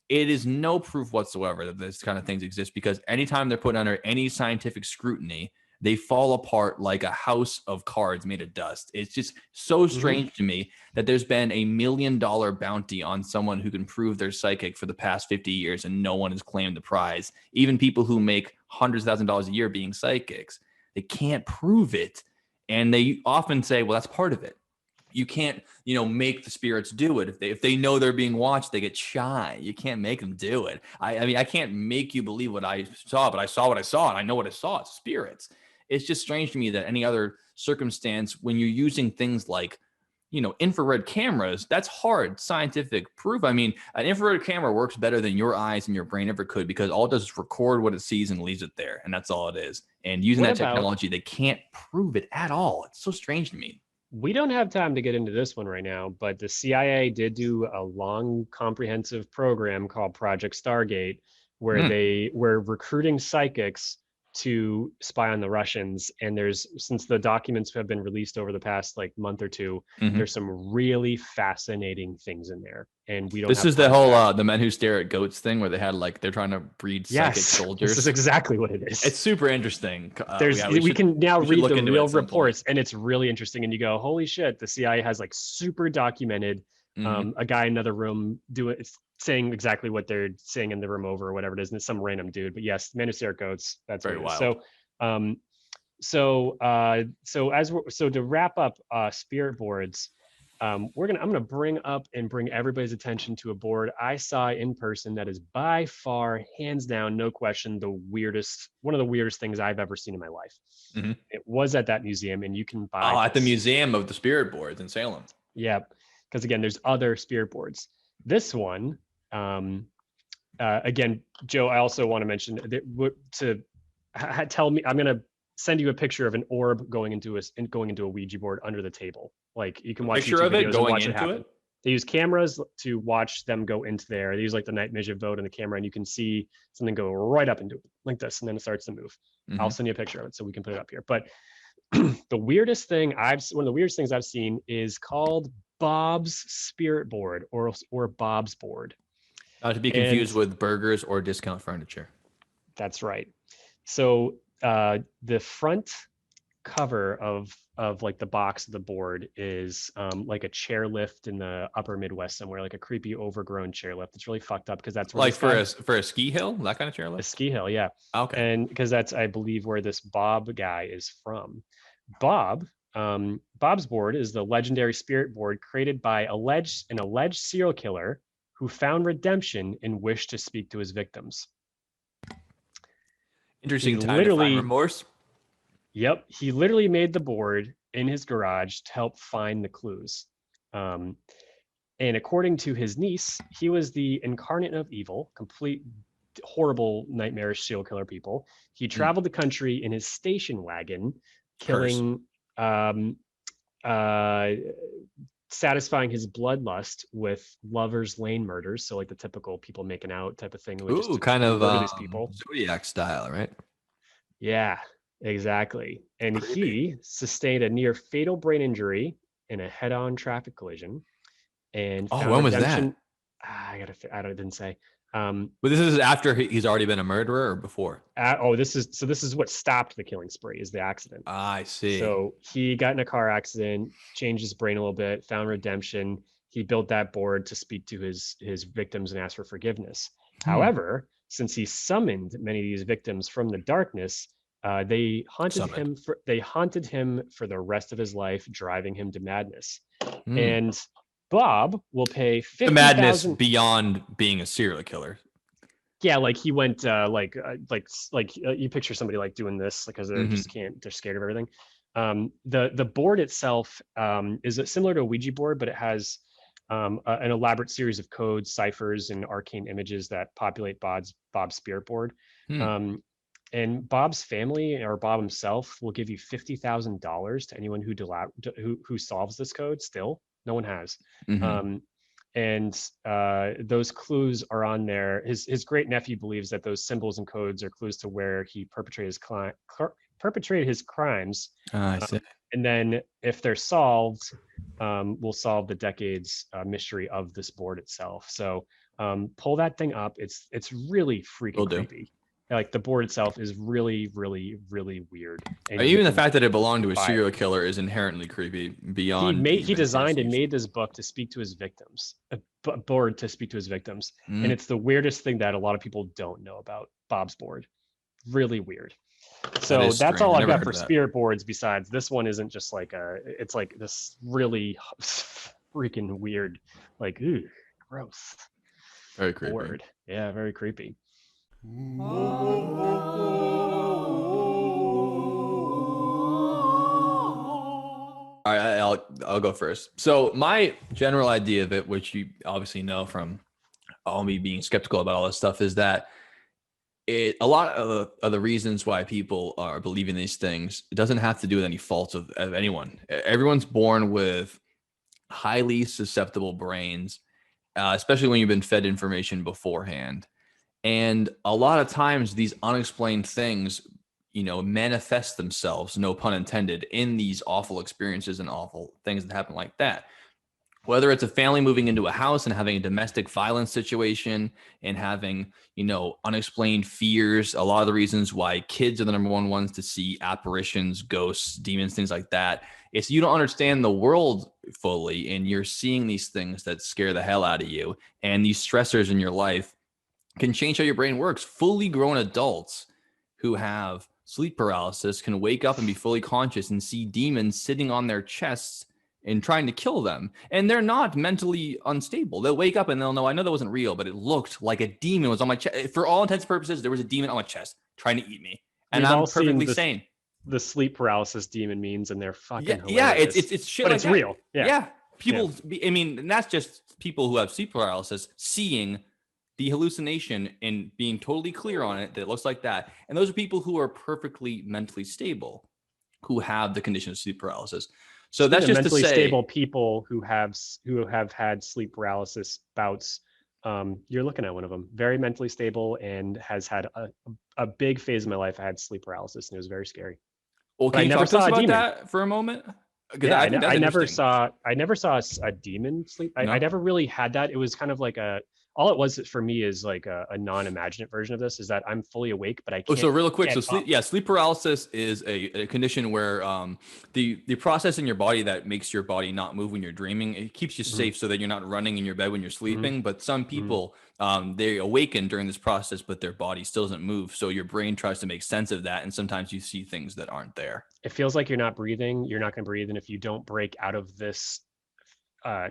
Speaker 2: it is no proof whatsoever that this kind of things exist, because anytime they're put under any scientific scrutiny, they fall apart like a house of cards made of dust. It's just so strange to me that there's been $1 million bounty on someone who can prove they're psychic for the past 50 years and no one has claimed the prize. Even people who make hundreds of thousands of dollars a year being psychics, they can't prove it. And they often say, well, that's part of it. You can't, make the spirits do it. If they know they're being watched, they get shy. You can't make them do it. I mean, I can't make you believe what I saw, but I saw what I saw and I know what I saw. It's spirits. It's just strange to me that any other circumstance, when you're using things like, infrared cameras, that's hard scientific proof. I mean, an infrared camera works better than your eyes and your brain ever could, because all it does is record what it sees and leaves it there. And that's all it is. And using that technology, they can't prove it at all. It's so strange to me.
Speaker 1: We don't have time to get into this one right now, but the CIA did do a long, comprehensive program called Project Stargate, where they were recruiting psychics to spy on the Russians. And since the documents have been released over the past month or two, there's some really fascinating things in there. And we don't.
Speaker 2: This is the whole the men who stare at goats thing, where they had they're trying to breed psychic soldiers.
Speaker 1: This is exactly what it is.
Speaker 2: It's super interesting.
Speaker 1: We can now read the real reports, and it's really interesting. And you go, holy shit! The CIA has super documented a guy in another room saying exactly what they're saying in the room over or whatever it is, and it's some random dude. But yes, men who stare at goats. That's very wild. So to wrap up spirit boards. I'm gonna bring everybody's attention to a board I saw in person that is by far, hands down, no question, one of the weirdest things I've ever seen in my life. It was at that museum, and you can buy
Speaker 2: at the Museum of the Spirit Boards in Salem.
Speaker 1: Yeah, because again, there's other spirit boards. This one, again, Joe, I also want to mention tell me, I'm gonna send you a picture of an orb going into a Ouija board under the table. You can watch
Speaker 2: picture of it going into it.
Speaker 1: They use cameras to watch them go into there. They use the night vision mode in the camera, and you can see something go right up into it like this, and then it starts to move. I'll send you a picture of it so we can put it up here. But one of the weirdest things I've seen is called Bob's Spirit Board or Bob's Board.
Speaker 2: Not to be confused with Burgers or Discount Furniture.
Speaker 1: That's right. So the front cover of the box of the board is a chairlift in the upper Midwest somewhere, a creepy overgrown chairlift. It's really fucked up because that's where
Speaker 2: for a ski hill, that kind of chairlift.
Speaker 1: A ski hill, yeah.
Speaker 2: Okay.
Speaker 1: And because that's, I believe, where this Bob guy is from. Bob Bob's board is the legendary spirit board created by an alleged serial killer who found redemption and wished to speak to his victims.
Speaker 2: Interesting time to find remorse.
Speaker 1: Yep, he literally made the board in his garage to help find the clues. And according to his niece, he was the incarnate of evil, complete horrible, nightmarish serial killer people. He traveled the country in his station wagon, killing, satisfying his bloodlust with lovers' lane murders. So like the typical people making out type of thing.
Speaker 2: Ooh, kind of these people. Zodiac style, right?
Speaker 1: Yeah, exactly. And he sustained a near fatal brain injury in a head-on traffic collision. And
Speaker 2: when was that?
Speaker 1: I didn't say.
Speaker 2: But this is after he's already been a murderer or before?
Speaker 1: This is what stopped the killing spree, is the accident.
Speaker 2: I see.
Speaker 1: So he got in a car accident, changed his brain a little bit, found redemption. He built that board to speak to his victims and ask for forgiveness. However, since he summoned many of these victims from the darkness, they haunted him for the rest of his life, driving him to madness. And Bob will pay $50,000.
Speaker 2: The madness beyond being a serial killer.
Speaker 1: Yeah, like he went you picture somebody like doing this because they're scared of everything. The board itself is similar to a Ouija board, but it has an elaborate series of codes, ciphers, and arcane images that populate Bob's spirit board. And Bob's family or Bob himself will give you $50,000 to anyone who solves this code. Still, no one has. And those clues are on there. His great nephew believes that those symbols and codes are clues to where he perpetrated his crimes.
Speaker 2: I see.
Speaker 1: And then if they're solved, we'll solve the decades mystery of this board itself. So pull that thing up. It's really freaking creepy. Like the board itself is really, really, really weird. And
Speaker 2: even the fact that it belonged to a serial killer is inherently creepy. Beyond
Speaker 1: he designed and made this book to speak to his victims, a board to speak to his victims, and it's the weirdest thing that a lot of people don't know about Bob's board. Really weird. So that's all I've got for spirit boards. Besides, this one isn't just like it's like this really freaking weird, like gross.
Speaker 2: Very creepy.
Speaker 1: Board. Yeah, very creepy.
Speaker 2: All right, I'll go first. So my general idea of it, which you obviously know from all me being skeptical about all this stuff, is that a lot of the reasons why people are believing these things, it doesn't have to do with any faults of anyone. Everyone's born with highly susceptible brains, especially when you've been fed information beforehand. And a lot of times these unexplained things, manifest themselves, no pun intended, in these awful experiences and awful things that happen like that. Whether it's a family moving into a house and having a domestic violence situation and having, unexplained fears. A lot of the reasons why kids are the number one ones to see apparitions, ghosts, demons, things like that. It's you don't understand the world fully and you're seeing these things that scare the hell out of you. And these stressors in your life can change how your brain works. Fully grown adults who have sleep paralysis can wake up and be fully conscious and see demons sitting on their chests and trying to kill them. And they're not mentally unstable. They'll wake up and they'll know, I know that wasn't real, but it looked like a demon was on my chest. For all intents and purposes, there was a demon on my chest trying to eat me. And I'm perfectly sane.
Speaker 1: The sleep paralysis demon memes, and they're fucking hilarious.
Speaker 2: Yeah, it's shit,
Speaker 1: but
Speaker 2: like
Speaker 1: it's
Speaker 2: that.
Speaker 1: Real.
Speaker 2: Yeah. People, and that's just people who have sleep paralysis seeing the hallucination and being totally clear on it that it looks like that. And those are people who are perfectly mentally stable, who have the condition of sleep paralysis. So that's just
Speaker 1: mentally
Speaker 2: to say,
Speaker 1: stable people who have had sleep paralysis bouts. You're looking at one of them, very mentally stable, and has had a big phase in my life. I had sleep paralysis, and it was very scary.
Speaker 2: Well, can you talk to us about that for a moment?
Speaker 1: Yeah, I never saw a demon sleep. I never really had that. It was kind of like all it was for me is like a non-imaginate version of this, is that I'm fully awake, but I can't.
Speaker 2: So real quick,
Speaker 1: get
Speaker 2: sleep paralysis is a condition where the process in your body that makes your body not move when you're dreaming, it keeps you safe so that you're not running in your bed when you're sleeping. But some people, they awaken during this process, but their body still doesn't move. So your brain tries to make sense of that, and sometimes you see things that aren't there.
Speaker 1: It feels like you're not breathing. You're not going to breathe, and if you don't break out of this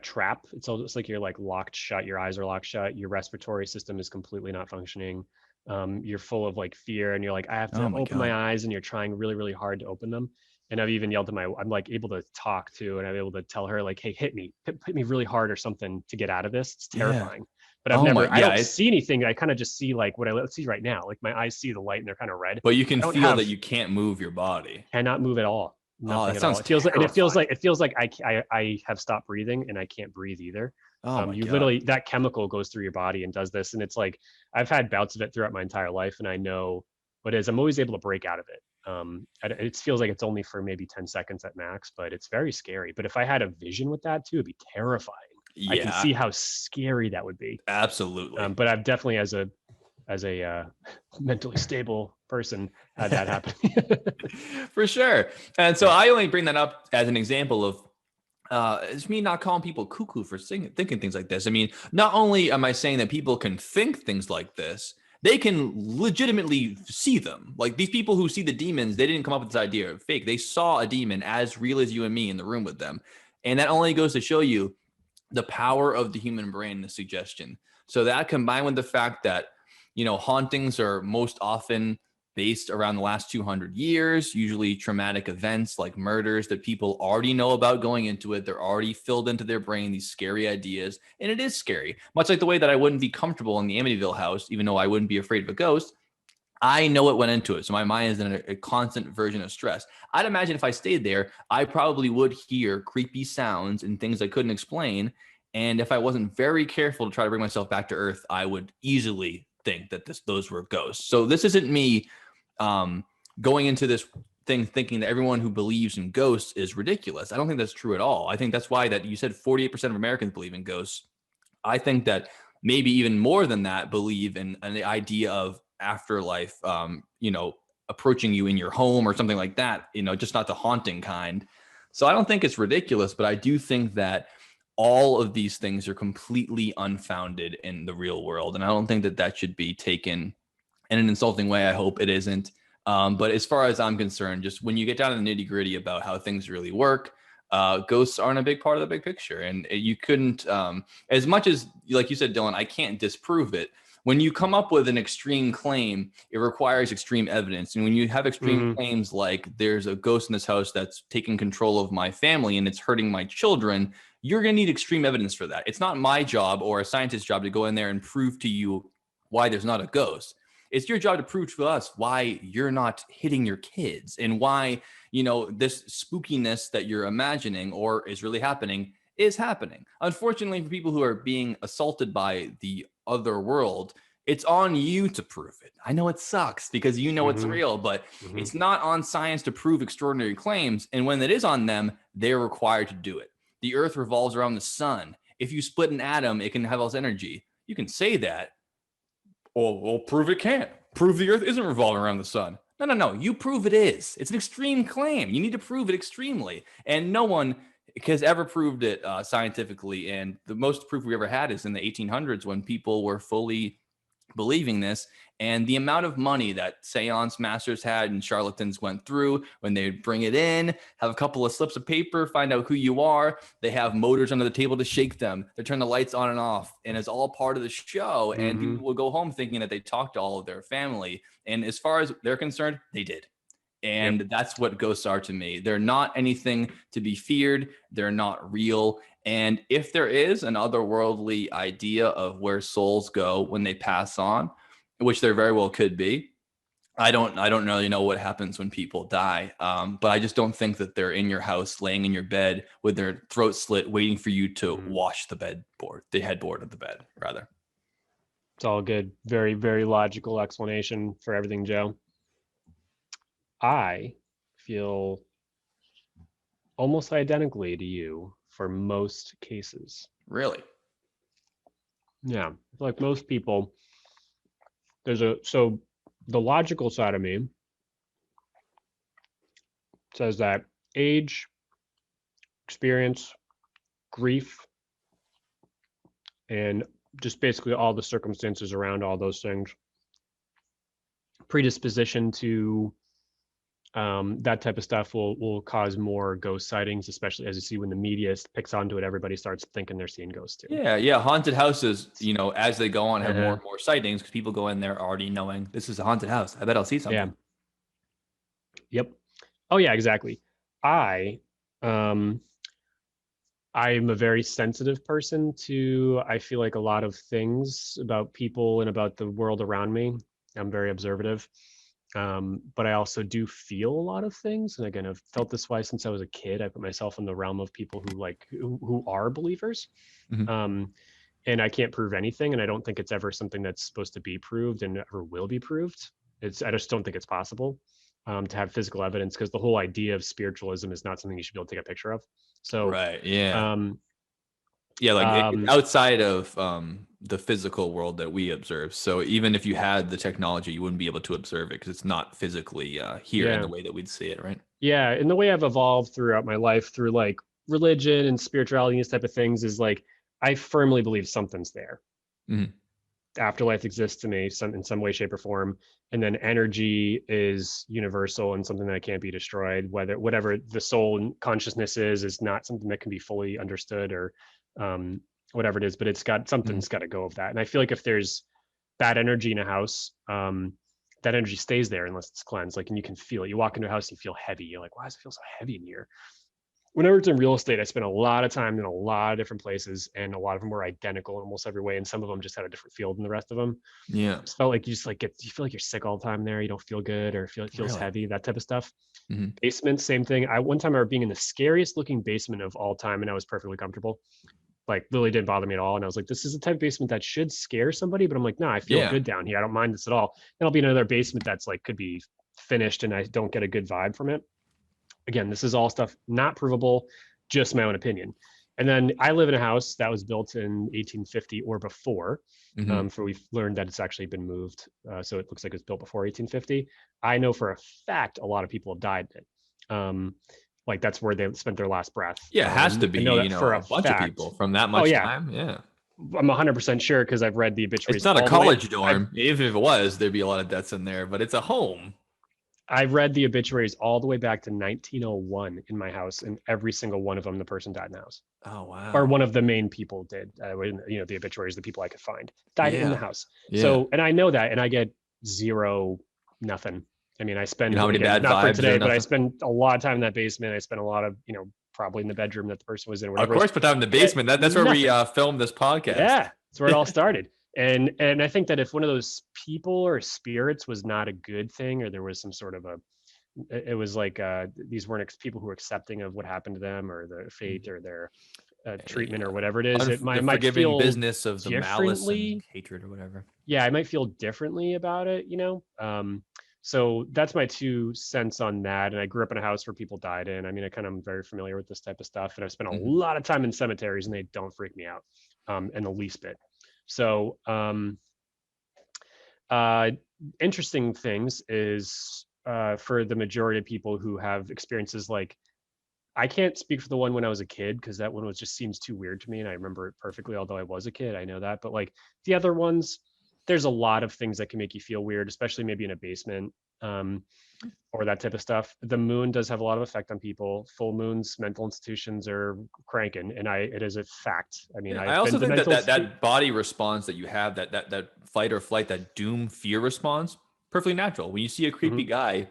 Speaker 1: trap, it's almost like you're like locked shut. Your eyes are locked shut. Your respiratory system is completely not functioning. You're full of like fear, and you're like, I have to open my eyes, and you're trying really, really hard to open them. And I've even yelled at I'm like able to talk to, and I'm able to tell her like, hey, hit me really hard or something to get out of this. It's terrifying. But I don't see anything. I kind of just see like what I see right now. Like my eyes see the light and they're kind of red.
Speaker 2: But you can feel that you can't move your body.
Speaker 1: Cannot move at all. Nothing at all. It feels like I have stopped breathing and I can't breathe either. You literally, that chemical goes through your body and does this. And it's like, I've had bouts of it throughout my entire life, and I know what it is. I'm always able to break out of it. It feels like it's only for maybe 10 seconds at max, but it's very scary. But if I had a vision with that too, it'd be terrifying. Yeah. I can see how scary that would be.
Speaker 2: Absolutely.
Speaker 1: But I've definitely, as a mentally stable person, had that happen.
Speaker 2: For sure. And so I only bring that up as an example of it's me not calling people cuckoo for thinking things like this. I mean, not only am I saying that people can think things like this, they can legitimately see them. Like these people who see the demons, they didn't come up with this idea of fake. They saw a demon as real as you and me in the room with them. And that only goes to show you the power of the human brain, the suggestion. So that combined with the fact that, hauntings are most often based around the last 200 years, usually traumatic events like murders that people already know about going into it. They're already filled into their brain, these scary ideas. And it is scary, much like the way that I wouldn't be comfortable in the Amityville house, even though I wouldn't be afraid of a ghost. I know what went into it. So my mind is in a constant version of stress. I'd imagine if I stayed there, I probably would hear creepy sounds and things I couldn't explain. And if I wasn't very careful to try to bring myself back to earth, I would easily think that those were ghosts. So this isn't me going into this thing thinking that everyone who believes in ghosts is ridiculous. I don't think that's true at all. I think that's why that you said 48% of Americans believe in ghosts. I think that maybe even more than that believe in the idea of afterlife, approaching you in your home or something like that, just not the haunting kind. So I don't think it's ridiculous, but I do think that all of these things are completely unfounded in the real world. And I don't think that that should be taken in an insulting way. I hope it isn't. But as far as I'm concerned, just when you get down to the nitty gritty about how things really work, ghosts aren't a big part of the big picture. And you couldn't, as much as, like you said, Dylan, I can't disprove it. When you come up with an extreme claim, it requires extreme evidence. And when you have extreme claims like there's a ghost in this house that's taking control of my family and it's hurting my children, you're going to need extreme evidence for that. It's not my job or a scientist's job to go in there and prove to you why there's not a ghost. It's your job to prove to us why you're not hitting your kids and why, this spookiness that you're imagining or is really happening is happening. Unfortunately, for people who are being assaulted by the other world, it's on you to prove it. I know it sucks because it's real, but it's not on science to prove extraordinary claims. And when it is on them, they're required to do it. The earth revolves around the sun. If you split an atom, it can have all this energy. You can say that. Well, prove it can't. Prove the earth isn't revolving around the sun. No. You prove it is. It's an extreme claim. You need to prove it extremely. And no one has ever proved it scientifically. And the most proof we ever had is in the 1800s when people were fully believing this. And the amount of money that seance masters had and charlatans went through when they would bring it in, have a couple of slips of paper, find out who you are. They have motors under the table to shake them. They turn the lights on and off. And it's all part of the show. And people will go home thinking that they talked to all of their family. And as far as they're concerned, they did. And that's what ghosts are to me. They're not anything to be feared. They're not real. And if there is an otherworldly idea of where souls go when they pass on, which there very well could be, I don't really know what happens when people die. But I just don't think that they're in your house, laying in your bed with their throat slit, waiting for you to wash the headboard of the bed, rather.
Speaker 1: It's all good. Very, very logical explanation for everything, Joe. I feel almost identically to you for most cases.
Speaker 2: Really?
Speaker 1: Yeah, like most people, so the logical side of me says that age, experience, grief, and just basically all the circumstances around all those things, predisposition to that type of stuff will cause more ghost sightings, especially as you see when the media picks onto it, everybody starts thinking they're seeing ghosts too.
Speaker 2: Yeah. Haunted houses, as they go on, have more
Speaker 1: Uh-huh.
Speaker 2: and more sightings because people go in there already knowing this is a haunted house. I bet I'll see
Speaker 1: Yeah.
Speaker 2: something.
Speaker 1: Yep. Oh yeah, exactly. I um I'm a very sensitive person to, I feel like, a lot of things about people and about the world around me. I'm very observative. But I also do feel a lot of things. And again, I've felt this way since I was a kid. I put myself in the realm of people who are believers.
Speaker 2: Mhm.
Speaker 1: Um, and I can't prove anything. And I don't think it's ever something that's supposed to be proved and never will be proved. I just don't think it's possible to have physical evidence, because the whole idea of spiritualism is not something you should be able to take a picture of. So,
Speaker 2: Right. Yeah.
Speaker 1: um,
Speaker 2: Yeah, like it's
Speaker 1: um,
Speaker 2: outside of the physical world that we observe. So even if you had the technology, you wouldn't be able to observe it because it's not physically here in
Speaker 1: yeah,
Speaker 2: the way that we'd see it, right?
Speaker 1: yeah. And the way I've evolved throughout my life through like religion and spirituality and these type of things is like, I firmly believe something's there.
Speaker 2: Mhm.
Speaker 1: Afterlife exists in some way, shape, or form, and then energy is universal and something that can't be destroyed. Whatever the soul and consciousness is not something that can be fully understood, or um, whatever it is. But
Speaker 2: Mhm.
Speaker 1: something's got to go of that. And I feel like if there's bad energy in a house, that energy stays there unless it's cleansed. Like, and you can feel it. You walk into a house, you feel heavy. You're like, why does it feel so heavy in here? Whenever it's in real estate, I spent a lot of time in a lot of different places, and a lot of them were identical in almost every way. And some of them just had a different feel than the rest of them.
Speaker 2: Yeah.
Speaker 1: Just felt like you just like you feel like you're sick all the time there. You don't feel good, or feel it feels
Speaker 2: Really?
Speaker 1: heavy, that type of stuff.
Speaker 2: Mhm.
Speaker 1: Basement, same thing. One time I remember being in the scariest looking basement of all time, and I was perfectly comfortable. Like, literally didn't bother me at all. And I was like, this is a type of basement that should scare somebody, but I'm like, no, I feel
Speaker 2: Yeah.
Speaker 1: good down here. I don't mind this at all. Then I'll be in another basement that's like could be finished, and I don't get a good vibe from it. Again, this is all stuff not provable, just my own opinion. And then I live in a house that was built in 1850 or before.
Speaker 2: Mhm.
Speaker 1: For we've learned that it's actually been moved, so it looks like it's built before 1850. I know for a fact a lot of people have died in it. Like, that's where they spent their last breath.
Speaker 2: Yeah, it has to be,
Speaker 1: I know that for
Speaker 2: a
Speaker 1: a
Speaker 2: bunch of
Speaker 1: fact.
Speaker 2: people from that
Speaker 1: Oh
Speaker 2: much
Speaker 1: yeah,
Speaker 2: time. Yeah.
Speaker 1: I'm 100% sure because I've read the
Speaker 2: It's
Speaker 1: obituaries
Speaker 2: not a
Speaker 1: all the way.
Speaker 2: college dorm. Even if it was, there'd be a lot of deaths in there, but it's a home.
Speaker 1: I've read the obituaries all the way back to 1901 in my house, and every single one of them, the person died in the house,
Speaker 2: Oh,
Speaker 1: or
Speaker 2: wow.
Speaker 1: one of the main people did. The obituaries, the people I could find died in the
Speaker 2: Yeah.
Speaker 1: house.
Speaker 2: Yeah.
Speaker 1: So, and I know that, and I get zero, nothing. I mean, I
Speaker 2: You know
Speaker 1: spend,
Speaker 2: how many
Speaker 1: again,
Speaker 2: bad
Speaker 1: not for
Speaker 2: vibes or
Speaker 1: today, but I
Speaker 2: nothing?
Speaker 1: spend a lot of time in that basement. I spent a lot of, probably in the bedroom that the person was in, or
Speaker 2: Of
Speaker 1: whatever it was.
Speaker 2: course, put that in the
Speaker 1: I get
Speaker 2: basement. That's where we
Speaker 1: nothing.
Speaker 2: film this podcast.
Speaker 1: Yeah, that's where it all started. And I think that if one of those people or spirits was not a good thing, or there was some sort of it was like these weren't people who were accepting of what happened to them, or their fate, or their treatment, or whatever it is,
Speaker 2: The
Speaker 1: I might
Speaker 2: forgiving
Speaker 1: feel
Speaker 2: business of the malice and
Speaker 1: differently.
Speaker 2: hatred or whatever.
Speaker 1: Yeah, I might feel differently about it. So that's my 2 cents on that. And I grew up in a house where people died in. I mean, I kind of am very familiar with this type of stuff, and I've spent a
Speaker 2: Mhm.
Speaker 1: lot of time in cemeteries, and they don't freak me out in the least bit. So uh, interesting things is, for the majority of people who have experiences like, I can't speak for the one when I was a kid, because that one was just seems too weird to me, and I remember it perfectly. Although I was a kid, I know that. But like the other ones, there's a lot of things that can make you feel weird, especially maybe in a basement, um, or that type of stuff. The moon does have a lot of effect on people. Full moons, mental institutions are cranking, and it is a fact. I mean,
Speaker 2: Yeah, I
Speaker 1: I've been
Speaker 2: also
Speaker 1: to
Speaker 2: think
Speaker 1: mental institute.
Speaker 2: that body response that you have, that fight or flight, that doom fear response, perfectly natural. When you see a creepy
Speaker 1: Hmm.
Speaker 2: guy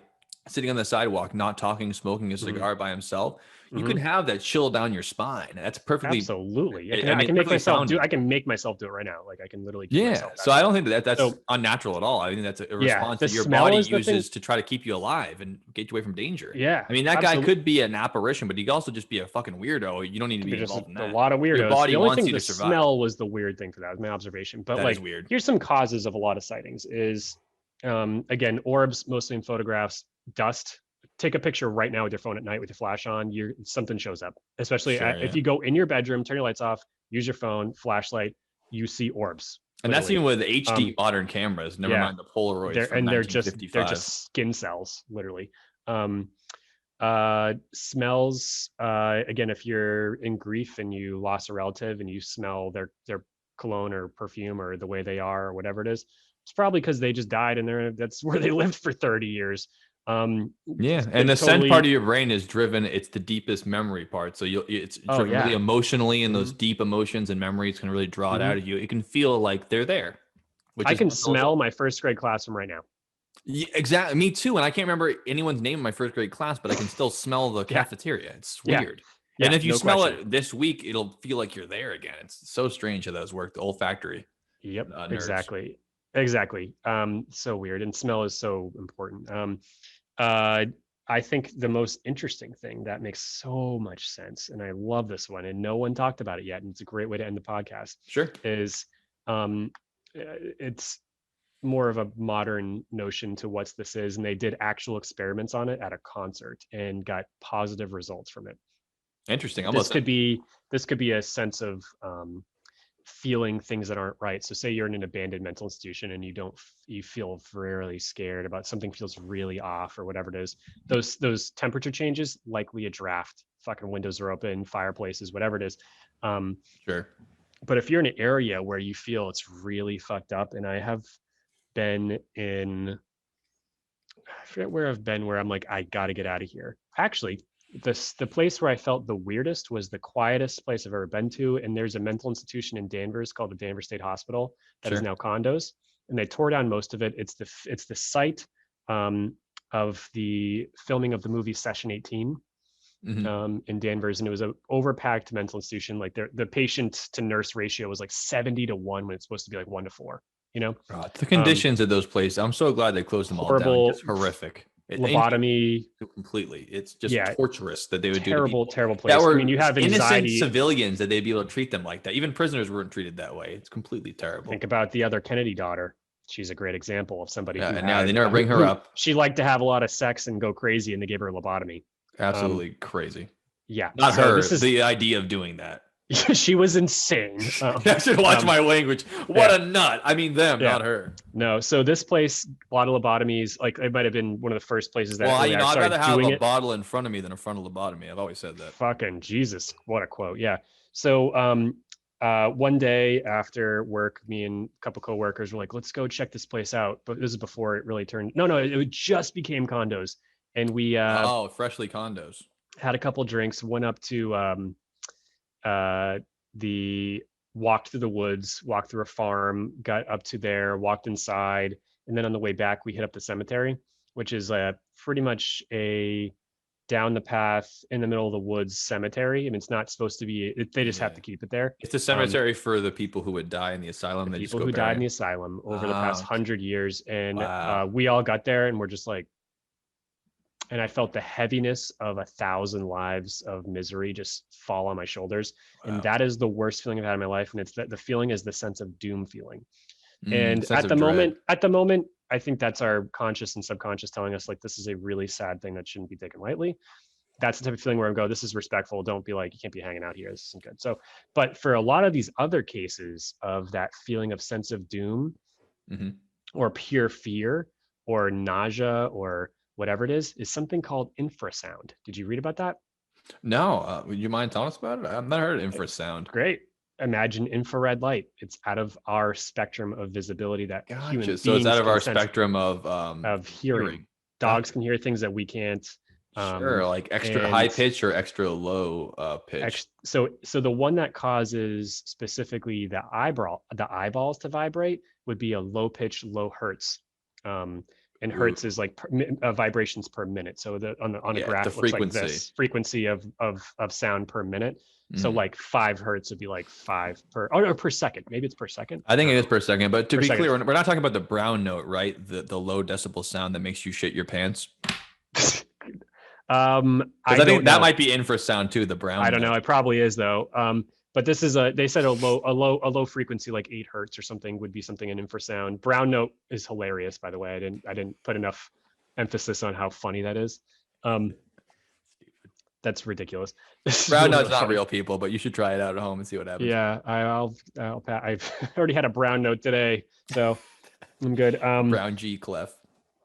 Speaker 2: sitting on the sidewalk, not talking, smoking a
Speaker 1: Hmm.
Speaker 2: cigar by himself, you can
Speaker 1: Hmm.
Speaker 2: have that chill down your spine. That's perfectly,
Speaker 1: Absolutely,
Speaker 2: I
Speaker 1: I
Speaker 2: mean,
Speaker 1: can make
Speaker 2: perfectly
Speaker 1: myself do.
Speaker 2: founded.
Speaker 1: I can make myself do it right now. Like, I can literally cue
Speaker 2: Yeah.
Speaker 1: myself
Speaker 2: So
Speaker 1: that
Speaker 2: I
Speaker 1: way.
Speaker 2: don't think that's
Speaker 1: So
Speaker 2: unnatural at all. I think that's a
Speaker 1: yeah,
Speaker 2: response
Speaker 1: the
Speaker 2: that your
Speaker 1: smell
Speaker 2: body
Speaker 1: is the thing.
Speaker 2: uses to try to keep you alive and get you away from danger.
Speaker 1: Yeah,
Speaker 2: I mean, that guy
Speaker 1: absolutely.
Speaker 2: could be an apparition, but he could also just be a fucking weirdo. You don't need to
Speaker 1: Could be
Speaker 2: be
Speaker 1: just
Speaker 2: involved in
Speaker 1: a
Speaker 2: that.
Speaker 1: lot of
Speaker 2: Your
Speaker 1: weirdos.
Speaker 2: body
Speaker 1: The only
Speaker 2: wants
Speaker 1: thing,
Speaker 2: you
Speaker 1: the
Speaker 2: to survive.
Speaker 1: smell was the weird thing for that. Was my observation. But
Speaker 2: That is
Speaker 1: like,
Speaker 2: weird.
Speaker 1: here's some causes of a lot of sightings. Is again, orbs, mostly in photographs. Dust. Take a picture right now with your phone at night with your flash on. Something shows up. Especially
Speaker 2: Sure.
Speaker 1: if
Speaker 2: Yeah.
Speaker 1: you go in your bedroom, turn your lights off, use your phone, flashlight. you see orbs.
Speaker 2: And that's even with HD
Speaker 1: Um,
Speaker 2: modern cameras, never mind the Polaroids from
Speaker 1: they're
Speaker 2: 1955.
Speaker 1: just skin cells, literally. Smells, again, if you're in grief and you lost a relative and you smell their cologne or perfume or the way they are or whatever it is, it's probably because they just died and that's where they lived for 30 years.
Speaker 2: Yeah, and the scent part of your brain is driven. It's the deepest memory part, so it's driven really emotionally, and those deep emotions and memories can really draw it out of you. It can feel like they're there.
Speaker 1: I can smell my first grade classroom right now.
Speaker 2: Yeah, exactly. Me too. And I can't remember anyone's name in my first grade class, but I can still smell the cafeteria. It's weird. Yeah, and if you smell it this week, it'll feel like you're there again. It's so strange how those work. The olfactory.
Speaker 1: Yep. Exactly. So weird. And smell is so important. I think the most interesting thing that makes so much sense, and I love this one, and no one talked about it yet, and it's a great way to end the podcast.
Speaker 2: Sure.
Speaker 1: Is it's more of a modern notion to what this is, and they did actual experiments on it at a concert and got positive results from it.
Speaker 2: Interesting.
Speaker 1: This could be a sense of feeling things that aren't right. So say you're in an abandoned mental institution and you feel really scared about something, feels really off or whatever it is. Those temperature changes, likely a draft, fucking windows are open, fireplaces, whatever it is.
Speaker 2: Sure.
Speaker 1: But if you're in an area where you feel it's really fucked up, and I have been in, I forget where I've been where I'm like, I gotta get out of here. Actually, the place where I felt the weirdest was the quietest place I've ever been to. And there's a mental institution in Danvers called the Danvers State Hospital that is now condos, and they tore down most of it. It's the site of the filming of the movie Session 18 in Danvers, and it was an overpacked mental institution. Like the patient to nurse ratio was like 70-1 when it's supposed to be like 1-4. You know,
Speaker 2: the conditions of those places. I'm so glad they closed them all down. Just horrific.
Speaker 1: Lobotomy
Speaker 2: completely. It's just torturous that they would
Speaker 1: do to people. Terrible place.
Speaker 2: That were,
Speaker 1: I mean, you have
Speaker 2: innocent civilians that they'd be able to treat them like that. Even prisoners weren't treated that way. It's completely terrible.
Speaker 1: Think about the other Kennedy daughter. She's a great example of somebody who
Speaker 2: and now they never bring her up.
Speaker 1: She liked to have a lot of sex and go crazy, and they gave her a lobotomy.
Speaker 2: Absolutely crazy.
Speaker 1: Yeah,
Speaker 2: not her. The idea of doing that.
Speaker 1: She was insane.
Speaker 2: I should watch my language. What a nut. I mean them, not her.
Speaker 1: No, so this place, a lot of lobotomies. Like it might have been one of the first places that.
Speaker 2: Well, I'd rather have a bottle in front of me than a frontal lobotomy. I've always said that.
Speaker 1: Fucking Jesus, what a quote. Yeah. So one day after work, me and a couple coworkers were like, let's go check this place out. But this is before it really turned. No, it just became condos, and we
Speaker 2: freshly condos.
Speaker 1: Had a couple drinks, went up to walked through the woods, walked through a farm, got up to there, walked inside, and then on the way back we hit up the cemetery, which is pretty much a down the path in the middle of the woods cemetery. I mean, it's not supposed to be. They just have to keep it there.
Speaker 2: It's a cemetery for the people who would die in the asylum.
Speaker 1: People who died in the asylum over the past 100 years, and we all got there, and we're just like. And I felt the heaviness of 1,000 lives of misery just fall on my shoulders. Wow. And that is the worst feeling I've had in my life. And it's the feeling is the sense of doom feeling. And at the moment, I think that's our conscious and subconscious telling us like, this is a really sad thing that shouldn't be taken lightly. That's the type of feeling where I go, this is respectful. Don't be like, you can't be hanging out here. This isn't good. So, but for a lot of these other cases of that feeling of sense of doom or pure fear or nausea or whatever it is something called infrasound. Did you read about that?
Speaker 2: No. Would you mind telling us about it? I've never heard of infrasound.
Speaker 1: Great. Imagine infrared light. It's out of our spectrum of visibility that human beings
Speaker 2: so it's out of our spectrum of
Speaker 1: hearing. Dogs can hear things that we can't.
Speaker 2: Sure, like extra high pitch or extra low pitch.
Speaker 1: So the one that causes specifically the eyeballs to vibrate would be a low pitch, low hertz. And hertz is like vibrations per minute. So on a graph, it looks like this frequency of sound per minute. So like 5 hertz would be like 5 per second. Maybe it's per second.
Speaker 2: I think it is per second. But to be clear, we're not talking about the brown note, right? The low decibel sound that makes you shit your pants.
Speaker 1: I
Speaker 2: think that might be infrasound too. The brown.
Speaker 1: I don't know. It probably is though. But this is they said a low frequency like 8 hertz or something would be something in infrasound. Brown note is hilarious, by the way. I didn't put enough emphasis on how funny that is. That's ridiculous.
Speaker 2: Brown note's not real, people, but you should try it out at home and see what happens.
Speaker 1: Yeah, I'll I've already had a brown note today, so I'm good.
Speaker 2: Brown G clef.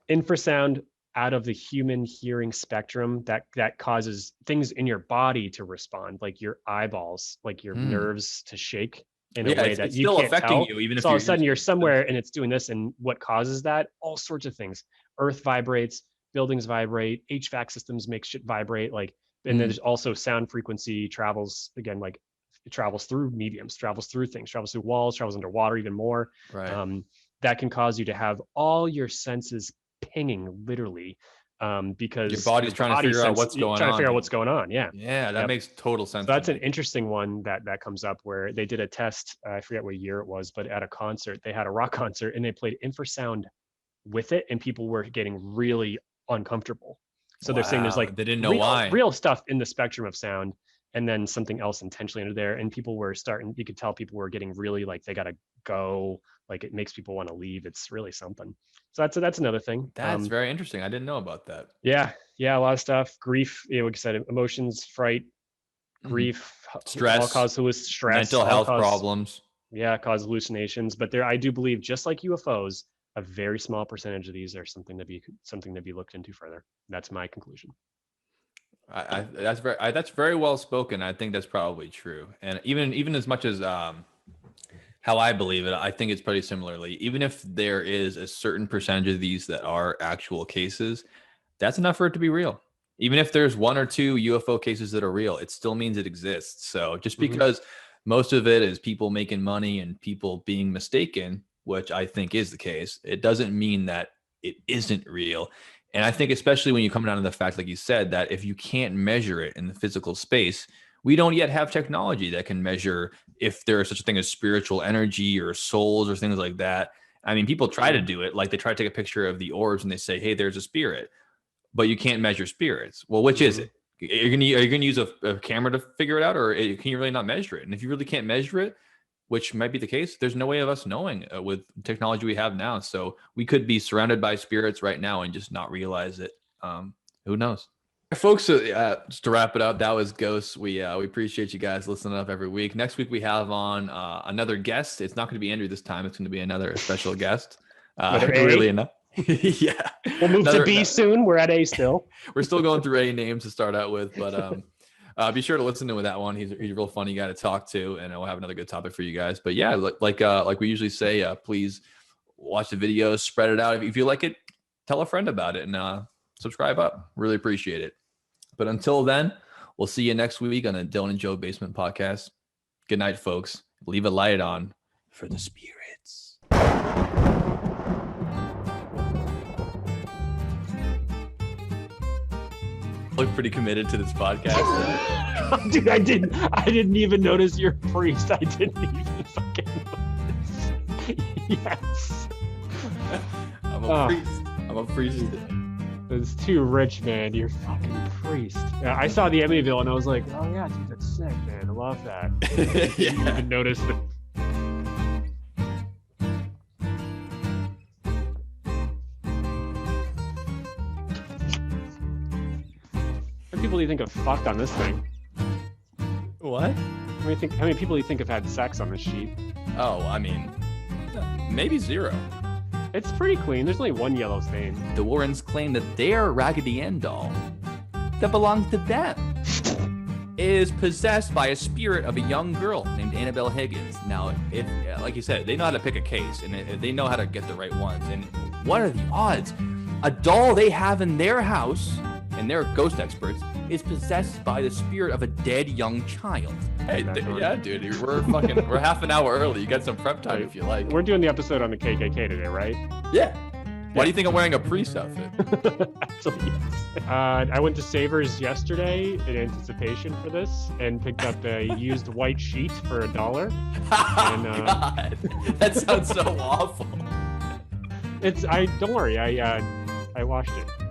Speaker 1: Infrasound out of the human hearing spectrum that causes things in your body to respond, like your eyeballs, like your nerves to shake in a way that you
Speaker 2: still
Speaker 1: can't
Speaker 2: affecting
Speaker 1: tell.
Speaker 2: you, even if
Speaker 1: all of a sudden you're somewhere and it's doing this. And what causes that? All sorts of things. Earth vibrates, buildings vibrate, HVAC systems make shit vibrate. Like, and there's also sound frequency travels again, like it travels through mediums, travels through things, travels through walls, travels underwater even more.
Speaker 2: Right.
Speaker 1: That can cause you to have all your senses pinging literally, because
Speaker 2: your body's trying to figure out what's going on. Yeah, that makes total sense.
Speaker 1: So that's an interesting one that comes up, where they did a test. I forget what year it was, but at a concert, they had a rock concert and they played infrasound with it, and people were getting really uncomfortable. So they're saying there's like
Speaker 2: they didn't know why
Speaker 1: real stuff in the spectrum of sound, and then something else intentionally under there, and people were starting. You could tell people were getting really like they gotta go. Like it makes people want to leave. It's really something. So that's another thing.
Speaker 2: That's very interesting. I didn't know about that.
Speaker 1: Yeah, a lot of stuff. Grief, like I said, emotions, fright, grief,
Speaker 2: stress,
Speaker 1: all cause stress,
Speaker 2: mental health problems.
Speaker 1: Yeah, cause hallucinations. But I do believe, just like UFOs, a very small percentage of these are something to be looked into further. That's my conclusion.
Speaker 2: That's very well spoken. I think that's probably true. And even as much as how I believe it, I think it's pretty similarly. Even if there is a certain percentage of these that are actual cases, that's enough for it to be real. Even if there's 1 or 2 UFO cases that are real, it still means it exists. So just because most of it is people making money and people being mistaken, which I think is the case, it doesn't mean that it isn't real. And I think especially when you come down to the fact, like you said, that if you can't measure it in the physical space, we don't yet have technology that can measure if there is such a thing as spiritual energy or souls or things like that. I mean, people try to do it. Like they try to take a picture of the orbs and they say, hey, there's a spirit, but you can't measure spirits. Well, which is it? Are you going to use a camera to figure it out, or can you really not measure it? And if you really can't measure it, which might be the case, there's no way of us knowing with technology we have now. So we could be surrounded by spirits right now and just not realize it. Who knows? Folks, just to wrap it up, that was Ghosts. We appreciate you guys listening up every week. Next week we have on another guest. It's not going to be Andrew this time. It's going to be another special guest. Really enough. Yeah.
Speaker 1: We'll move to B soon. We're at A still.
Speaker 2: We're still going through A names to start out with, but be sure to listen to that one. He's a real funny guy to talk to, and we'll have another good topic for you guys. But yeah, like we usually say, please watch the videos, spread it out. If you like it, tell a friend about it, and subscribe up. Really appreciate it. But until then, we'll see you next week on the Dylan and Joe Basement Podcast. Good night, folks. Leave a light on for the spirits. Look pretty committed to this podcast.
Speaker 1: Dude, I didn't even notice you're a priest. I didn't even fucking notice. Yes.
Speaker 2: I'm a priest.
Speaker 1: It's too rich, man. You're fucking priest. Yeah, I saw the Amityville and I was like, oh yeah, dude, that's sick, man. I love that.
Speaker 2: Yeah.
Speaker 1: Didn't even notice that. How many people do you think have fucked on this thing?
Speaker 2: What?
Speaker 1: How many people do you think have had sex on this sheet?
Speaker 2: Oh, I mean, maybe 0.
Speaker 1: It's pretty clean. There's only one yellow stain.
Speaker 2: The Warrens claim that their Raggedy Ann doll that belongs to them is possessed by a spirit of a young girl named Annabelle Higgins. Now, if, like you said, they know how to pick a case and they know how to get the right ones. And what are the odds? A doll they have in their house, and they're ghost experts, is possessed by the spirit of a dead young child. Hey, yeah, dude, we're half an hour early. You got some prep time if you like.
Speaker 1: We're doing the episode on the KKK today, right?
Speaker 2: Yeah. Why do you think I'm wearing a priest outfit?
Speaker 1: Absolutely. I went to Savers yesterday in anticipation for this and picked up a used white sheet for $1.
Speaker 2: God, that sounds so awful.
Speaker 1: Don't worry, I washed it.